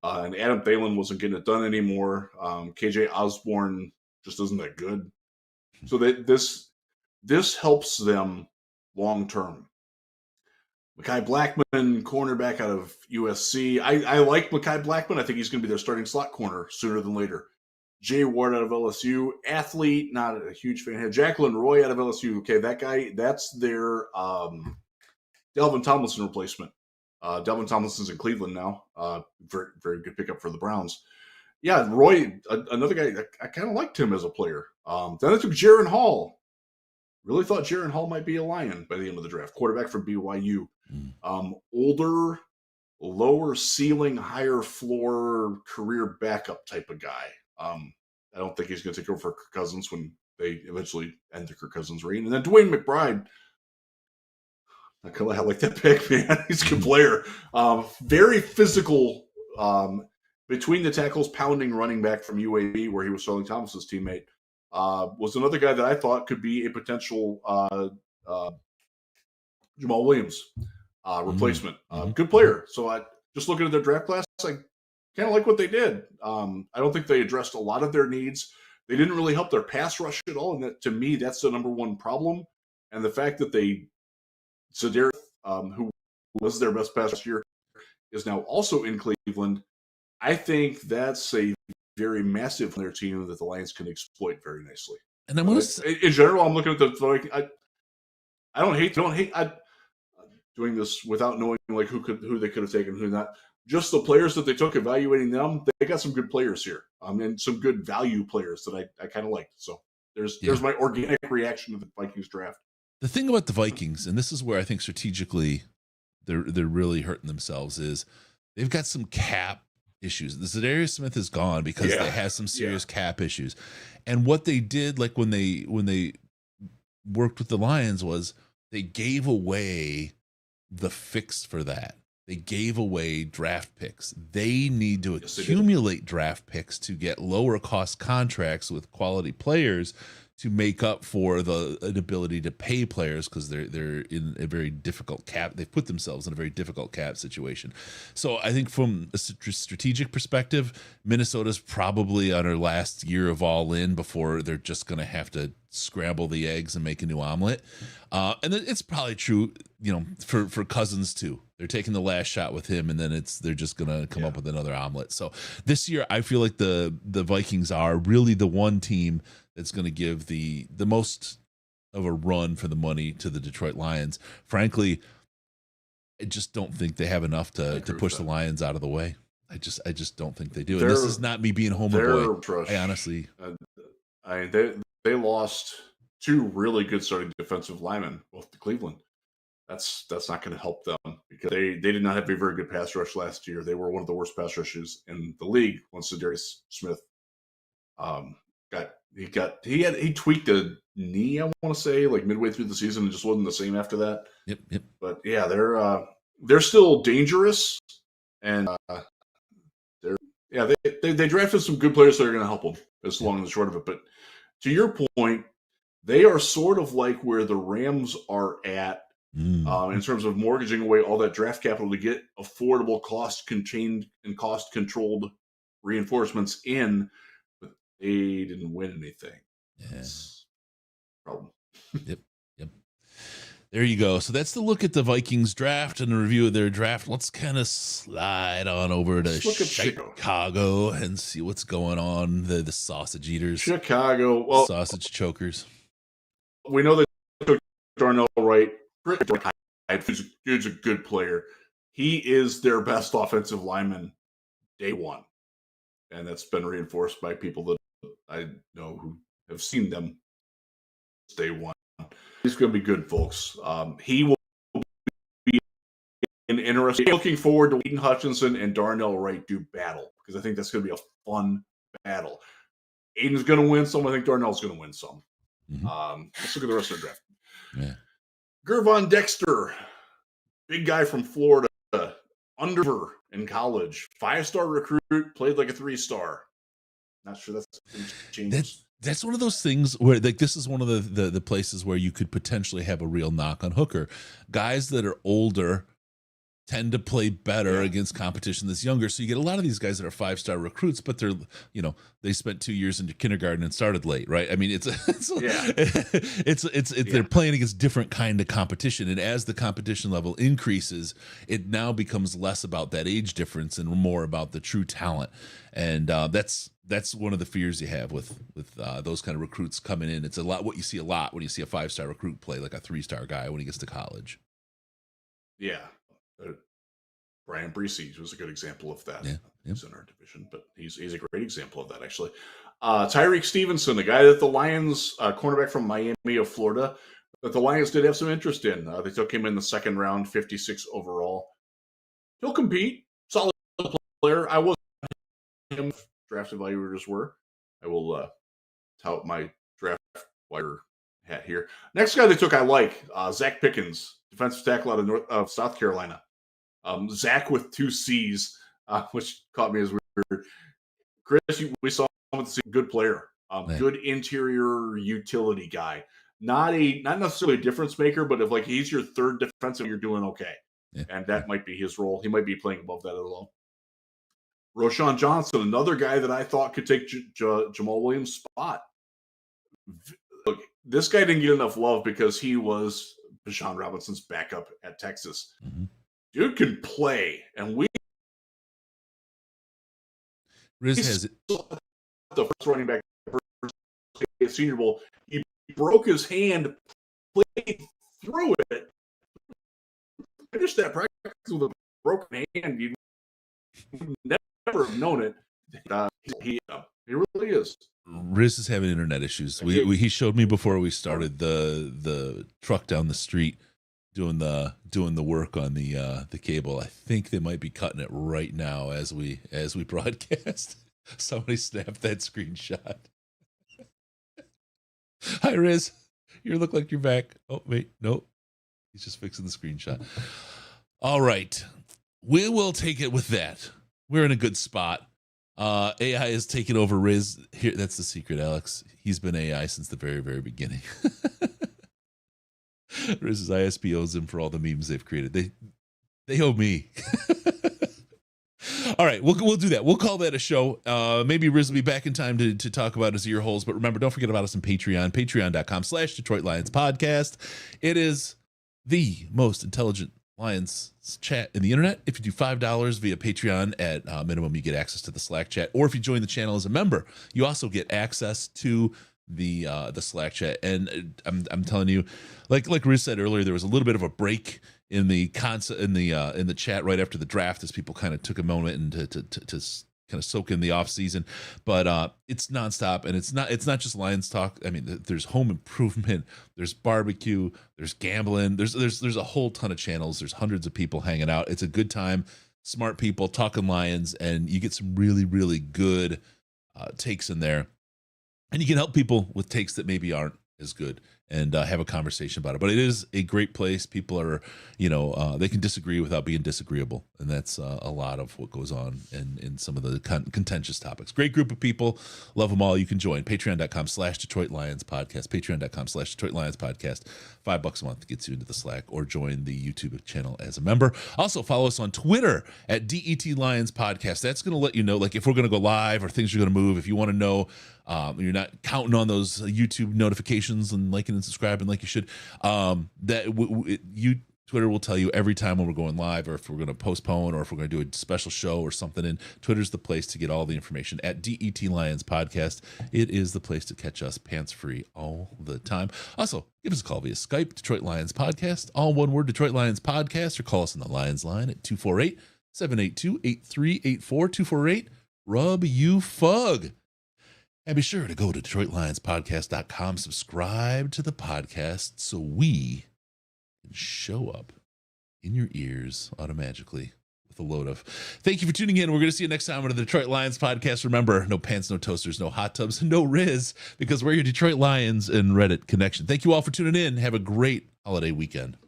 [SPEAKER 2] And Adam Thielen wasn't getting it done anymore. KJ Osborne just isn't that good. So this helps them long term. Mekhi Blackman, cornerback out of USC. I like Mekhi Blackman. I think he's going to be their starting slot corner sooner than later. Jay Ward out of LSU. Athlete, not a huge fan. Jacqueline Roy out of LSU. Okay, that guy, that's their Delvin Tomlinson replacement. Delvin Tomlinson's in Cleveland now. Very, very good pickup for the Browns. Yeah, Roy, another guy, I kind of liked him as a player. Then I took Jaron Hall. Really thought Jaron Hall might be a Lion by the end of the draft. Quarterback from BYU. Older, lower ceiling, higher floor, career backup type of guy. I don't think he's going to take over for Kirk Cousins when they eventually end the Kirk Cousins reign. And then Dwayne McBride. I like that pick, man. He's a good player. Very physical, between the tackles, pounding running back from UAB, where he was Sterling Thomas's teammate. Was another guy that I thought could be a potential Jamal Williams replacement. Good player. So I just looking at their draft class, I kind of like what they did. I don't think they addressed a lot of their needs. They didn't really help their pass rush at all, and that, to me, that's the number one problem. And the fact that Zadarius, who was their best pass year, is now also in Cleveland. I think that's a very massive player team that the Lions can exploit very nicely.
[SPEAKER 1] And I'm
[SPEAKER 2] in general, I'm looking at the. I don't hate doing this without knowing like who they could have taken, who not. Just the players that they took, evaluating them, they got some good players here, and some good value players that I kind of liked. So there's my organic reaction to the Vikings draft.
[SPEAKER 1] The thing about the Vikings, and this is where I think strategically they're really hurting themselves, is they've got some cap issues. The Zadarius Smith is gone because they have some serious cap issues. And what they did, like when they worked with the Lions, was they gave away the fix for that. They gave away draft picks. They need to accumulate draft picks to get lower cost contracts with quality players to make up for the inability to pay players, because they're in a very difficult cap. They've put themselves in a very difficult cap situation. So I think from a strategic perspective, Minnesota's probably on her last year of all in before they're just going to have to scramble the eggs and make a new omelet. And it's probably true, for Cousins too. They're taking the last shot with him, and then they're just going to come up with another omelet. So this year, I feel like the Vikings are really the one team that's going to give the most of a run for the money to the Detroit Lions. Frankly, I just don't think they have enough to push the Lions out of the way. I just don't think they do. And this is not me being homer boy. I honestly,
[SPEAKER 2] they lost two really good starting defensive linemen, both to Cleveland. That's not going to help them, because they did not have a very good pass rush last year. They were one of the worst pass rushes in the league once Zadarius Smith he tweaked a knee, I want to say, like midway through the season, and just wasn't the same after that.
[SPEAKER 1] Yep.
[SPEAKER 2] But yeah, they're still dangerous, and they drafted some good players that are going to help them. That's long and the short of it. But to your point, they are sort of like where the Rams are at in terms of mortgaging away all that draft capital to get affordable, cost-contained and cost-controlled reinforcements in. They didn't win anything.
[SPEAKER 1] Yeah.
[SPEAKER 2] That's a problem.
[SPEAKER 1] Yep. There you go. So that's the look at the Vikings draft and a review of their draft. Let's kind of slide on over to Chicago and see what's going on. The sausage eaters.
[SPEAKER 2] Chicago.
[SPEAKER 1] Sausage chokers.
[SPEAKER 2] We know that took Darnell Wright. He's a good player. He is their best offensive lineman day one. And that's been reinforced by people that I know who have seen them day one. He's going to be good, folks. He will be an interesting. Looking forward to Whedon Hutchinson and Darnell Wright do battle, because I think that's going to be a fun battle. Aiden's going to win some. I think Darnell's going to win some. Let's look at the rest of the draft.
[SPEAKER 1] Yeah.
[SPEAKER 2] Gervon Dexter, big guy from Florida, under in college, 5-star recruit, played like a 3-star. Not sure that's changed.
[SPEAKER 1] That's one of those things where, like, this is one of the places where you could potentially have a real knock on Hooker. Guys that are older tend to play better against competition that's younger. So you get a lot of these guys that are 5-star recruits, but they're, they spent 2 years into kindergarten and started late, right? I mean, they're playing against different kind of competition. And as the competition level increases, it now becomes less about that age difference and more about the true talent. And that's one of the fears you have with those kind of recruits coming in. It's a lot what you see a lot when you see a 5-star recruit play like a 3-star guy when he gets to college.
[SPEAKER 2] Yeah. Brian Breesy was a good example of that.
[SPEAKER 1] Yeah.
[SPEAKER 2] He's in our division, but he's a great example of that, actually. Tyreek Stevenson, the guy that the Lions, cornerback from Miami of Florida, that the Lions did have some interest in. They took him in the second round, 56 overall. He'll compete. Solid player. I wasn't him. Draft evaluators were. I will tout my draft wire hat here. Next guy they took, I like Zach Pickens, defensive tackle out of South Carolina. Zach with 2 C's, which caught me as weird. Chris, we saw him with a good player, good interior utility guy. Not necessarily a difference maker, but if like he's your third defensive, you're doing okay. Yeah. And that might be his role. He might be playing above that a little. Roshan Johnson, another guy that I thought could take Jamal Williams' spot. Look, this guy didn't get enough love because he was Bijan Robinson's backup at Texas. Mm-hmm. Dude can play, and
[SPEAKER 1] Riz has it.
[SPEAKER 2] The first running back at Senior Bowl. He broke his hand, played through it, finished that practice with a broken hand. You never have known it. He really is.
[SPEAKER 1] Riz is having internet issues. He showed me before we started the truck down the street doing the work on the cable. I think they might be cutting it right now as we broadcast. Somebody snapped that screenshot. Hi Riz, you look like you're back. Oh wait, nope. He's just fixing the screenshot. All right, we will take it with that. We're in a good spot. AI is taking over Riz. Here, that's the secret, Alex. He's been AI since the very, very beginning. Riz's ISP owes him for all the memes they've created. They owe me. All right, we'll do that. We'll call that a show. Maybe Riz will be back in time to talk about his ear holes. But remember, don't forget about us on Patreon. Patreon.com/Detroit Lions Podcast. It is the most intelligent Lions chat in the internet. If you do $5 via Patreon at minimum, you get access to the Slack chat. Or if you join the channel as a member, you also get access to the Slack chat. And I'm telling you, like Riz said earlier, there was a little bit of a break in the in the chat right after the draft as people kind of took a moment and to kind of soak in the off season, but it's nonstop, and it's not just Lions talk. I mean, there's home improvement, there's barbecue, there's gambling, there's a whole ton of channels. There's hundreds of people hanging out. It's a good time, smart people talking Lions, and you get some really, really good takes in there, and you can help people with takes that maybe aren't as good and have a conversation about it. But it is a great place. People are, they can disagree without being disagreeable. And that's a lot of what goes on in some of the contentious topics. Great group of people. Love them all. You can join patreon.com/Detroit Lions Podcast, patreon.com/Detroit Lions Podcast. $5 a month gets you into the Slack, or join the YouTube channel as a member. Also follow us on Twitter at DET Lions Podcast. That's going to let you know, like, if we're going to go live or things are going to move. If you want to know, you're not counting on those YouTube notifications and liking and subscribing like you should. Twitter will tell you every time when we're going live, or if we're going to postpone, or if we're going to do a special show or something. And Twitter's the place to get all the information at DET Lions Podcast. It is the place to catch us pants free all the time. Also, give us a call via Skype, Detroit Lions Podcast, all one word, Detroit Lions Podcast, or call us on the Lions line at 248-782-8384, 248 Rub You Fug. And be sure to go to DetroitLionsPodcast.com, subscribe to the podcast so we can show up in your ears automatically with a load of. Thank you for tuning in. We're going to see you next time on the Detroit Lions Podcast. Remember, no pants, no toasters, no hot tubs, and no Riz, because we're your Detroit Lions and Reddit connection. Thank you all for tuning in. Have a great holiday weekend.